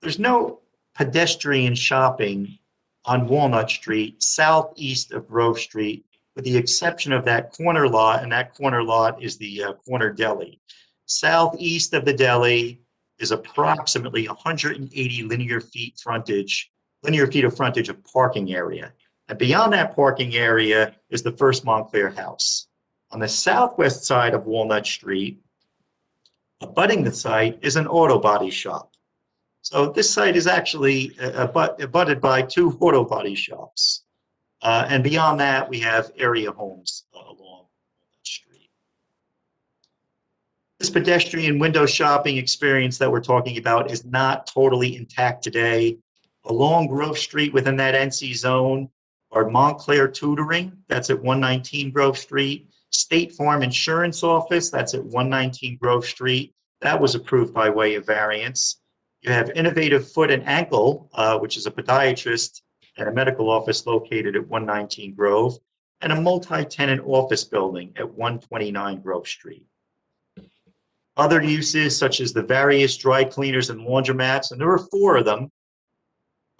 there's no pedestrian shopping on Walnut Street southeast of Grove Street, with the exception of that corner lot, and that corner lot is the corner deli. Southeast of the deli is approximately 180 linear feet of frontage of parking area. And beyond that parking area is the first Montclair house. On the southwest side of Walnut Street, abutting the site is an auto body shop. So this site is actually abutted by 2 auto body shops. And beyond that, we have area homes along that street. This pedestrian window shopping experience that we're talking about is not totally intact today. Along Grove Street within that NC zone are Montclair Tutoring, that's at 119 Grove Street. State Farm Insurance Office, that's at 119 Grove Street. That was approved by way of variance. You have Innovative Foot and Ankle, which is a podiatrist and a medical office located at 119 Grove, and a multi-tenant office building at 129 Grove Street. Other uses, such as the various dry cleaners and laundromats, and there are 4 of them,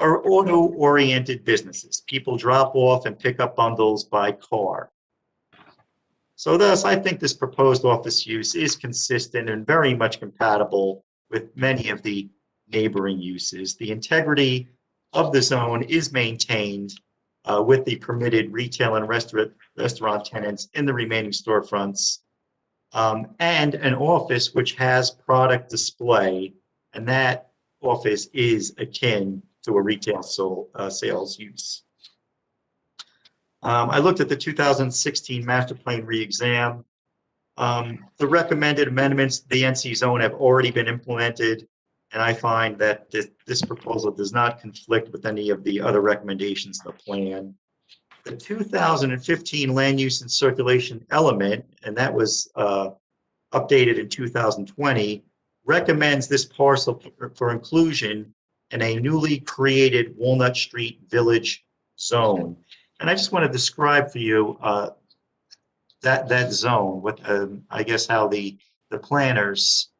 are auto-oriented businesses. People drop off and pick up bundles by car. So thus, I think this proposed office use is consistent and very much compatible with many of the neighboring uses. The integrity of the zone is maintained with the permitted retail and restaurant tenants in the remaining storefronts, and an office which has product display, and that office is akin to a retail sales use. I looked at the 2016 master plan re-exam. The recommended amendments to the NC zone have already been implemented, and I find that this proposal does not conflict with any of the other recommendations in the plan. The 2015 land use and circulation element, and that was updated in 2020, recommends this parcel for inclusion in a newly created Walnut Street Village zone. And I just want to describe for you that zone, with I guess how the planners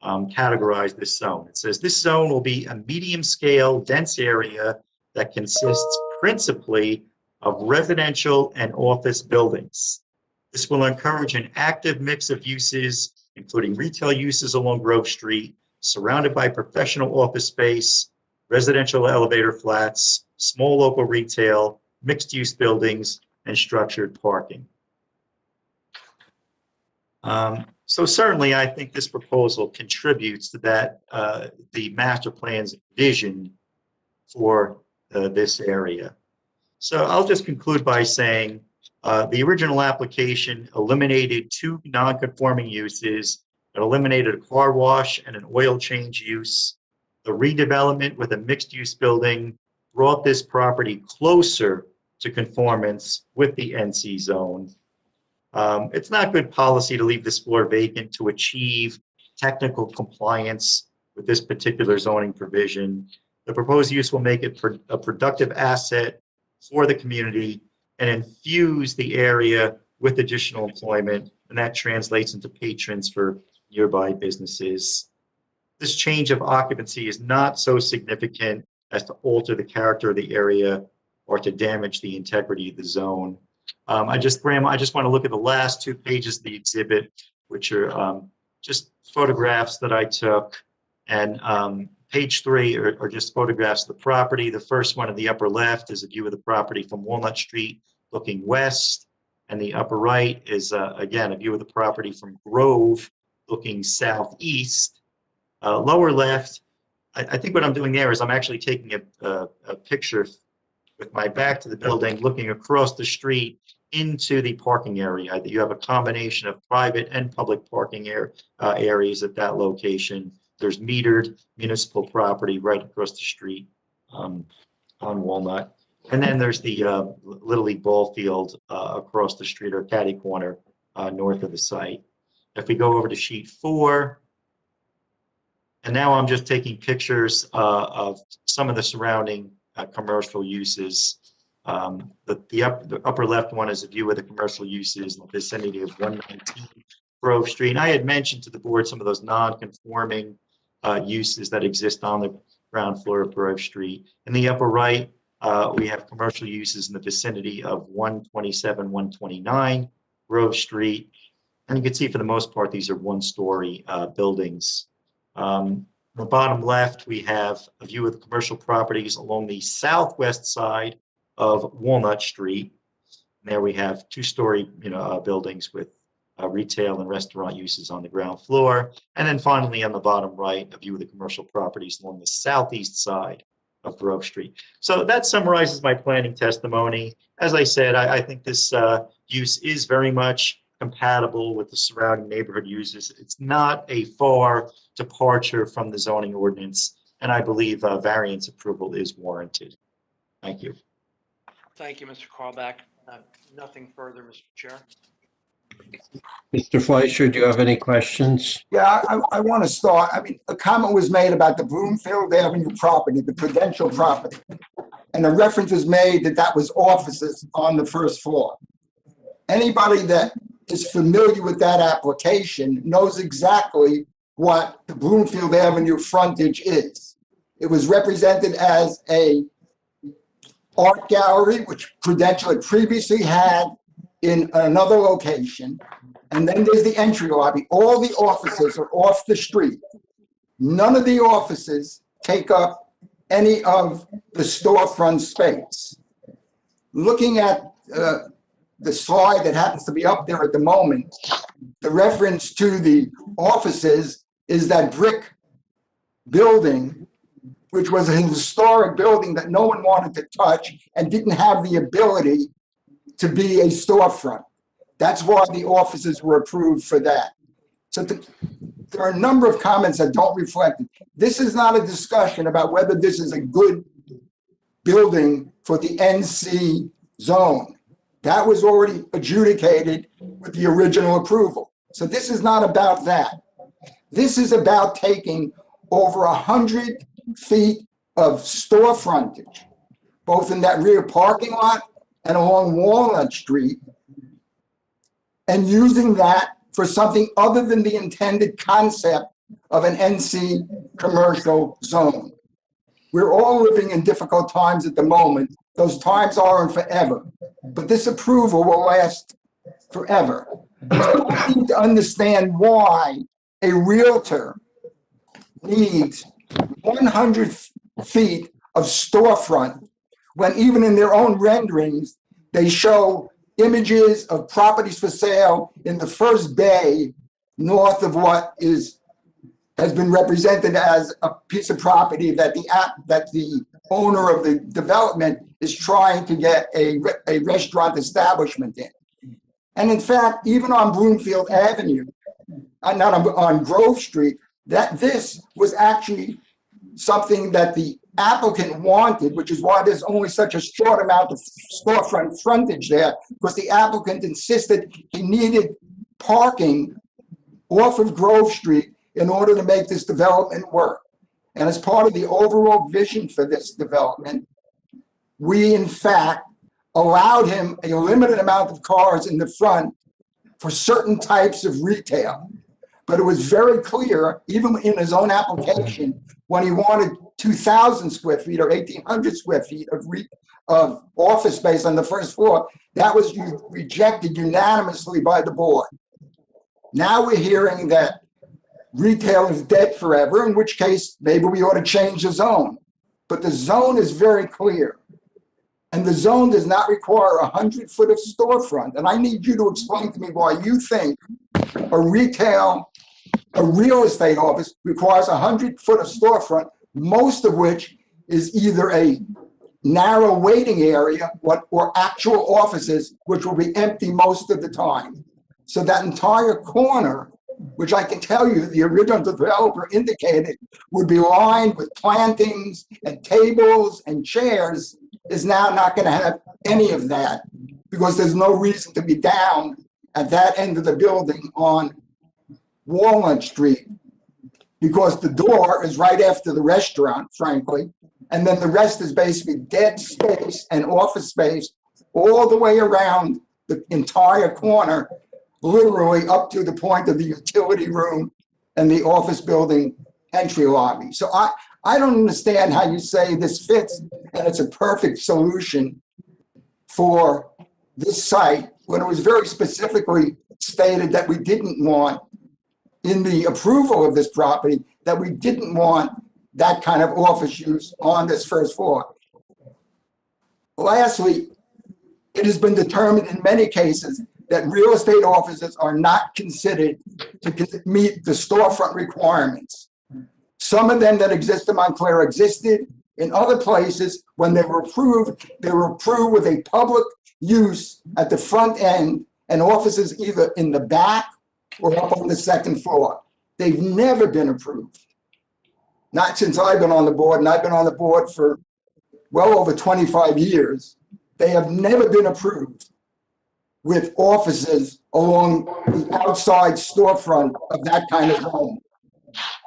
categorize this zone. It says this zone will be a medium-scale, dense area that consists principally of residential and office buildings. This will encourage an active mix of uses, including retail uses along Grove Street, surrounded by professional office space, residential elevator flats, small local retail, mixed-use buildings, and structured parking. So certainly, I think this proposal contributes to that, the master plan's vision for this area. So I'll just conclude by saying the original application eliminated 2 non-conforming uses. It eliminated a car wash and an oil change use. The redevelopment with a mixed-use building brought this property closer to conformance with the NC zone. It's not good policy to leave this floor vacant to achieve technical compliance with this particular zoning provision. The proposed use will make it a productive asset for the community and infuse the area with additional employment, and that translates into patrons for nearby businesses. This change of occupancy is not so significant as to alter the character of the area or to damage the integrity of the zone. I just want to look at the last 2 pages of the exhibit, which are just photographs that I took. And page 3 are just photographs of the property. The first one in the upper left is a view of the property from Walnut Street looking west. And the upper right is, again, a view of the property from Grove looking southeast. Lower left, I think what I'm doing there is I'm actually taking a picture with my back to the building, looking across the street into the parking area. You have a combination of private and public parking areas at that location. There's metered municipal property right across the street on Walnut. And then there's the Little League ball field across the street, or catty corner north of the site. If we go over to sheet 4, and now I'm just taking pictures of some of the surrounding commercial uses. The upper left one is a view of the commercial uses in the vicinity of 119 Grove Street. And I had mentioned to the board some of those non-conforming uses that exist on the ground floor of Grove Street. In the upper right, we have commercial uses in the vicinity of 127, 129 Grove Street. And you can see for the most part, these are 1-story buildings. The bottom left, we have a view of the commercial properties along the southwest side of Walnut Street. And there we have 2-story buildings with retail and restaurant uses on the ground floor. And then finally, on the bottom right, a view of the commercial properties along the southeast side of Grove Street. So that summarizes my planning testimony. As I said, I think this use is very much compatible with the surrounding neighborhood uses. It's not a far departure from the zoning ordinance, and I believe variance approval is warranted. Thank you. Thank you, Mr. Carlback. Nothing further, Mr. Chair. Mr. Fleischer, do you have any questions? Yeah, I want to start. I mean, a comment was made about the Bloomfield Avenue property, the Prudential property. And a reference was made that that was offices on the first floor. Anybody that is familiar with that application knows exactly what the Bloomfield Avenue frontage is. It was represented as a art gallery, which Prudential had previously had in another location. And then there's the entry lobby. All the offices are off the street. None of the offices take up any of the storefront space. Looking at the slide that happens to be up there at the moment, the reference to the offices is that brick building, which was a historic building that no one wanted to touch and didn't have the ability to be a storefront. That's why the offices were approved for that. So there are a number of comments that don't reflect it. This is not a discussion about whether this is a good building for the NC zone. That was already adjudicated with the original approval. So this is not about that. This is about taking over 100 feet of store frontage, both in that rear parking lot and along Walnut Street, and using that for something other than the intended concept of an NC commercial zone. We're all living in difficult times at the moment. Those times aren't forever, but this approval will last forever. I need to understand why a realtor needs 100 feet of storefront when even in their own renderings, they show images of properties for sale in the first bay north of what has been represented as a piece of property that the owner of the development is trying to get a restaurant establishment in. And in fact, even on Bloomfield Avenue, not on Grove Street, that this was actually something that the applicant wanted, which is why there's only such a short amount of storefront frontage there, because the applicant insisted he needed parking off of Grove Street in order to make this development work. And as part of the overall vision for this development, we in fact allowed him a limited amount of cars in the front for certain types of retail. But it was very clear, even in his own application, when he wanted 2,000 square feet or 1,800 square feet of office space on the first floor, that was rejected unanimously by the board. Now we're hearing that retail is dead forever, in which case maybe we ought to change the zone. But the zone is very clear. And the zone does not require 100 foot of storefront. And I need you to explain to me why you think a real estate office requires 100 foot of storefront, most of which is either a narrow waiting area or actual offices, which will be empty most of the time. So that entire corner, which I can tell you the original developer indicated would be lined with plantings and tables and chairs, is now not going to have any of that because there's no reason to be down at that end of the building on Walnut Street, because the door is right after the restaurant, frankly, and then the rest is basically dead space and office space all the way around the entire corner, literally up to the point of the utility room and the office building entry lobby. So I don't understand how you say this fits and it's a perfect solution for this site when it was very specifically stated that we didn't want, in the approval of this property, that we didn't want that kind of office use on this first floor. Lastly, it has been determined in many cases that real estate offices are not considered to meet the storefront requirements. Some of them that exist in Montclair existed. In other places, when they were approved with a public use at the front end and offices either in the back or up on the second floor. They've never been approved. Not since I've been on the board, and I've been on the board for well over 25 years. They have never been approved with offices along the outside storefront of that kind of home.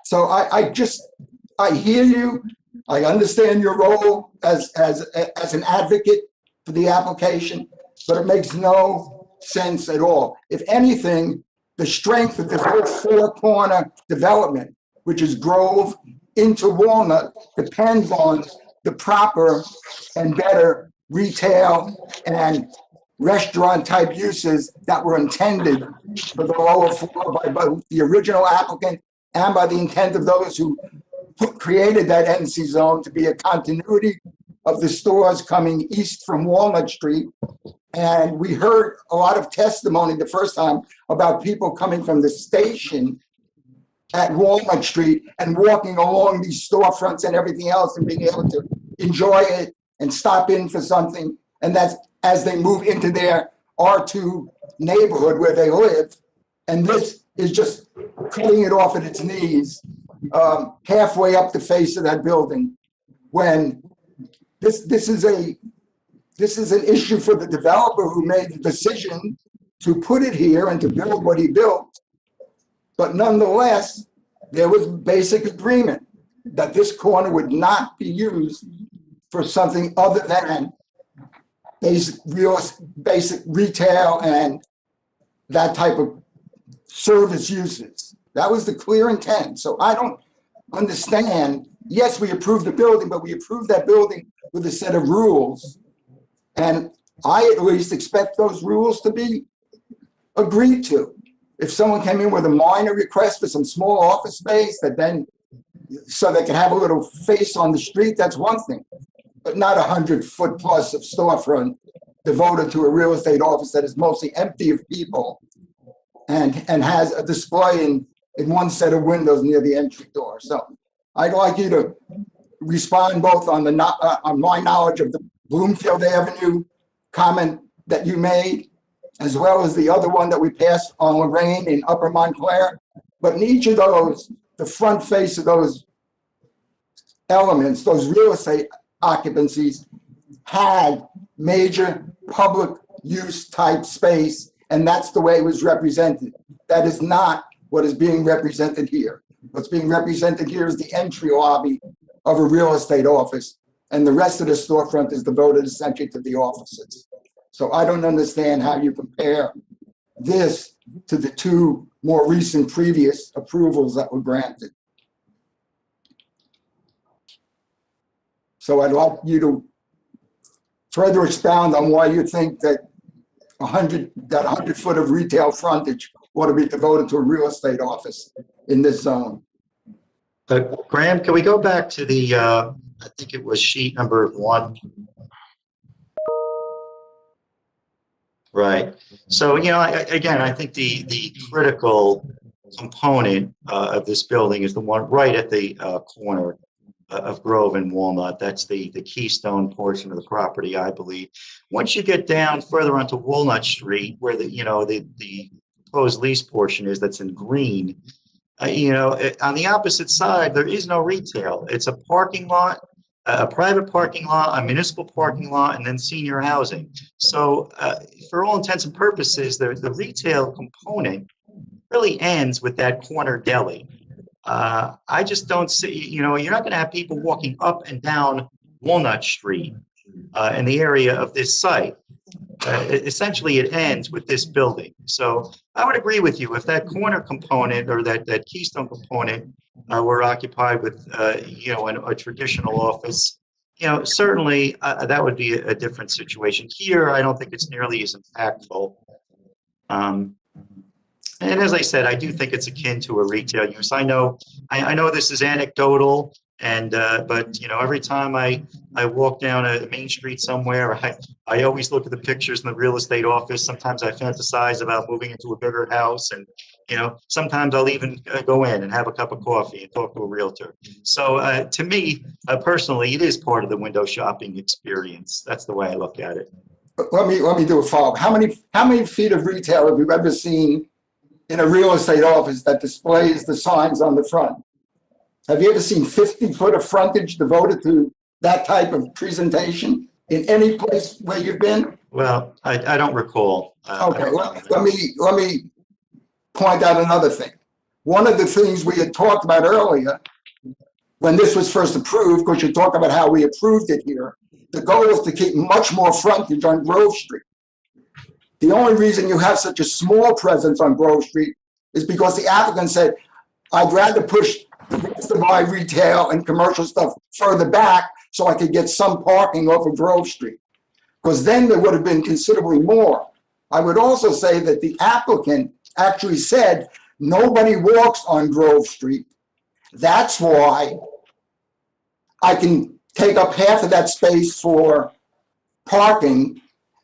So I hear you. I understand your role as an advocate for the application, but it makes no sense at all. If anything, the strength of this whole four-corner development, which is Grove into Walnut, depends on the proper and better retail and restaurant-type uses that were intended for the lower floor by both the original applicant and by the intent of those who created that NC zone to be a continuity of the stores coming east from Walnut Street. And we heard a lot of testimony the first time about people coming from the station at Walnut Street and walking along these storefronts and everything else and being able to enjoy it and stop in for something. And that's as they move into their R2 neighborhood where they live. And this is just cutting it off at its knees, halfway up the face of that building. When this is an issue for the developer who made the decision to put it here and to build what he built. But nonetheless, there was basic agreement that this corner would not be used for something other than basic retail and that type of service uses. That was the clear intent. So I don't understand. Yes, we approved the building, but we approved that building with a set of rules. And I at least expect those rules to be agreed to. If someone came in with a minor request for some small office space that then, so they can have a little face on the street, that's one thing. But not 100-foot plus of storefront devoted to a real estate office that is mostly empty of people and has a display in one set of windows near the entry door. So I'd like you to respond both on my knowledge of the Bloomfield Avenue comment that you made, as well as the other one that we passed on Lorraine in Upper Montclair. But in each of those, the front face of those elements, those real estate occupancies, had major public use type space, and that's the way it was represented. That is not what is being represented here. What's being represented here is the entry lobby of a real estate office, and the rest of the storefront is devoted essentially to the offices. So I don't understand how you compare this to the two more recent previous approvals that were granted. So I'd like you to further expound on why you think that 100 foot of retail frontage ought to be devoted to a real estate office in this zone. Graham, can we go back to the, I think it was sheet number 1. Right. So, you know, again, I think the critical component of this building is the one right at the corner of Grove and Walnut. That's the keystone portion of the property, I believe. Once you get down further onto Walnut Street, where the proposed lease portion is, that's in green, on the opposite side, there is no retail. It's a parking lot, a private parking lot, a municipal parking lot, and then senior housing. So for all intents and purposes, the retail component really ends with that corner deli. I just don't see, you're not going to have people walking up and down Walnut Street in the area of this site. Essentially, it ends with this building. So I would agree with you if that corner component or that keystone component were occupied with, a traditional office, certainly that would be a different situation. Here, I don't think it's nearly as impactful. And as I said, I do think it's akin to a retail use. I know this is anecdotal, And, but, you know, every time I walk down a main street somewhere, I always look at the pictures in the real estate office. Sometimes I fantasize about moving into a bigger house, and, you know, sometimes I'll even go in and have a cup of coffee and talk to a realtor. So to me, personally, it is part of the window shopping experience. That's the way I look at it. Let me do a follow-up. How many feet of retail have you ever seen in a real estate office that displays the signs on the front? Have you ever seen 50 foot of frontage devoted to that type of presentation in any place where you've been? Well, I don't recall. Okay, let me point out another thing. One of the things we had talked about earlier, when this was first approved, because you talk about how we approved it here, the goal is to keep much more frontage on Grove Street. The only reason you have such a small presence on Grove Street is because the applicant said, I'd rather push the rest of my retail and commercial stuff further back so I could get some parking off of Grove Street. Because then there would have been considerably more. I would also say that the applicant actually said nobody walks on Grove Street. That's why I can take up half of that space for parking,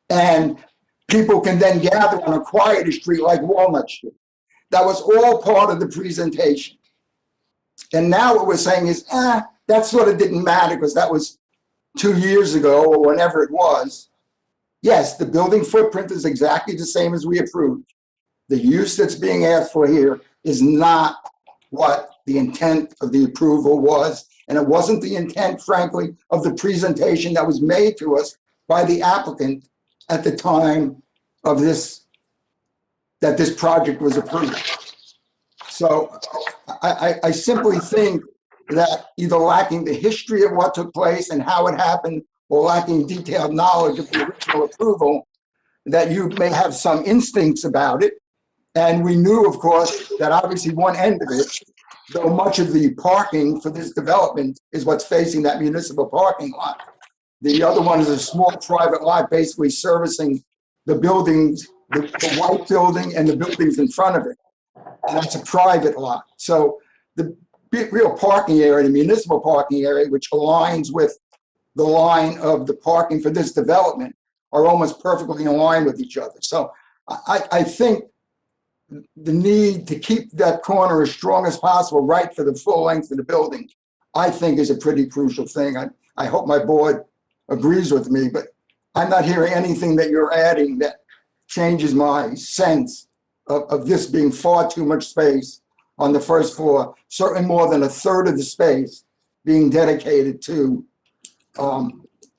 and people can then gather on a quieter street like Walnut Street. That was all part of the presentation. And now what we're saying is, that sort of didn't matter because that was 2 years ago or whenever it was. Yes, the building footprint is exactly the same as we approved. The use that's being asked for here is not what the intent of the approval was. And it wasn't the intent, frankly, of the presentation that was made to us by the applicant at the time of this project was approved. So I simply think that either lacking the history of what took place and how it happened, or lacking detailed knowledge of the original approval, that you may have some instincts about it. And we knew, of course, that obviously one end of it, though much of the parking for this development is what's facing that municipal parking lot. The other one is a small private lot basically servicing the buildings, the white building and the buildings in front of it. And that's a private lot. So the real parking area, the municipal parking area, which aligns with the line of the parking for this development, are almost perfectly in line with each other. So I think the need to keep that corner as strong as possible, right, for the full length of the building, I think is a pretty crucial thing. I hope my board agrees with me, but I'm not hearing anything that you're adding that changes my sense of this being far too much space on the first floor, certainly more than a third of the space being dedicated to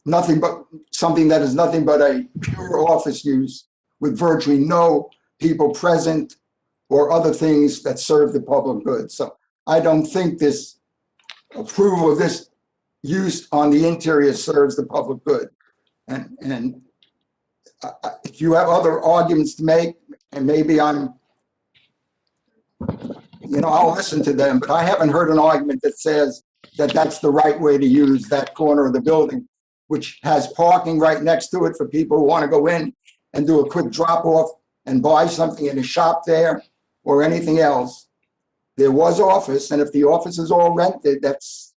nothing but something that is nothing but a pure office use with virtually no people present or other things that serve the public good. So I don't think this approval of this use on the interior serves the public good. And if you have other arguments to make, and maybe I'll listen to them, but I haven't heard an argument that says that that's the right way to use that corner of the building, which has parking right next to it for people who want to go in and do a quick drop off and buy something in a shop there or anything else. There was office, and if the office is all rented, that's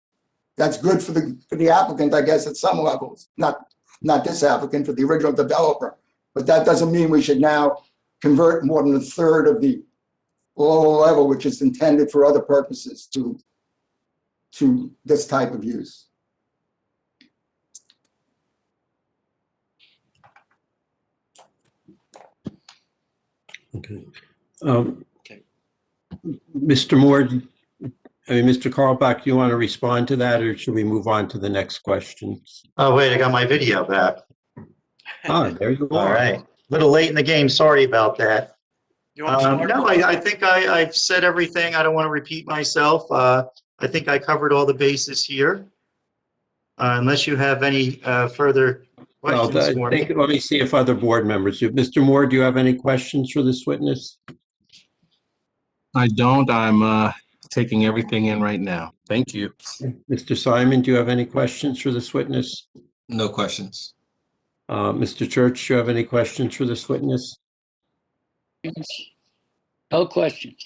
good for the applicant, I guess, at some levels. Not this applicant, for the original developer. But that doesn't mean we should now convert more than a third of the lower level, which is intended for other purposes, to this type of use. Okay. Mr. Moore, Mr. Carlbach, do you want to respond to that, or should we move on to the next questions? Oh, wait, I got my video back. There you are. All right. A little late in the game. Sorry about that. You want to start? No, I think I've said everything. I don't want to repeat myself. I think I covered all the bases here. Unless you have any further questions for me. Let me see if other board members do. Mr. Moore, do you have any questions for this witness? I don't. I'm taking everything in right now. Thank you. Mr. Simon, do you have any questions for this witness? No questions. Mr. Church, do you have any questions for this witness? No questions.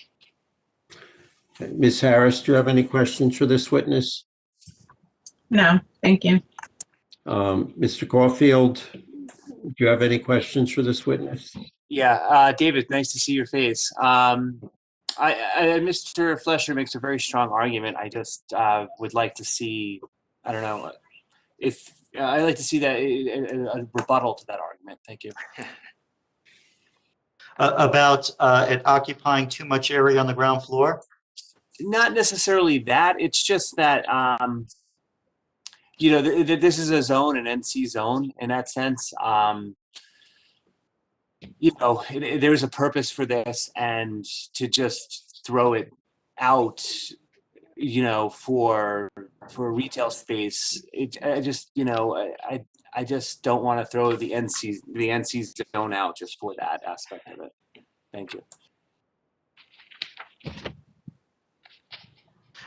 Ms. Harris, do you have any questions for this witness? No, thank you. Mr. Caulfield, do you have any questions for this witness? Yeah, David, nice to see your face. Mr. Flesher makes a very strong argument. I just would like to see, I don't know, if I'd like to see that a rebuttal to that argument. Thank you. About it occupying too much area on the ground floor? Not necessarily that. It's just that you know, this is a zone, an NC zone in that sense. You know, there's a purpose for this, and to just throw it out, you know, for retail space, I just, you know, I just don't want to throw the NC zone out just for that aspect of it. Thank you.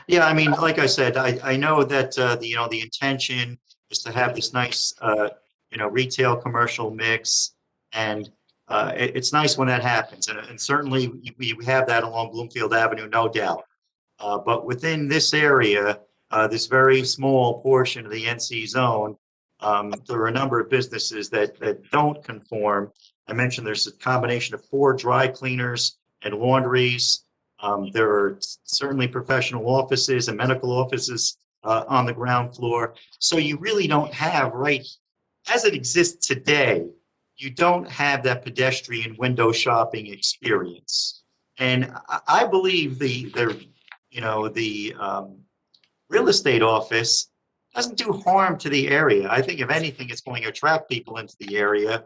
Yeah, I mean, like I said, I know that, the intention is to have this nice, retail commercial mix. And it's nice when that happens. And certainly we have that along Bloomfield Avenue, no doubt. But within this area, this very small portion of the NC zone, there are a number of businesses that don't conform. I mentioned there's a combination of 4 dry cleaners and laundries. There are certainly professional offices and medical offices on the ground floor. So you really don't have, right, as it exists today, you don't have that pedestrian window shopping experience. And I believe the real estate office doesn't do harm to the area. I think if anything, it's going to attract people into the area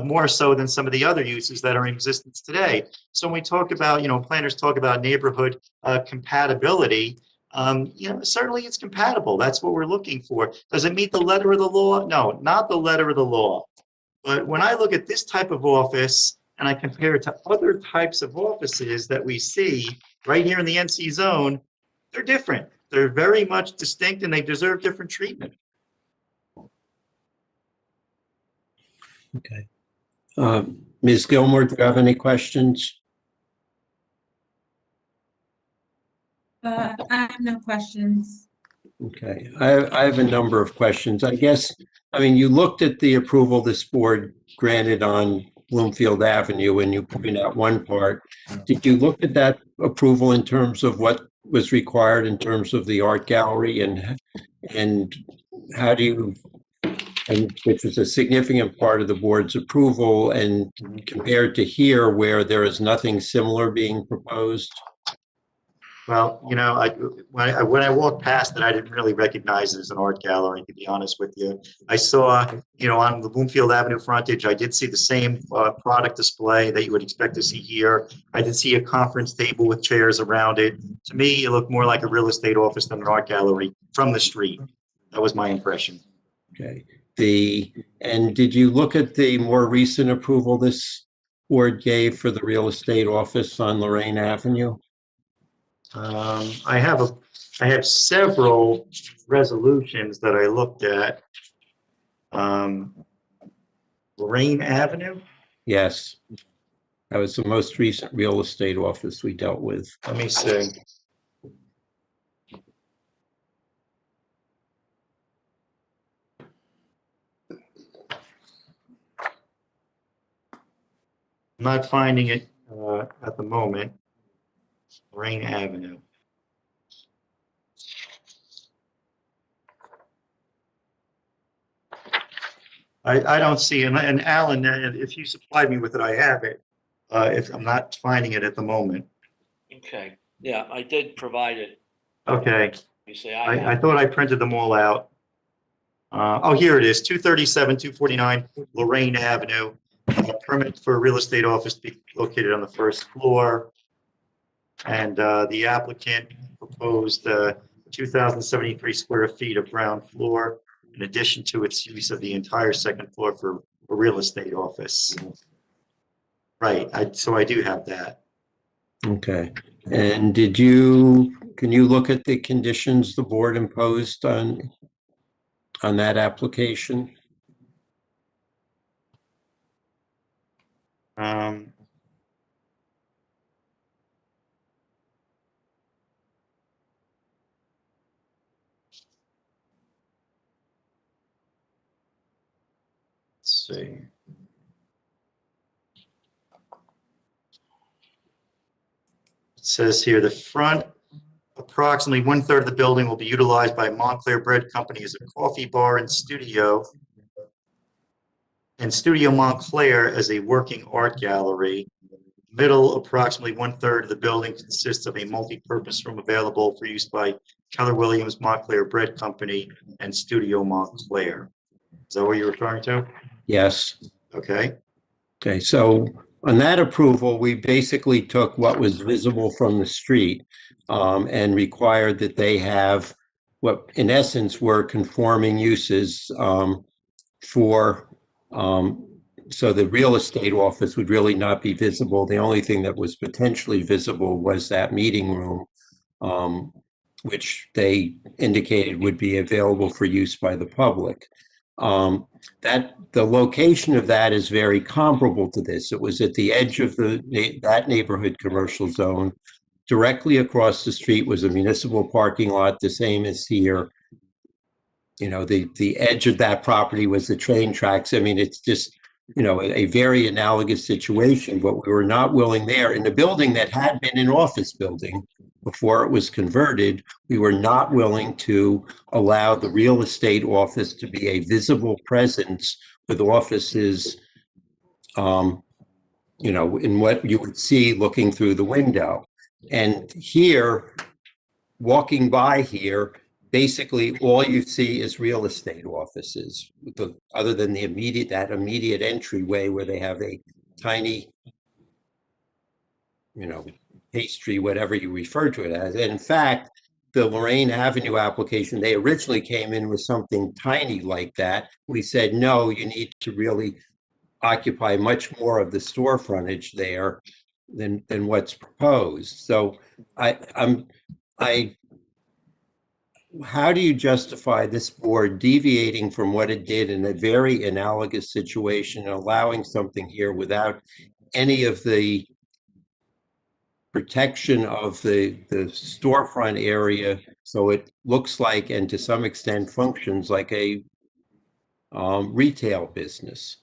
more so than some of the other uses that are in existence today. So when we talk about, planners talk about neighborhood compatibility, certainly it's compatible. That's what we're looking for. Does it meet the letter of the law? No, not the letter of the law. But when I look at this type of office and I compare it to other types of offices that we see right here in the NC zone, they're different. They're very much distinct and they deserve different treatment. Okay. Ms. Gilmore, do you have any questions? I have no questions. Okay, I have a number of questions. I guess, you looked at the approval this board granted on Bloomfield Avenue and you pointed out one part. Did you look at that approval in terms of what was required in terms of the art gallery and how do you, and which was a significant part of the board's approval, and compared to here where there is nothing similar being proposed? Well, when I walked past it, I didn't really recognize it as an art gallery, to be honest with you. I saw, on the Bloomfield Avenue frontage, I did see the same product display that you would expect to see here. I did see a conference table with chairs around it. To me, it looked more like a real estate office than an art gallery from the street. That was my impression. Okay. And did you look at the more recent approval this board gave for the real estate office on Lorraine Avenue? I have several resolutions that I looked at. Lorraine Avenue? Yes. That was the most recent real estate office we dealt with. Let me see. I'm not finding it at the moment. Lorraine Avenue. I don't see it. And Alan, if you supplied me with it, I have it. If I'm not finding it at the moment. Okay, yeah, I did provide it. Okay. You say I thought I printed them all out. Oh, here it is, 237, 249 Lorraine Avenue. Permit for a real estate office to be located on the first floor. And the applicant proposed 2,073 square feet of ground floor in addition to its use of the entire second floor for a real estate office. Right, so I do have that. Okay. And can you look at the conditions the board imposed on that application? let's see. It says here, the front, approximately 1/3 of the building will be utilized by Montclair Bread Company as a coffee bar and studio Montclair as a working art gallery. Middle, approximately 1/3 of the building consists of a multi-purpose room available for use by Keller Williams Montclair Bread Company and Studio Montclair. Is that what you're referring to? Yes. Okay. Okay, so on that approval, we basically took what was visible from the street and required that they have what in essence were conforming uses for so the real estate office would really not be visible. The only thing that was potentially visible was that meeting room, which they indicated would be available for use by the public. That the location of that is very comparable to this. It was at the edge of that neighborhood commercial zone. Directly across the street was a municipal parking lot, the same as here. You know, the edge of that property was the train tracks. I mean, it's just, you know, a very analogous situation, but we were not willing there. In the building that had been an office building before it was converted, we were not willing to allow the real estate office to be a visible presence with offices, you know, in what you would see looking through the window. And here, walking by here, basically all you see is real estate offices, other than the immediate entryway where they have a tiny, you know, pastry, whatever you refer to it as. And in fact, the Lorraine Avenue application, they originally came in with something tiny like that. We said, no, you need to really occupy much more of the store frontage there than what's proposed. So how do you justify this board deviating from what it did in a very analogous situation, and allowing something here without any of the protection of the storefront area, so it looks like, and to some extent functions like a retail business?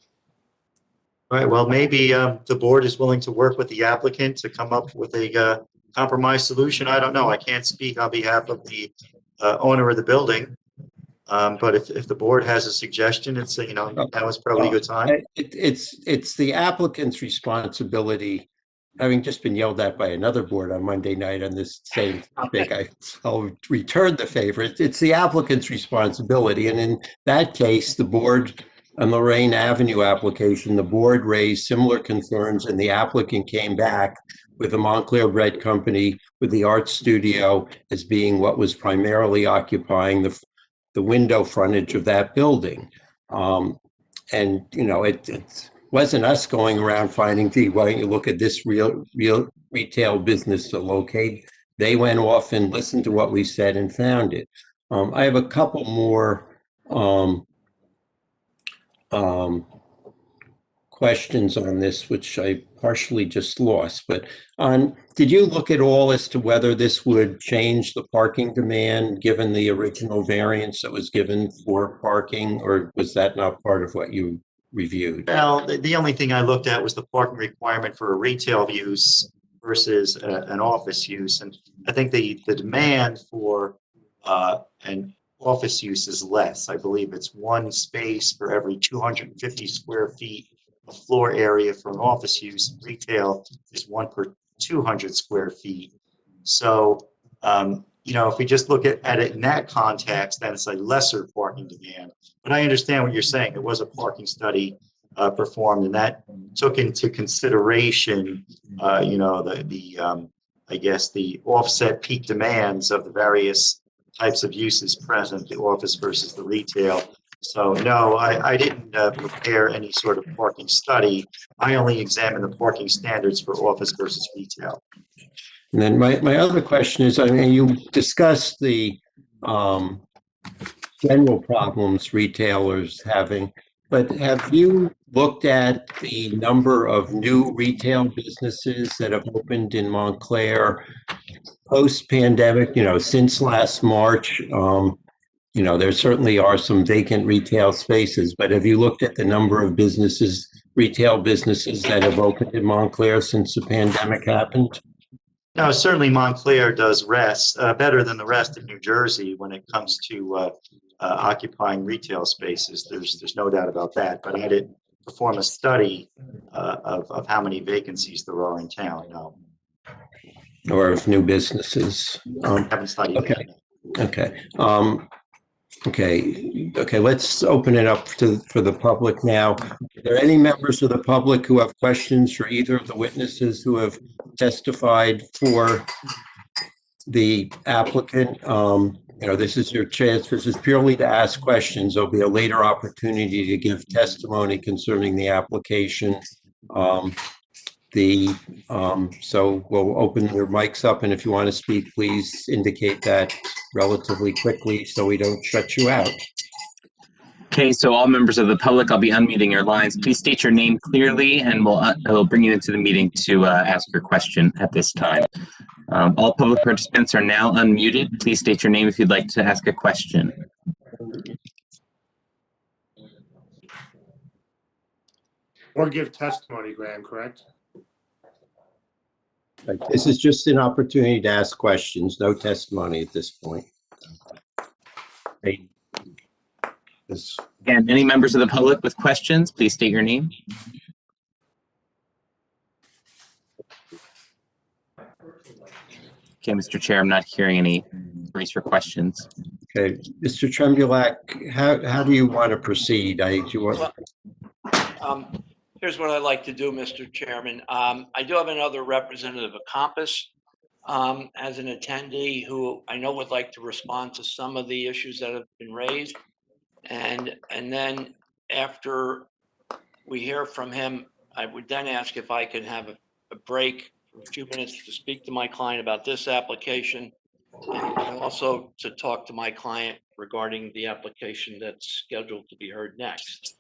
All right, well, maybe the board is willing to work with the applicant to come up with a compromise solution. I don't know. I can't speak on behalf of the owner of the building. But if the board has a suggestion, it's, you know, that was probably a good time. It's the applicant's responsibility. Having just been yelled at by another board on Monday night on this same topic, I'll return the favor. It's the applicant's responsibility. And in that case, the board on Lorraine Avenue application, the board raised similar concerns, and the applicant came back with the Montclair Bread Company with the art studio as being what was primarily occupying the window frontage of that building. And, you know, it wasn't us going around finding, gee, why don't you look at this real retail business to locate? They went off and listened to what we said and found it. I have a couple more questions on this, which I partially just lost, but did you look at all as to whether this would change the parking demand given the original variance that was given for parking, or was that not part of what you reviewed? Well, the only thing I looked at was the parking requirement for a retail use versus an office use. And I think the demand for an office use is less. I believe it's one space for every 250 square feet of floor area for an office use. Retail is 1 per 200 square feet. So, you know, if we just look at it in that context, then it's a lesser parking demand. But I understand what you're saying. It was a parking study performed, and that took into consideration, you know, I guess the offset peak demands of the various types of uses present, the office versus the retail. So no, I didn't prepare any sort of parking study. I only examined the parking standards for office versus retail. And then my other question is, I mean, you discussed the general problems retailers having, but have you looked at the number of new retail businesses that have opened in Montclair post-pandemic, you know, since last March? there certainly are some vacant retail spaces, but have you looked at the number of businesses, retail businesses that have opened in Montclair since the pandemic happened? No, certainly Montclair does better than the rest of New Jersey when it comes to occupying retail spaces. There's no doubt about that. But I didn't perform a study of how many vacancies there are in town. No, Or of new businesses? haven't studied Okay. that. Okay. Let's open it up for the public now. Are there any members of the public who have questions for either of the witnesses who have testified for the applicant? This is your chance. This is purely to ask questions. There'll be a later opportunity to give testimony concerning the application. So we'll open your mics up, and if you want to speak, please indicate that relatively quickly so we don't shut you out. Okay, so all members of the public, I'll be unmuting your lines. Please state your name clearly, and we'll bring you into the meeting to ask your question at this time. All public participants are now unmuted. Please state your name if you'd like to ask a question. Or give testimony, Graham, correct? Right. This is just an opportunity to ask questions, no testimony at this point. Right. Again, any members of the public with questions, please state your name. Okay, Mr. Chair, I'm not hearing any raise for questions. Okay, Mr. Trembulac, how do you want to proceed? Here's what I'd like to do, Mr. Chairman. I do have another representative of Compass as an attendee who I know would like to respond to some of the issues that have been raised. And then after we hear from him, I would then ask if I could have a break for a few minutes to speak to my client about this application, and also to talk to my client regarding the application that's scheduled to be heard next.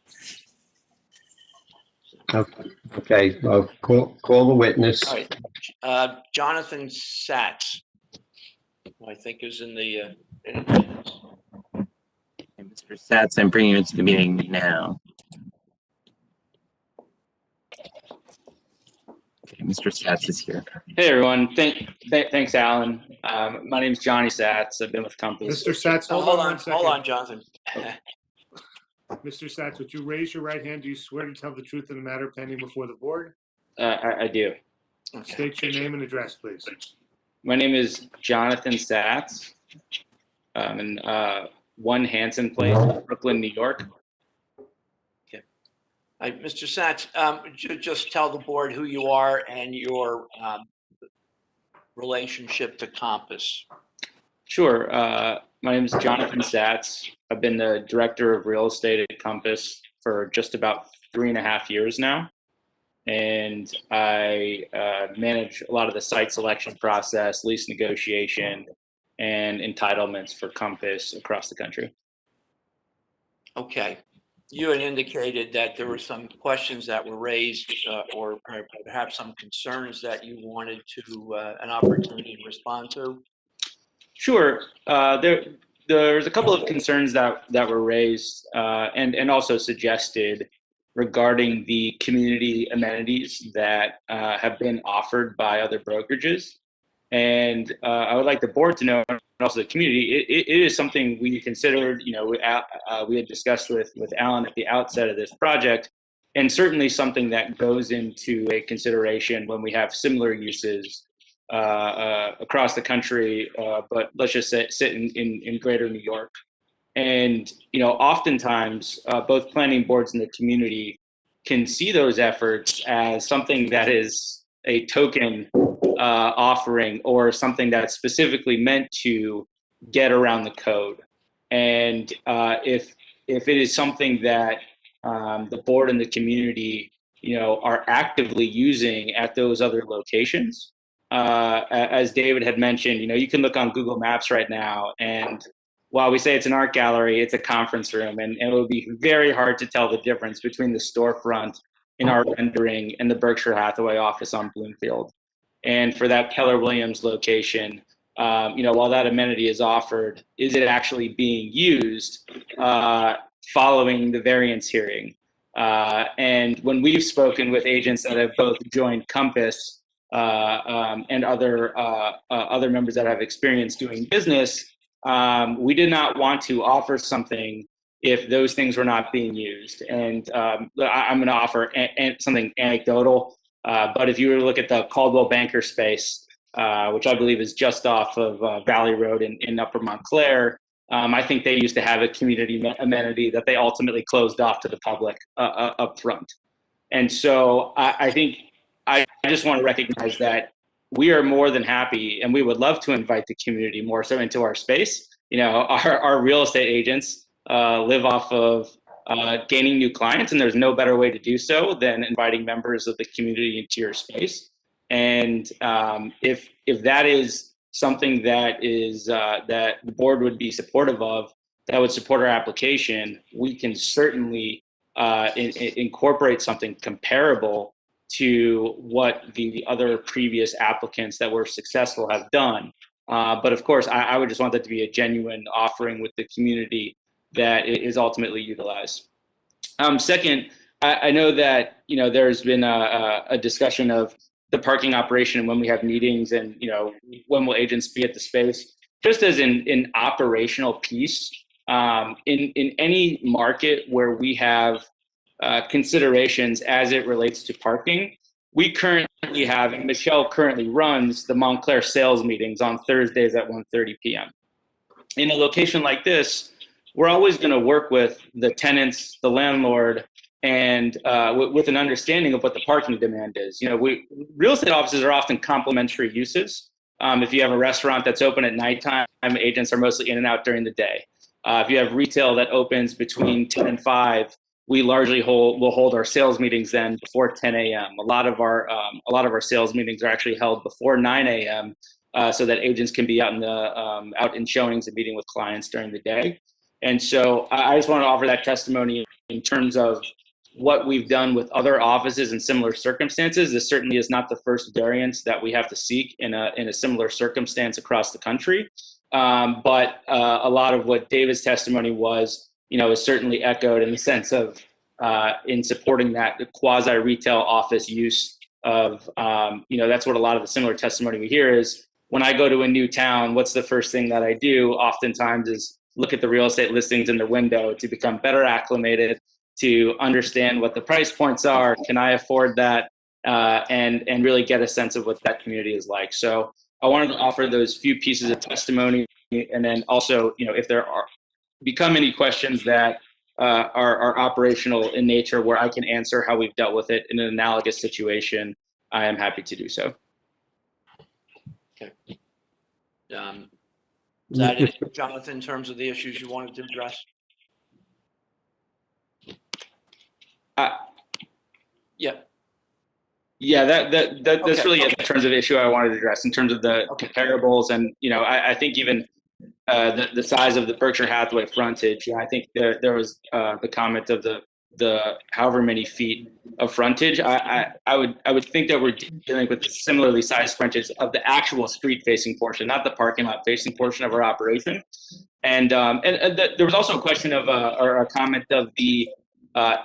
Okay, call the witness. All right. Jonathan Satz, who I think is in the attendance. Mr. Satz, I'm bringing you into the meeting now. Okay, Mr. Satz is here. Hey everyone, thanks Alan. My name is Johnny Satz. I've been with Compass. Mr. Satz, Hold on, Jonathan. Mr. Satz, would you raise your right hand? Do you swear to tell the truth in the matter pending before the board? I do. State your name and address, please. My name is Jonathan Satz. And 1 Hanson Place, Brooklyn, New York. Okay. Mr. Satz, just tell the board who you are and your relationship to Compass. Sure. My name is Jonathan Satz. I've been the director of real estate at Compass for just about 3.5 years now. And I manage a lot of the site selection process, lease negotiation, and entitlements for Compass across the country. Okay. You had indicated that there were some questions that were raised or perhaps some concerns that you wanted to an opportunity to respond to. Sure. There's a couple of concerns that were raised and also suggested regarding the community amenities that have been offered by other brokerages. And I would like the board to know, and also the community, it is something we considered, we had discussed with Alan at the outset of this project, and certainly something that goes into a consideration when we have similar uses across the country, but let's just say sit in greater New York. And, oftentimes both planning boards and the community can see those efforts as something that is a token offering or something that's specifically meant to get around the code. And if it is something that the board and the community, are actively using at those other locations, as David had mentioned, you can look on Google Maps right now, and while we say it's an art gallery, it's a conference room, and it will be very hard to tell the difference between the storefront in our rendering and the Berkshire Hathaway office on Bloomfield. And for that Keller Williams location, while that amenity is offered, is it actually being used following the variance hearing? And when we've spoken with agents that have both joined Compass and other members that have experience doing business, we did not want to offer something if those things were not being used. And I'm going to offer something anecdotal, but if you were to look at the Caldwell Banker space, which I believe is just off of Valley Road in Upper Montclair, I think they used to have a community amenity that they ultimately closed off to the public up front. And so I think I just want to recognize that we are more than happy, and we would love to invite the community more so into our space. Our real estate agents live off of gaining new clients, and there's no better way to do so than inviting members of the community into your space. And if that is something that is that the board would be supportive of, that would support our application, we can certainly incorporate something comparable to what the other previous applicants that were successful have done. But of course, I would just want that to be a genuine offering with the community that is ultimately utilized. Second, I know that there's been a discussion of the parking operation and when we have meetings and when will agents be at the space. Just as an operational piece, in any market where we have considerations as it relates to parking, we currently have, and Michelle currently runs the Montclair sales meetings on Thursdays at 1:30 p.m. In a location like this, we're always going to work with the tenants, the landlord, and with an understanding of what the parking demand is. Real estate offices are often complementary uses. If you have a restaurant that's open at nighttime, agents are mostly in and out during the day. If you have retail that opens between 10 and 5, we largely will hold our sales meetings then before 10 a.m. A lot of our sales meetings are actually held before 9 a.m. So that agents can be out in showings and meeting with clients during the day. And so I just want to offer that testimony in terms of what we've done with other offices in similar circumstances. This certainly is not the first variance that we have to seek in a similar circumstance across the country. But a lot of what David's testimony was, is certainly echoed in the sense of in supporting that quasi-retail office use of, that's what a lot of the similar testimony we hear is, when I go to a new town, what's the first thing that I do? Oftentimes is look at the real estate listings in the window to become better acclimated, to understand what the price points are. Can I afford that? And really get a sense of what that community is like. So I wanted to offer those few pieces of testimony. And then also, if there become any questions that are operational in nature where I can answer how we've dealt with it in an analogous situation, I am happy to do so. Okay. Is that it, Jonathan, in terms of the issues you wanted to address? Yeah. Yeah, that's Okay. really it in terms of issue I wanted to address in terms of the comparables. And, I think even the size of the Berkshire Hathaway frontage, I think there was the comment of the however many feet of frontage. I would think that we're dealing with similarly sized frontage of the actual street facing portion, not the parking lot facing portion of our operation. And there was also a question of or a comment of the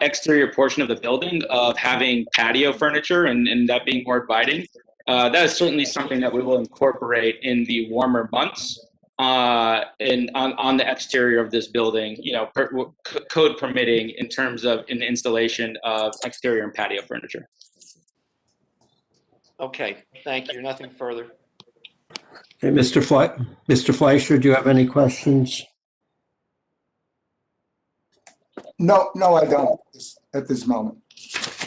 exterior portion of the building of having patio furniture and that being more inviting. That is certainly something that we will incorporate in the warmer months and on the exterior of this building, code permitting in terms of an installation of exterior and patio furniture. Okay, thank you. Nothing further. Okay, Mr. Fleischer, do you have any questions? No, I don't at this moment.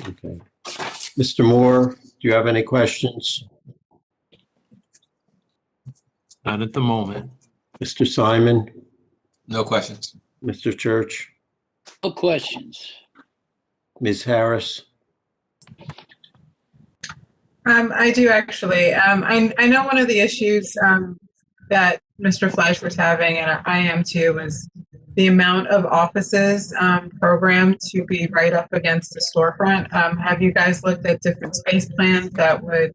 Okay. Mr. Moore, do you have any questions? Not at the moment. Mr. Simon? No questions. Mr. Church? No questions. Ms. Harris? I do actually. I know one of the issues that Mr. Fleischer's having, and I am too, is the amount of offices programmed to be right up against the storefront. Have you guys looked at different space plans that would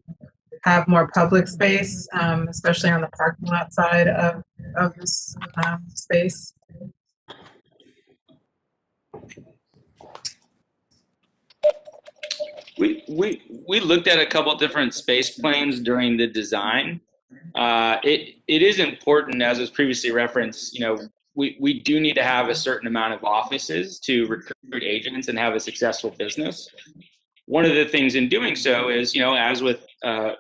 have more public space, especially on the parking lot side of this space. We looked at a couple different space planes during the design. It is important, as was previously referenced, you know, we do need to have a certain amount of offices to recruit agents and have a successful business. One of the things in doing so is, you know, as with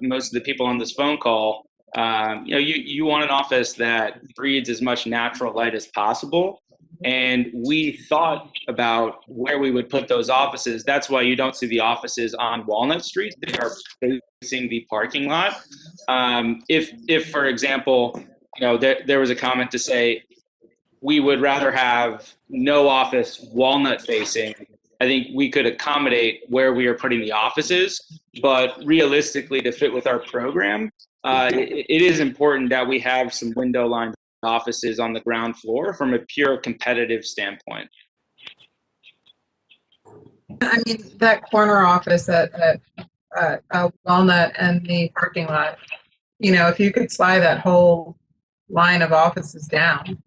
most of the people on this phone call, you know, you want an office that breathes as much natural light as possible. And we thought about where we would put those offices. That's why you don't see the offices on Walnut Street. They are facing the parking lot. If for example, you know, there was a comment to say, we would rather have no office Walnut facing, I think we could accommodate where we are putting the offices, but realistically to fit with our program, it is important that we have some window line offices on the ground floor from a pure competitive standpoint. I mean, that corner office at Walnut and the parking lot, you know, if you could slide that whole line of offices down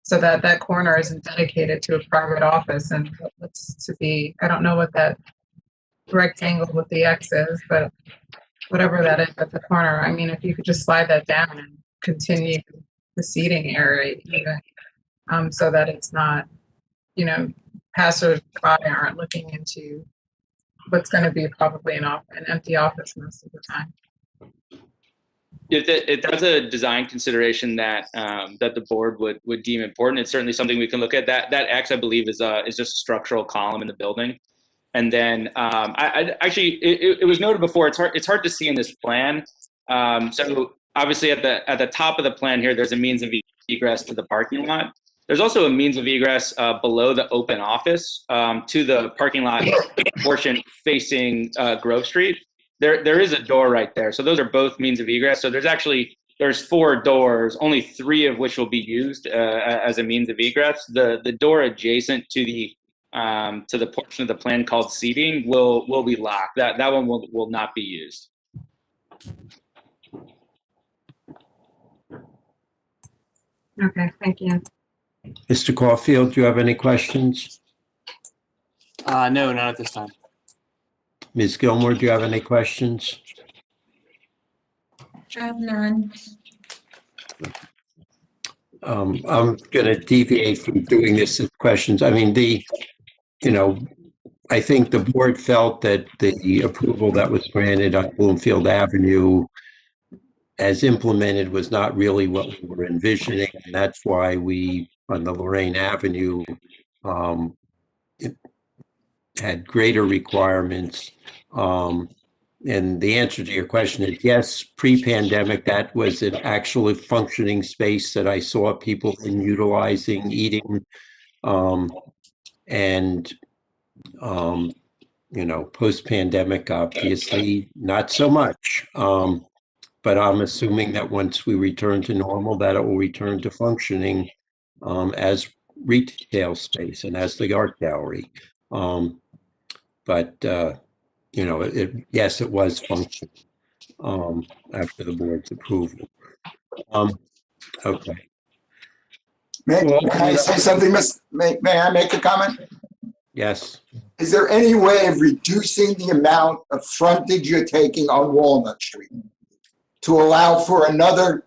so that that corner isn't dedicated to a private office and looks to be, I don't know what that rectangle with the X is, but whatever that is at the corner, I mean, if you could just slide that down and continue the seating area even, so that it's not, you know, passersby aren't looking into what's going to be probably an empty office most of the time. If that's a design consideration that that the board would deem important, it's certainly something we can look at. That X, I believe, is just a structural column in the building. And then I actually, it was noted before, it's hard to see in this plan. So obviously at the top of the plan here, there's a means of egress to the parking lot. There's also a means of egress below the open office to the parking lot portion facing Grove Street. There is a door right there. So those are both means of egress. So there's 4 doors, only 3 of which will be used as a means of egress. The door adjacent to the portion of the plan called seating will be locked. That one will not be used. Okay, thank you. Mr. Caulfield, do you have any questions? No, not at this time. Ms. Gilmore, do you have any questions? I have none. I'm going to deviate from doing this as questions. I mean, you know, I think the board felt that the approval that was granted on Bloomfield Avenue as implemented was not really what we were envisioning. And that's why we, on the Lorraine Avenue, it had greater requirements. And the answer to your question is yes, pre-pandemic, that was an actually functioning space that I saw people in utilizing, eating, you know, post-pandemic, obviously, not so much. But I'm assuming that once we return to normal, that it will return to functioning as retail space and as the art gallery. You know, yes, it was functioning after the board's approval. Okay. May I say something, may I make a comment? Yes. Is there any way of reducing the amount of frontage you're taking on Walnut Street to allow for another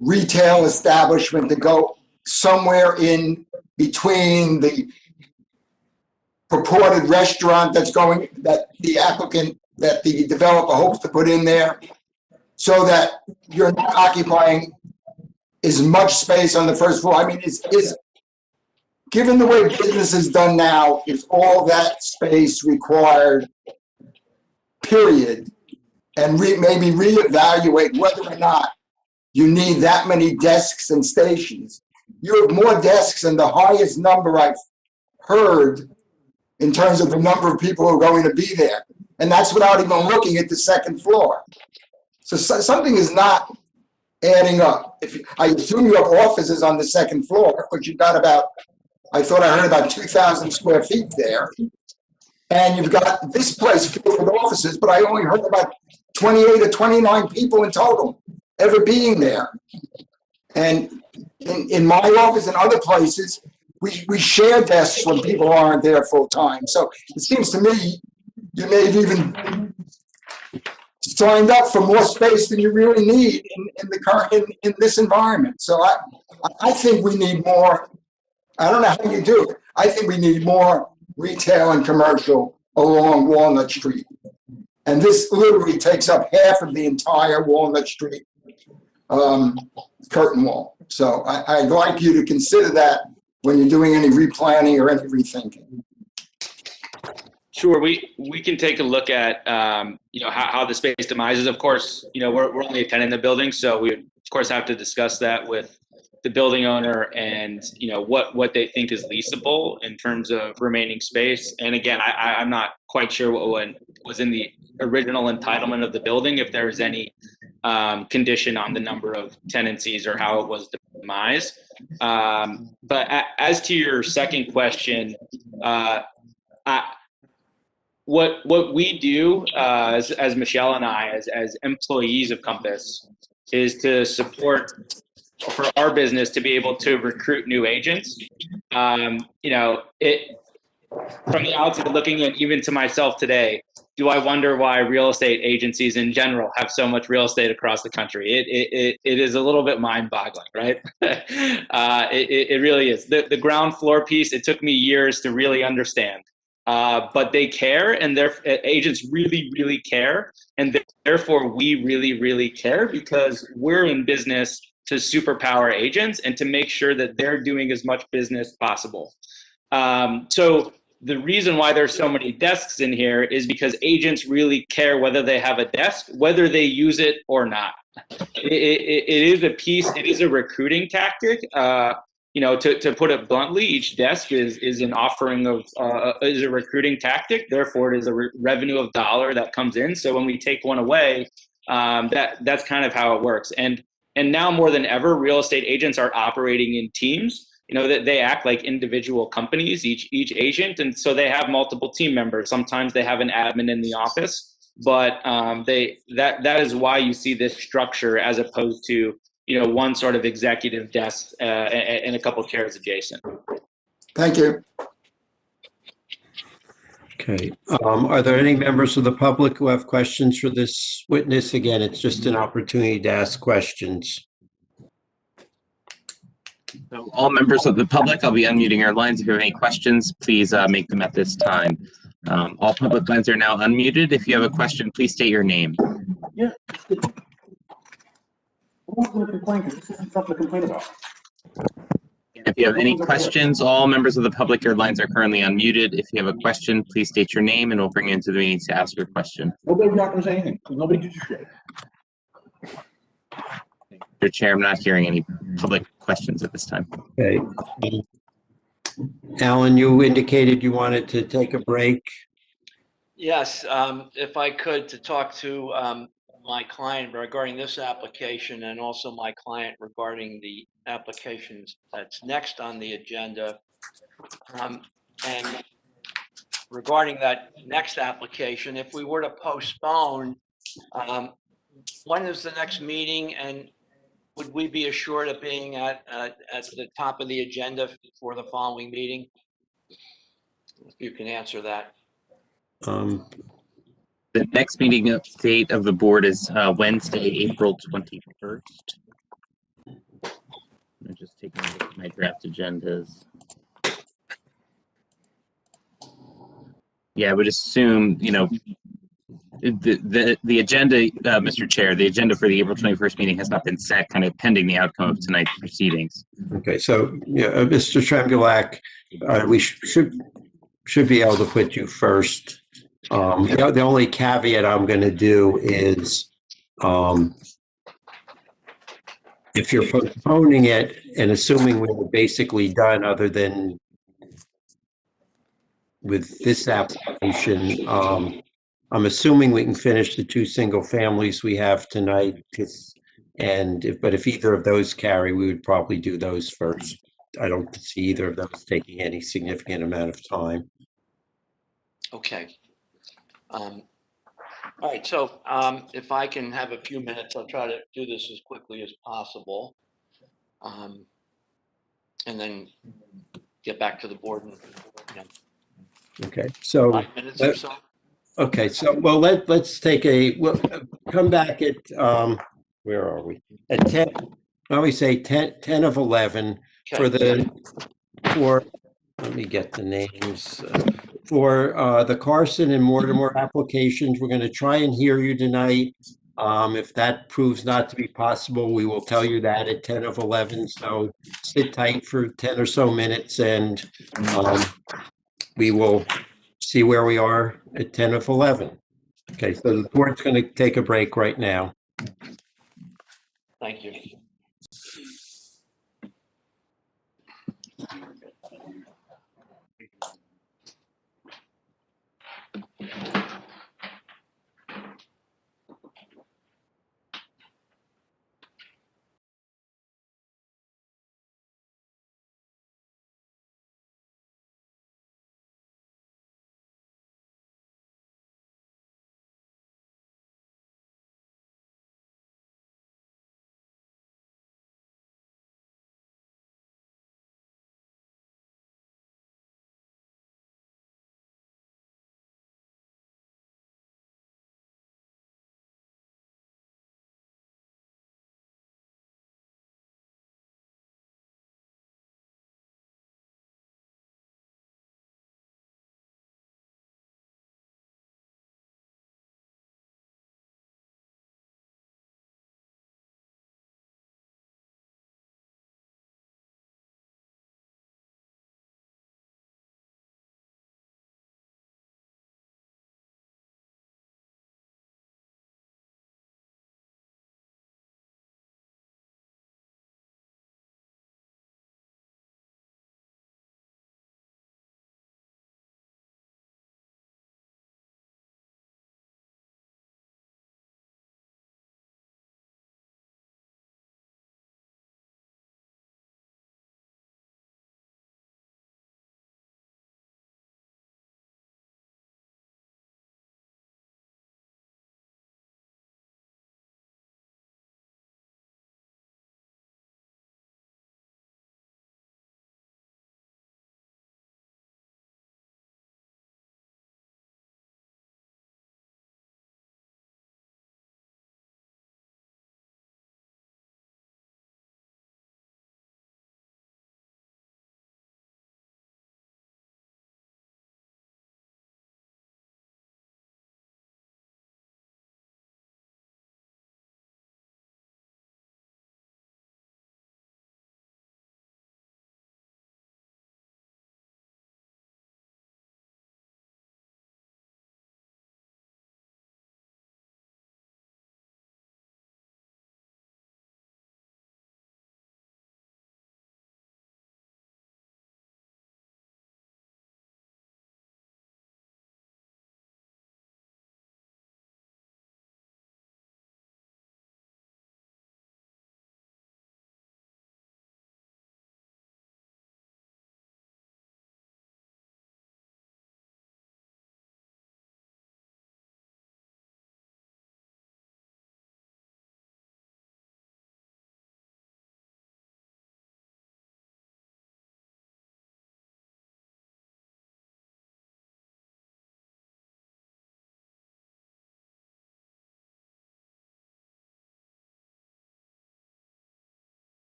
retail establishment to go somewhere in between the purported restaurant that the developer hopes to put in there, so that you're not occupying as much space on the first floor? I mean, is given the way business is done now, is all that space required, period, and maybe reevaluate whether or not you need that many desks and stations? You have more desks than the highest number I've heard in terms of the number of people who are going to be there. And that's without even looking at the second floor. So something is not adding up. I assume you have offices on the second floor, but you've got about, I thought I heard about 2,000 square feet there. And you've got this place filled with offices, but I only heard about 28 or 29 people in total ever being there. And in my office and other places, we share desks when people aren't there full time. So it seems to me you may have even signed up for more space than you really need in the current in this environment. So I think we need more. I don't know how you do it. I think we need more retail and commercial along Walnut Street. And this literally takes up half of the entire Walnut Street curtain wall. So I'd like you to consider that when you're doing any replanning or any rethinking. Sure, we can take a look at how the space demises. Of course, we're only a tenant in the building, so we of course have to discuss that with the building owner and what they think is leasable in terms of remaining space. And again, I'm not quite sure what was in the original entitlement of the building, if there was any condition on the number of tenancies or how it was demised. But as to your second question, what we do as Michelle and I, as employees of Compass, is to support for our business to be able to recruit new agents. From the outside looking in, even to myself today, do I wonder why real estate agencies in general have so much real estate across the country? It is a little bit mind-boggling, right? It really is. The ground floor piece, it took me years to really understand. But they care, and their agents really, really care. And therefore, we really, really care because we're in business to superpower agents and to make sure that they're doing as much business possible. So the reason why there's so many desks in here is because agents really care whether they have a desk, whether they use it or not. It is a piece, it is a recruiting tactic. To put it bluntly, each desk is an offering of, is a recruiting tactic. Therefore, it is a revenue of dollar that comes in. So when we take one away, that's kind of how it works. And now more than ever, real estate agents are operating in teams. That they act like individual companies, each agent, and so they have multiple team members. Sometimes they have an admin in the office, but that is why you see this structure as opposed to one sort of executive desk and a couple chairs adjacent. Thank you. Okay. Are there any members of the public who have questions for this witness? Again, it's just an opportunity to ask questions. So all members of the public, I'll be unmuting your lines. If you have any questions, please make them at this time. All public lines are now unmuted. If you have a question, please state your name. Yeah. I'm not going to complain because this isn't something to complain about. If you have any questions, all members of the public, your lines are currently unmuted. If you have a question, please state your name and we'll bring you into the meeting to ask your question. Nobody's not going to say anything because nobody gives a shit. Mr. Chair, I'm not hearing any public questions at this time. Okay. Alan, you indicated you wanted to take a break. Yes, if I could, to talk to my client regarding this application and also my client regarding the applications that's next on the agenda. And regarding that next application, if we were to postpone, when is the next meeting, and would we be assured of being at the top of the agenda for the following meeting? If you can answer that. The next meeting date of the board is Wednesday, April 21st. I'm just taking a look at my draft agendas. Yeah, I would assume, the agenda, Mr. Chair, the agenda for the April 21st meeting has not been set, kind of pending the outcome of tonight's proceedings. Okay, so Mr. Trembulac, we should be able to put you first. The only caveat I'm going to do is if you're postponing it and assuming we were basically done other than with this application, I'm assuming we can finish the 2 single families we have tonight. But if either of those carry, we would probably do those first. I don't see either of those taking any significant amount of time. Okay. All right, so if I can have a few minutes, I'll try to do this as quickly as possible. And then get back to the board in, Okay, so. 5 minutes or so. Okay, so, well, let's take we'll come back at, where are we? At 10, why don't we say 10 of 11 for let me get the names. For the Carson and Mortimore applications, we're going to try and hear you tonight. If that proves not to be possible, we will tell you that at 10 of 11. So sit tight for 10 or so minutes and we will see where we are at 10 of 11. Okay, so the board's going to take a break right now. Thank you.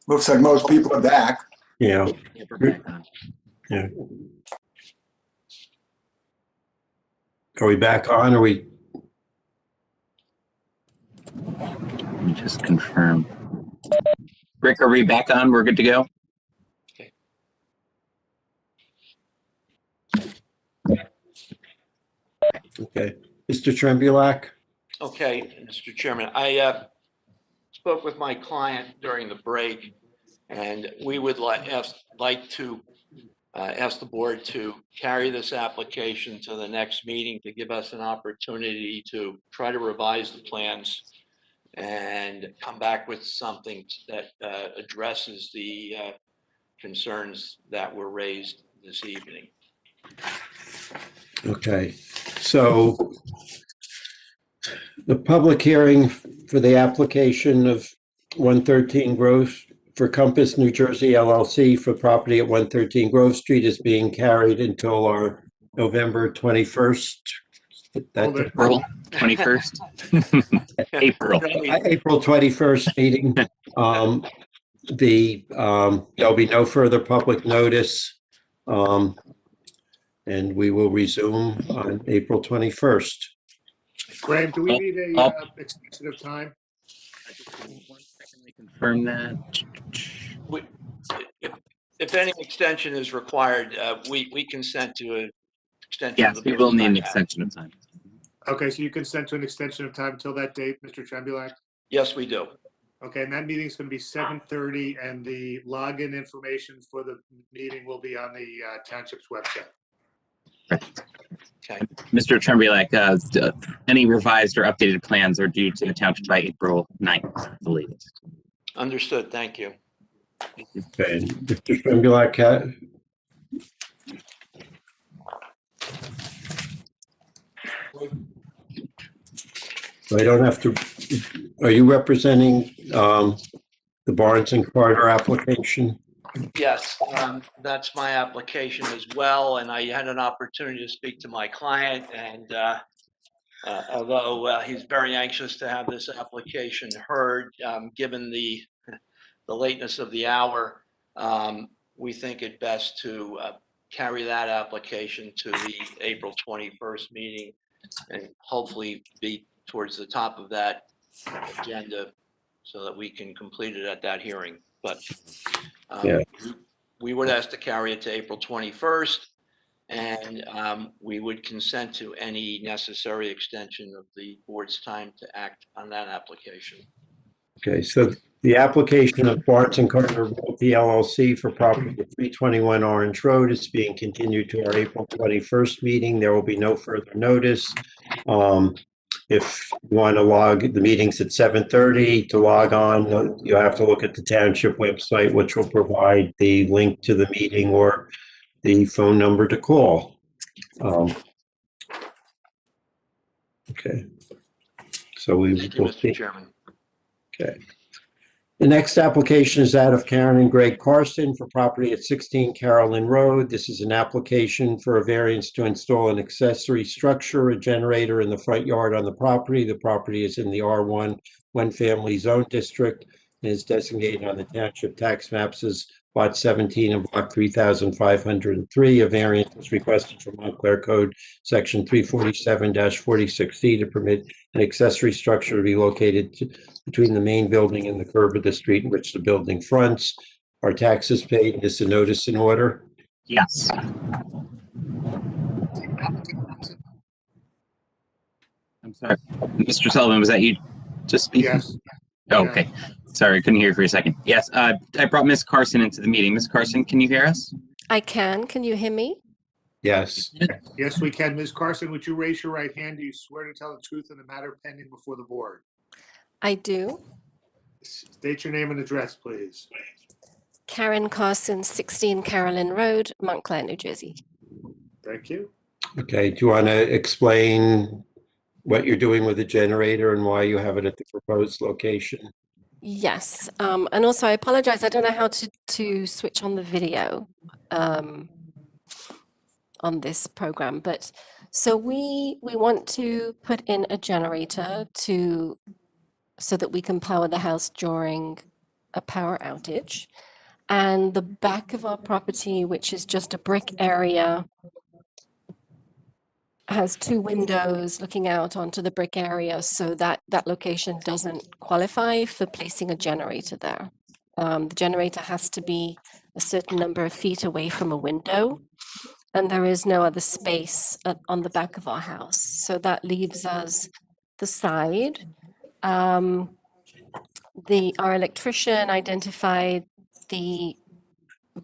Looks like most people are back. Yeah. Yeah, we're back on. Yeah. Are we back on? Are we? Let me just confirm. Rick, are we back on? We're good to go? Okay. Mr. Trembulac? Okay, Mr. Chairman, I spoke with my client during the break, and we would like to ask the board to carry this application to the next meeting to give us an opportunity to try to revise the plans and come back with something that addresses the concerns that were raised this evening. Okay. So the public hearing for the application of 113 Grove for Compass New Jersey LLC for property at 113 Grove Street is being carried until our November 21st. April 21st. April. April 21st meeting. There'll be no further public notice. And we will resume on April 21st. Graham, do we need a extension of time? Confirm that. If any extension is required, we consent to an extension. Yes, of the we will need an period. extension of time. Okay, so you consent to an extension of time until that date, Mr. Trembulac? Yes, we do. Okay, and that meeting's going to be 7:30, and the login information for the meeting will be on the township's website. Okay. Mr. Trembulac, any revised or updated plans are due to the township by April 9th, the latest. Understood. Thank you. Okay, Mr. Trembulac, I don't have to, are you representing the Barnes and Carter application? Yes, that's my application as well, and I had an opportunity to speak to my client, and although he's very anxious to have this application heard, given the lateness of the hour, we think it best to carry that application to the April 21st meeting and hopefully be towards the top of that agenda so that we can complete it at that hearing. But we would ask to carry it to April 21st, and we would consent to any necessary extension of the board's time to act on that application. Okay, so the application of Barnes and Carter Realty LLC for property at 321 Orange Road is being continued to our April 21st meeting. There will be no further notice. If you want to log, the meeting's at 7:30. To log on, you'll have to look at the township website, which will provide the link to the meeting or the phone number to call. Okay. So we Thank you, will Mr. see. Chairman. Okay. The next application is that of Karin Greg Carson for property at 16 Carolin Road. This is an application for a variance to install an accessory structure, a generator in the front yard on the property. The property is in the R1 one-family zone district and is designated on the township tax maps as Lot 17 and Block 3503. A variance is requested from Montclair Code Section 347-46C to permit an accessory structure to be located between the main building and the curb of the street in which the building fronts. Are taxes paid? Is the notice in order? Yes. I'm sorry. Mr. Sullivan, was that you just speaking? Yes. Oh, okay. Sorry, I couldn't hear you for a second. Yes, I brought Ms. Carson into the meeting. Ms. Carson, can you hear us? I can. Can you hear me? Yes. Yes, we can. Ms. Carson, would you raise your right hand? Do you swear to tell the truth in the matter pending before the board? I do. State your name and address, please. Karin Carson, 16 Carolin Road, Montclair, New Jersey. Thank you. Okay, do you want to explain what you're doing with the generator and why you have it at the proposed location? Yes. And also, I apologize. I don't know how to switch on the video on on this program, but so we want to put in a generator so that we can power the house during a power outage. And the back of our property, which is just a brick area, has 2 windows looking out onto the brick area, so that location doesn't qualify for placing a generator there. The generator has to be a certain number of feet away from a window, and there is no other space on the back of our house. So that leaves us the side. Our electrician identified the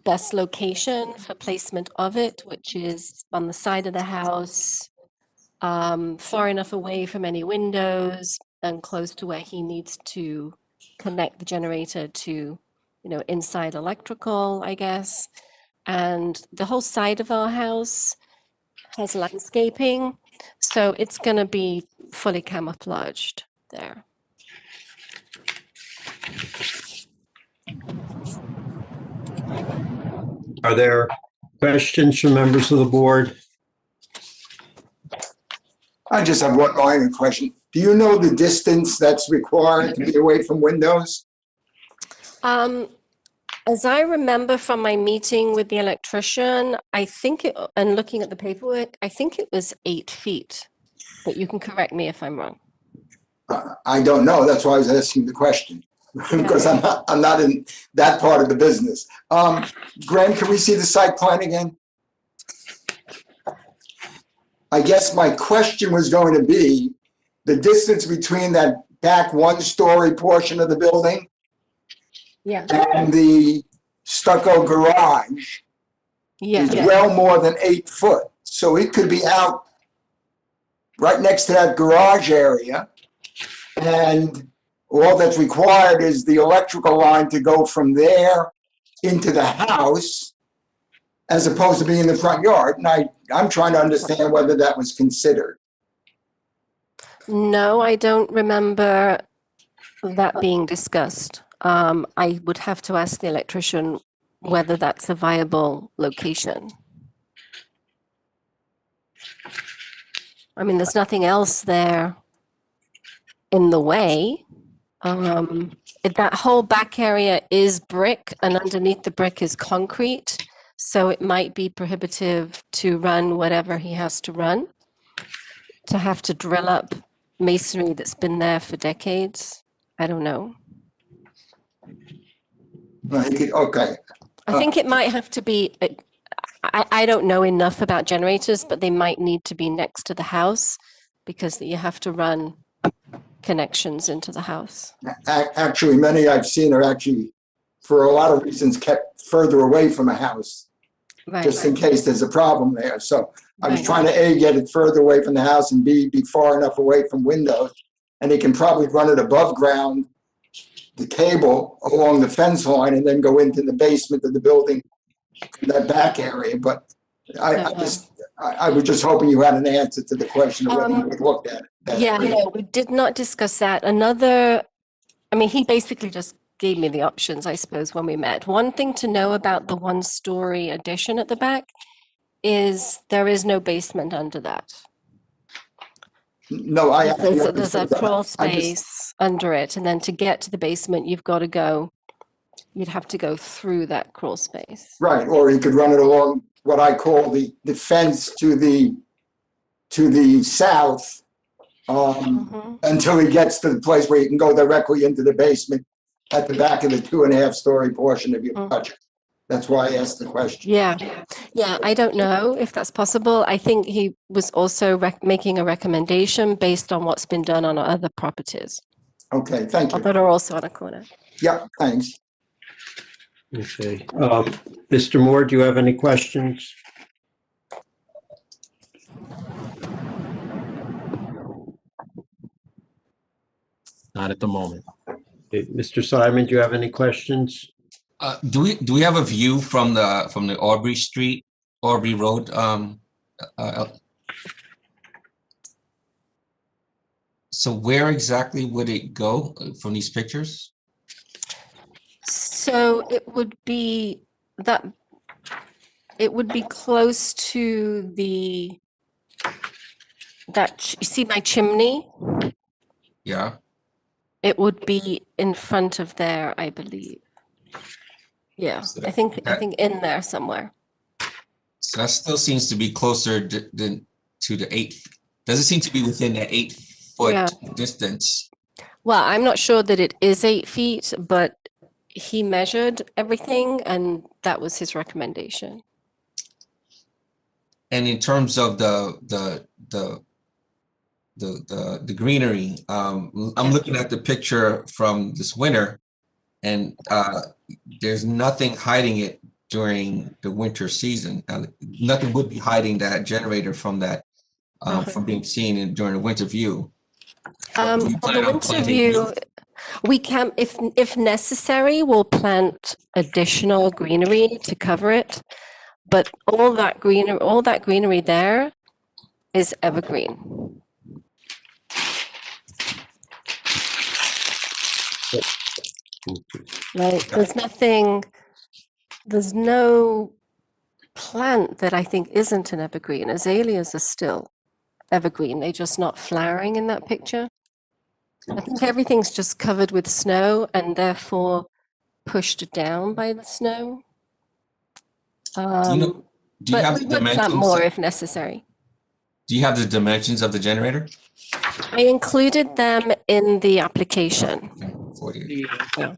best location for placement of it, which is on the side of the house, far enough away from any windows and close to where he needs to connect the generator to, inside electrical, I guess. And the whole side of our house has landscaping, so it's going to be fully camouflaged there. Are there questions from members of the board? I just have one minor question. Do you know the distance that's required to be away from windows? As I remember from my meeting with the electrician, and looking at the paperwork, I think it was 8 feet, but you can correct me if I'm wrong. I don't know. That's why I was asking the question, because I'm not in that part of the business. Graham, can we see the site plan again? I guess my question was going to be the distance between that back 1-story portion of the building and the stucco garage is well more than 8 foot. So it could be out right next to that garage area, and all that's required is the electrical line to go from there into the house, as opposed to being in the front yard. And I'm trying to understand whether that was considered. No, I don't remember that being discussed. I would have to ask the electrician whether that's a viable location. I mean, there's nothing else there in the way. That whole back area is brick, and underneath the brick is concrete. So it might be prohibitive to run whatever he has to run, to have to drill up masonry that's been there for decades. I don't know. Okay. I think it might have to be, I don't know enough about generators, but they might need to be next to the house because you have to run connections into the house. Actually, many I've seen are actually, for a lot of reasons, kept further away from a house. Right. Just in case there's a problem there. So I was trying to A, get it further away from the house, and B, be far enough away from windows. And they can probably run it above ground, the cable along the fence line, and then go into the basement of the building, that back area. But I was just hoping you had an answer to the question of whether we looked at it. No, we did not discuss that. He basically just gave me the options, I suppose, when we met. One thing to know about the 1-story addition at the back is there is no basement under that. No, there's a crawl space under it, and then to get to the basement, you'd have to go through that crawl space. Right, or you could run it along what I call the fence to the south until he gets to the place where you can go directly into the basement at the back of the 2.5-story portion of your project. That's why I asked the question. Yeah, I don't know if that's possible. I think he was also making a recommendation based on what's been done on other properties. Okay, thank you. That are also on a corner. Yeah, thanks. Okay. Mr. Moore, do you have any questions? Not at the moment. Okay. Mr. Simon, do you have any questions? Do we have a view from the Aubrey Road? So where exactly would it go from these pictures? So it would be that It would be close to you see my chimney? Yeah. It would be in front of there, I believe. Yeah, I think in there somewhere. So that still seems to be closer to the 8. Doesn't seem to be within the 8-foot Yeah. distance. Well, I'm not sure that it is 8 feet, but he measured everything and that was his recommendation. And in terms of the greenery, I'm looking at the picture from this winter, and there's nothing hiding it during the winter season. Nothing would be hiding that generator from that from being seen during the winter view. On the winter view, we can, if necessary, we'll plant additional greenery to cover it. But all that greenery there is evergreen. Right? There's no plant that I think isn't an evergreen. Azaleas are still evergreen. They're just not flowering in that picture. I think everything's just covered with snow and therefore pushed down by the snow. Do you But have we the would plant dimensions? more if necessary. Do you have the dimensions of the generator? I included them in the application. 40. Yeah.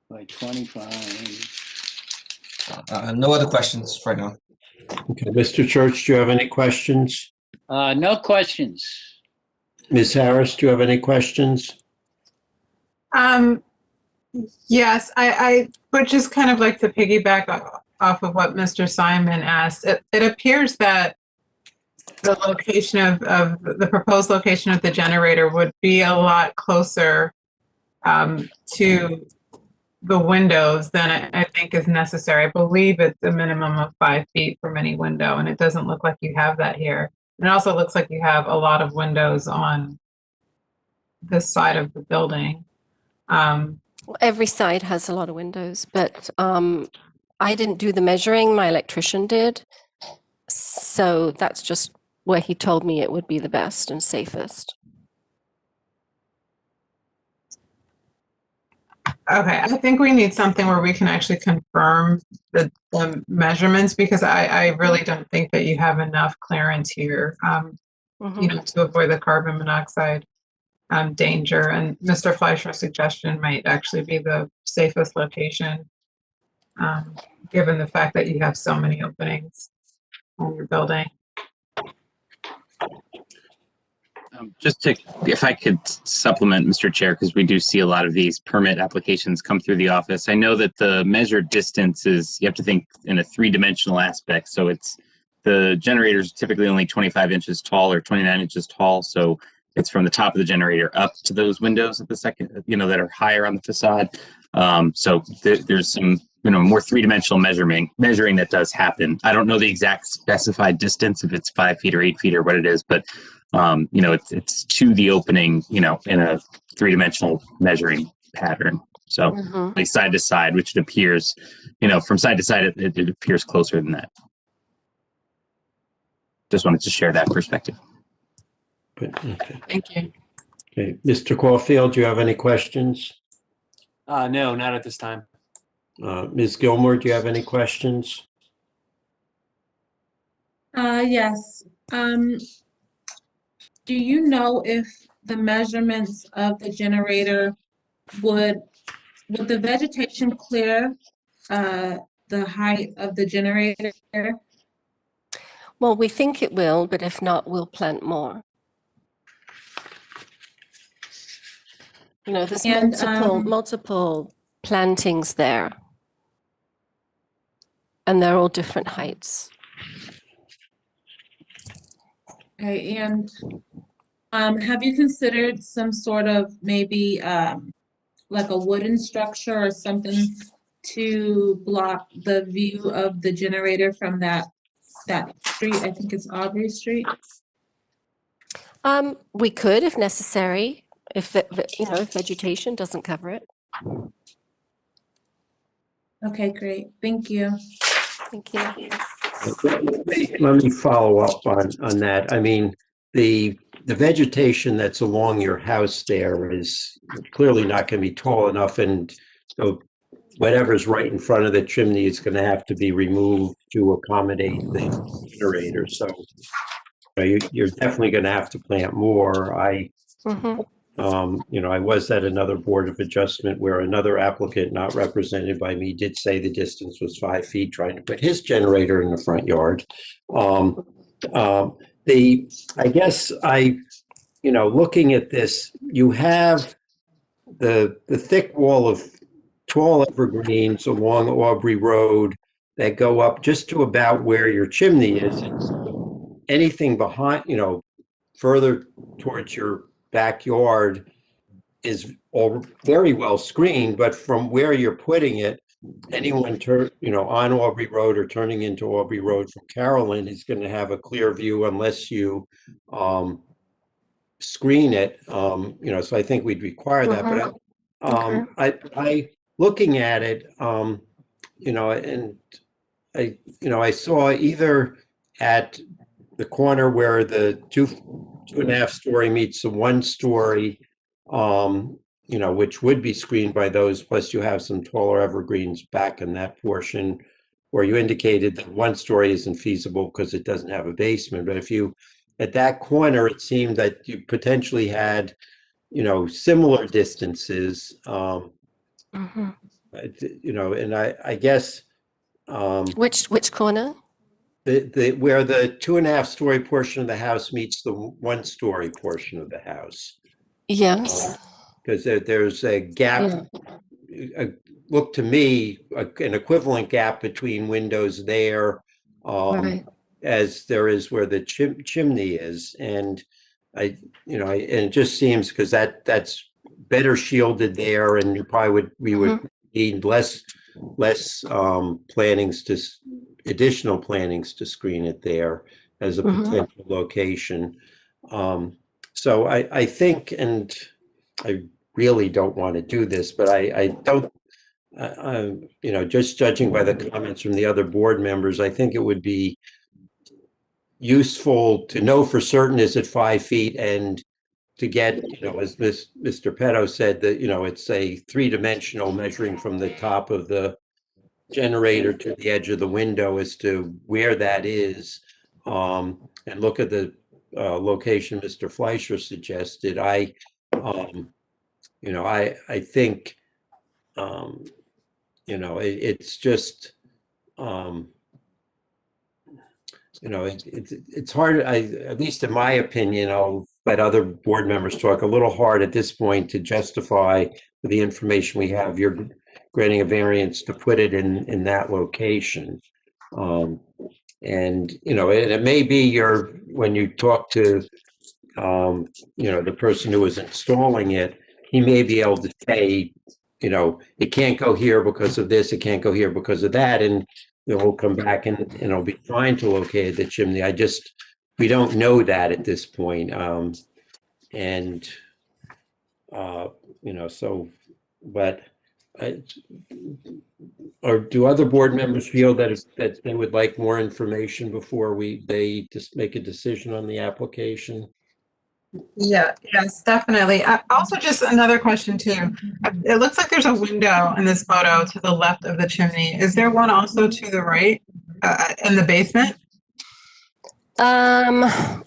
By 25. No other questions right now. Okay, Mr. Church, do you have any questions? No questions. Ms. Harris, do you have any questions? Yes, I would just kind of like to piggyback off of what Mr. Simon asked. It appears that the location of the proposed location of the generator would be a lot closer to the windows than I think is necessary. I believe it's a minimum of 5 feet from any window, and it doesn't look like you have that here. And it also looks like you have a lot of windows on this side of the building. Every side has a lot of windows, but I didn't do the measuring, my electrician did. So that's just where he told me it would be the best and safest. Okay, I think we need something where we can actually confirm the measurements, because I really don't think that you have enough clearance here, you know, to avoid the carbon monoxide danger. And Mr. Fleischer's suggestion might actually be the safest location, given the fact that you have so many openings on your building. Just to, if I could supplement, Mr. Chair, because we do see a lot of these permit applications come through the office. I know that the measured distance is, you have to think in a 3-dimensional aspect. So it's, the generator is typically only 25 inches tall or 29 inches tall. So it's from the top of the generator up to those windows at the second, you know, that are higher on the facade. So there's some, you know, more 3-dimensional measuring that does happen. I don't know the exact specified distance, if it's 5 feet or 8 feet or what it is, but you know, it's to the opening, you know, in a 3-dimensional measuring pattern. So like side to side, which it appears, you know, from side to side, it appears closer than that. Just wanted to share that perspective. Okay. Thank you. Okay, Mr. Caulfield, do you have any questions? No, not at this time. Ms. Gilmore, do you have any questions? Yes. Do you know if the measurements of the generator would the vegetation clear the height of the generator? Well, we think it will, but if not, we'll plant more. You know, there's multiple plantings there, and they're all different heights. Okay, and have you considered some sort of maybe like a wooden structure or something to block the view of the generator from that street? I think it's Aubrey Street. We could, if necessary, if you know, if vegetation doesn't cover it. Okay, great. Thank you. Thank you. Let me follow up on that. I mean, the vegetation that's along your house there is clearly not going to be tall enough, and so whatever's right in front of the chimney is going to have to be removed to accommodate the generator. So you're definitely going to have to plant more. I was at another Board of Adjustment where another applicant not represented by me did say the distance was 5 feet, trying to put his generator in the front yard. Looking at this, you have the thick wall of tall evergreens along Aubrey Road that go up just to about where your chimney is. Anything behind, further towards your backyard is all very well screened, but from where you're putting it, anyone on Aubrey Road or turning into Aubrey Road from Carolin is going to have a clear view unless you screen it. So I think we'd require that. But I looking at it, and I saw either at the corner where the 2.5 story meets the 1 story, which would be screened by those, plus you have some taller evergreens back in that portion where you indicated that 1 story isn't feasible because it doesn't have a basement. But if you, at that corner, it seemed that you potentially had, similar distances, and I guess. Which corner? Where the 2.5 story portion of the house meets the 1 story portion of the house. Yes. Because there's a gap, look to me, an equivalent gap between windows there, Right. as there is where the chimney is. And and it just seems because that's better shielded there, and we would need less additional plantings to screen it there as a potential location. So I think, and I really don't want to do this, but I don't, just judging by the comments from the other board members, I think it would be useful to know for certain, is it 5 feet, and to get, as Mr. Petto said, that, it's a 3-dimensional measuring from the top of the generator to the edge of the window as to where that is, and look at the location Mr. Fleischer suggested. I think, it's just, it's hard. At least in my opinion, I'll let other board members talk, a little hard at this point to justify the information we have. You're granting a variance to put it in that location. And it may be when you talk to, the person who is installing it, he may be able to say, it can't go here because of this, it can't go here because of that. And we'll come back and it'll be fine to locate the chimney. We don't know that at this point. Or do other board members feel that they would like more information before they just make a decision on the application? Yes, definitely. Also, just another question too. It looks like there's a window in this photo to the left of the chimney. Is there one also to the right in the basement?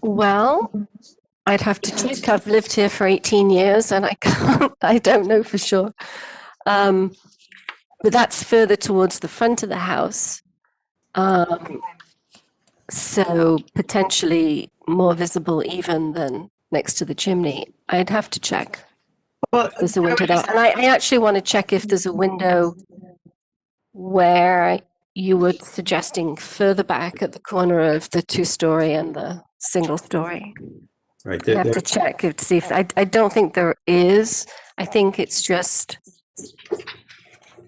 Well, I'd have to check. I've lived here for 18 years and I don't know for sure. But that's further towards the front of the house. So potentially more visible even than next to the chimney. I'd have to check. Well, if there's a window there. And I actually want to check if there's a window where you were suggesting further back at the corner of the 2-story and the single story. Right. I have to check to see if I don't think there is. I think it's just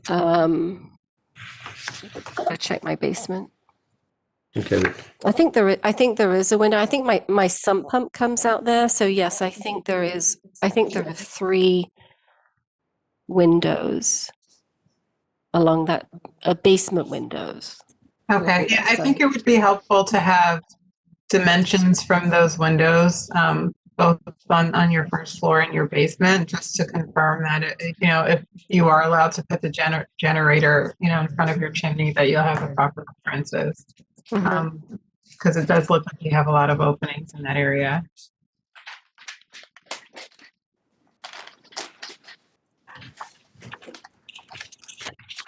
I'll check my basement. Okay. I think there is a window. I think my sump pump comes out there. So yes, I think there is. I think there are 3 windows along that basement windows. Okay, yeah, I think it would be helpful to have dimensions from those windows, both on your first floor and your basement, just to confirm that, if you are allowed to put the generator, in front of your chimney, that you'll have the proper clearances. Because it does look like you have a lot of openings in that area.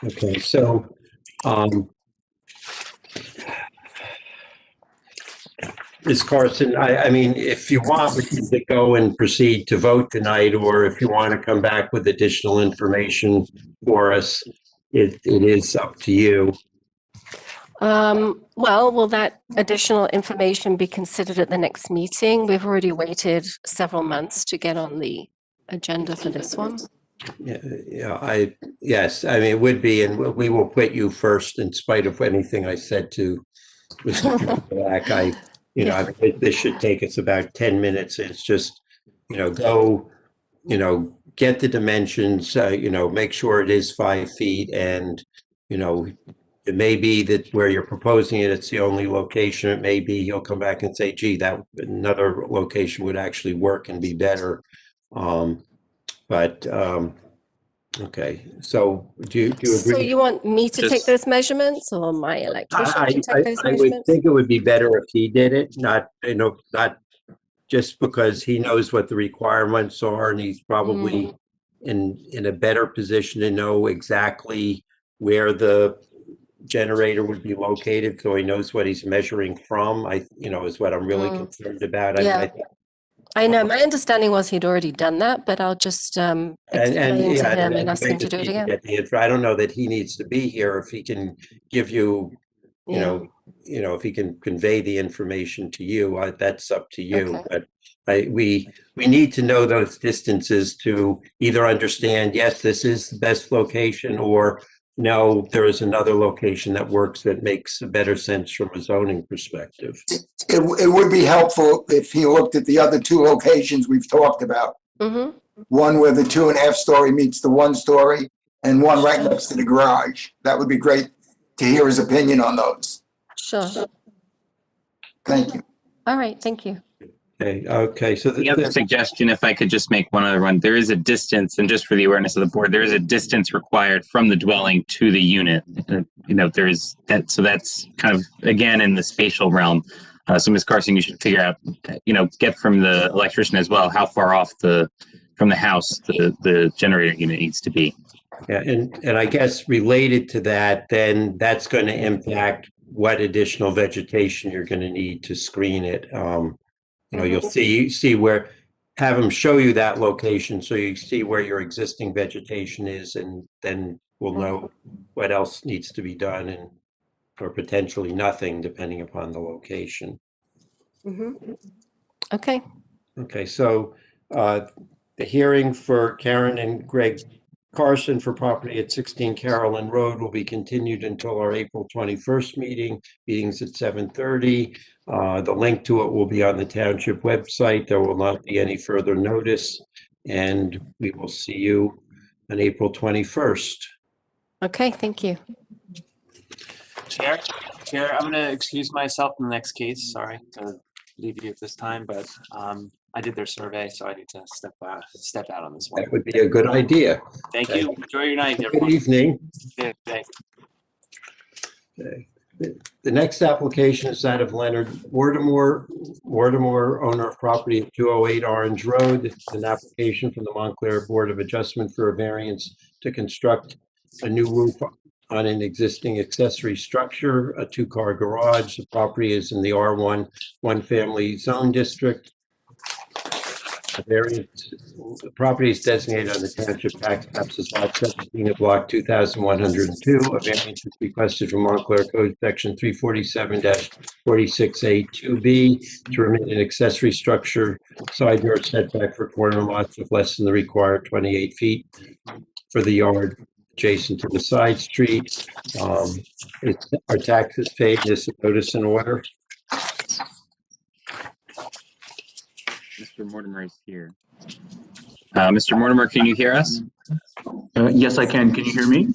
Okay, so, Ms. Carson, I mean, if you want, we can go and proceed to vote tonight, or if you want to come back with additional information for us, it is up to you. Well, will that additional information be considered at the next meeting? We've already waited several months to get on the agenda for this one. Yes, I mean, it would be, and we will put you first in spite of anything I said to Mr. Black. I mean, this should take us about 10 minutes. It's just, go, get the dimensions, make sure it is 5 feet, and, it may be that where you're proposing it, it's the only location. It may be you'll come back and say, gee, that another location would actually work and be better. Okay, so do you agree? So you want me to take those measurements, or my electrician to take those I would measurements? think it would be better if he did it, not just because he knows what the requirements are, and he's probably in a better position to know exactly where the generator would be located, so he knows what he's measuring from. Is what I'm really concerned about. Yeah. I know. My understanding was he'd already done that, but I'll just explain to him and ask him to do it again. I don't know that he needs to be here. If he can give you, if he can convey the information to you, that's up to you. Okay. But we need to know those distances to either understand, yes, this is the best location, or no, there is another location that works that makes better sense from a zoning perspective. It would be helpful if he looked at the other 2 locations we've talked about. One where the 2.5 story meets the 1 story, and one right next to the garage. That would be great to hear his opinion on those. Sure. Thank you. All right, thank you. Okay. So the other suggestion, if I could just make one other one, there is a distance, and just for the awareness of the board, there is a distance required from the dwelling to the unit. There is that, so that's kind of, again, in the spatial realm. So Ms. Carson, you should figure out, get from the electrician as well, how far off from the house the generator unit needs to be. Yeah, and I guess related to that, then that's going to impact what additional vegetation you're going to need to screen it. You'll see where, have them show you that location so you see where your existing vegetation is, and then we'll know what else needs to be done, or potentially nothing depending upon the location. Okay. Okay, so the hearing for Karin and Greg Carson for property at 16 Carolin Road will be continued until our April 21st meetings at 7:30. The link to it will be on the township website. There will not be any further notice, and we will see you on April 21st. Okay, thank you. Chair, I'm going to excuse myself in the next case. Sorry to leave you at this time, but I did their survey, so I need to step out on this one. That would be a good idea. Thank you. Enjoy your night, Good everyone. evening. Good day. Okay. The next application is that of Leonard Mortimore, owner of property at 208 Orange Road. It's an application from the Montclair Board of Adjustment for a variance to construct a new roof on an existing accessory structure, a 2-car garage. The property is in the R1 one-family zone district. The property is designated on the township tax maps as lot 17 of block 2102. A variance is requested from Montclair Code section 347-46A2B to permit an accessory structure side yard setback for corner lots of less than the required 28 feet for the yard adjacent to the side street. Our taxes paid. This is notice and order. Mr. Mortimer is here. Mr. Mortimer, can you hear us? Yes, I can. Can you hear me?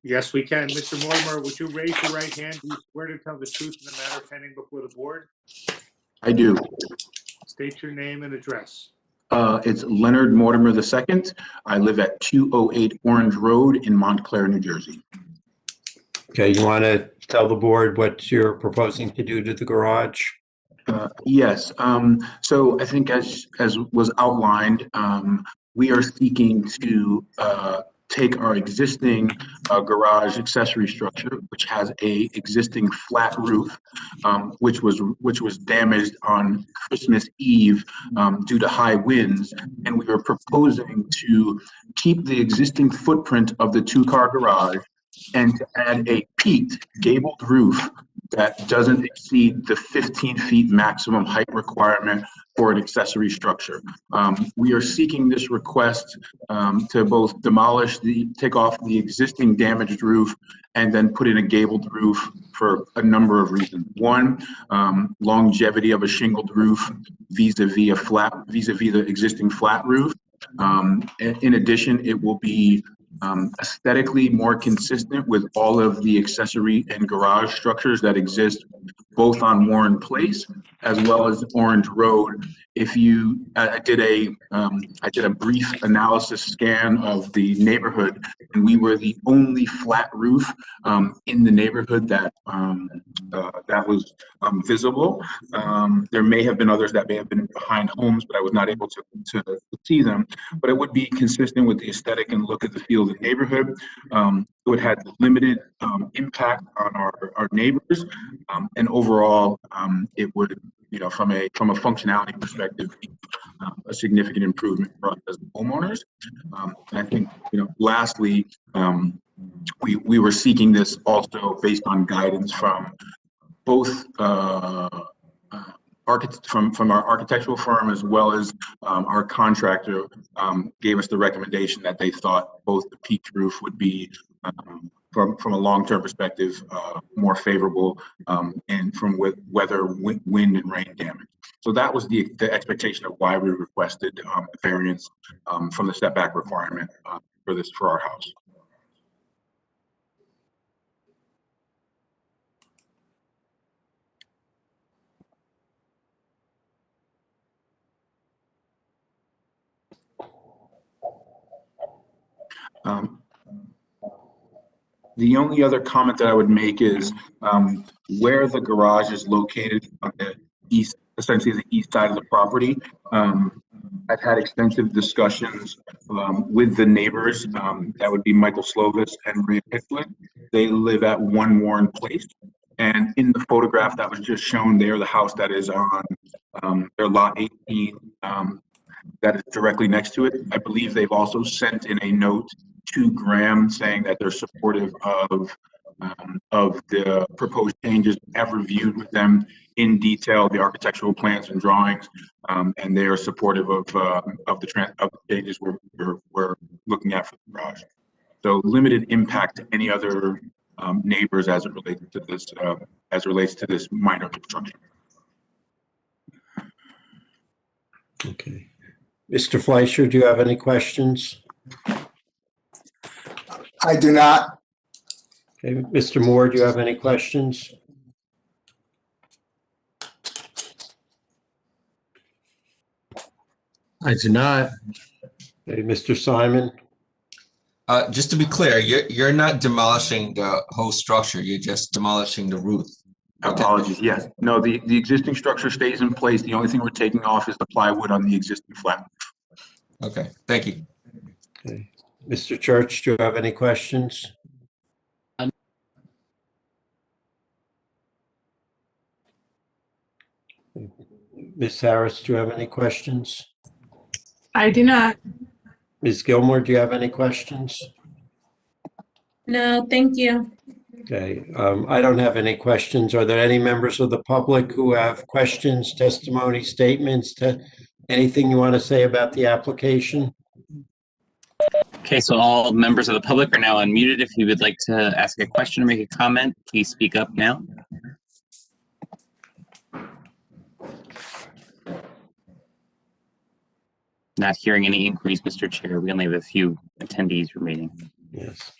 Yes, we can. Mr. Mortimer, would you raise your right hand? Do you swear to tell the truth in the matter pending before the board? I do. State your name and address. It's Leonard Mortimore II. I live at 208 Orange Road in Montclair, New Jersey. Okay, you want to tell the board what you're proposing to do to the garage? Yes. So I think as was outlined, we are seeking to take our existing garage accessory structure, which has a existing flat roof, which was damaged on Christmas Eve due to high winds, and we are proposing to keep the existing footprint of the two-car garage and to add a peaked gabled roof that doesn't exceed the 15 feet maximum height requirement for an accessory structure. We are seeking this request to both take off the existing damaged roof and then put in a gabled roof for a number of reasons. One, longevity of a shingled roof vis-a-vis the existing flat roof. In addition, it will be aesthetically more consistent with all of the accessory and garage structures that exist both on Warren Place as well as Orange Road. If you, I did a brief analysis scan of the neighborhood, and we were the only flat roof in the neighborhood that was visible. There may have been others that may have been behind homes, but I was not able to see them. But it would be consistent with the aesthetic and look at the feel of the neighborhood. It would have limited impact on our neighbors, and overall, it would, from a functionality perspective, a significant improvement for us as homeowners. And I think, lastly, we were seeking this also based on guidance from both architects from our architectural firm as well as our contractor gave us the recommendation that they thought both the peaked roof would be from a long-term perspective more favorable and from weather, wind and rain damage. So that was the expectation of why we requested variance from the setback requirement for our house. The only other comment that I would make is where the garage is located on the east, essentially the east side of the property. I've had extensive discussions with the neighbors. That would be Michael Slovis and Maria Picklet. They live at 1 Warren Place. And in the photograph that was just shown there, the house that is on their lot 18, that is directly next to it. I believe they've also sent in a note to Graham saying that they're supportive of the proposed changes. I've reviewed with them in detail the architectural plans and drawings, and they are supportive of the changes we're looking at for the garage. So limited impact to any other neighbors as it relates to this minor construction. Okay. Mr. Fleischer, do you have any questions? I do not. Okay. Mr. Moore, do you have any questions? I do not. Okay. Mr. Simon? Just to be clear, you're not demolishing the whole structure. You're just demolishing the roof. Apologies. Yes. No, the existing structure stays in place. The only thing we're taking off is the plywood on the existing flat. Okay. Thank you. Okay. Mr. Church, do you have any questions? Ms. Harris, do you have any questions? I do not. Ms. Gilmore, do you have any questions? No, thank you. Okay, I don't have any questions. Are there any members of the public who have questions, testimony, statements, anything you want to say about the application? Okay, so all members of the public are now unmuted. If you would like to ask a question or make a comment, please speak up now. Not hearing any inquiries, Mr. Chair. We only have a few attendees remaining. Yes.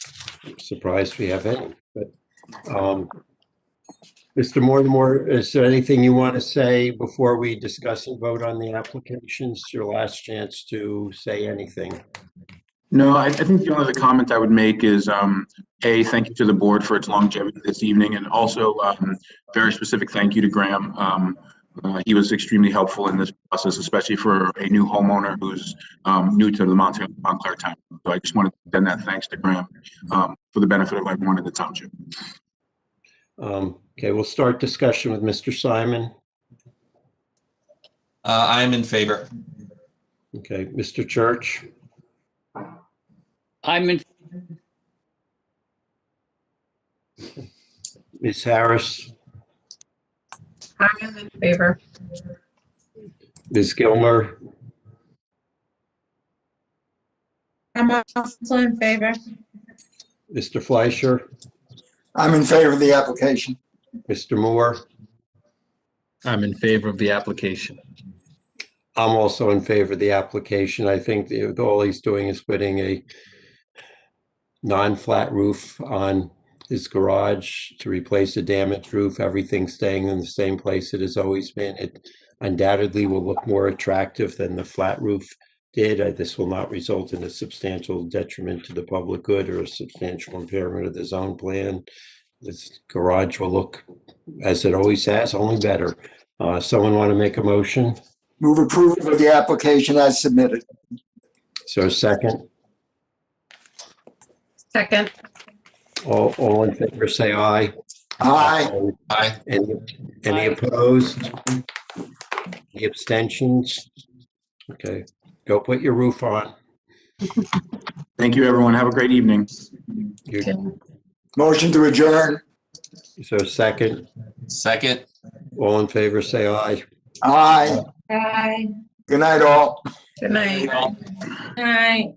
surprised we have any, but, Mr. Mortimore, is there anything you want to say before we discuss and vote on the applications? Your last chance to say anything. No, I think the only other comment I would make is, A, thank you to the board for its longevity this evening, and also very specific thank you to Graham. He was extremely helpful in this process, especially for a new homeowner who's new to the Montclair town. So I just wanted to extend that thanks to Graham for the benefit of everyone in the township. Okay, we'll start discussion with Mr. Simon. I'm in favor. Okay, Mr. Church. I'm in, Ms. Harris, I am in favor. Ms. Gilmer, I'm also in favor. Mr. Fleischer, I'm in favor of the application. Mr. Moore. I'm in favor of the application. I'm also in favor of the application. I think all he's doing is putting a non-flat roof on his garage to replace a damaged roof. Everything's staying in the same place it has always been. It undoubtedly will look more attractive than the flat roof did. This will not result in a substantial detriment to the public good or a substantial impairment of the zone plan. This garage will look, as it always has, only better. Someone want to make a motion? Move approval of the application as submitted. So second, Second. all in favor, say aye. Aye. Aye. Any opposed? Any abstentions? Okay, go put your roof on. Thank you, everyone. Have a great evening. Motion to adjourn. So second, Second. all in favor, say aye. Aye. Aye. Good night, all. Good night. Aye.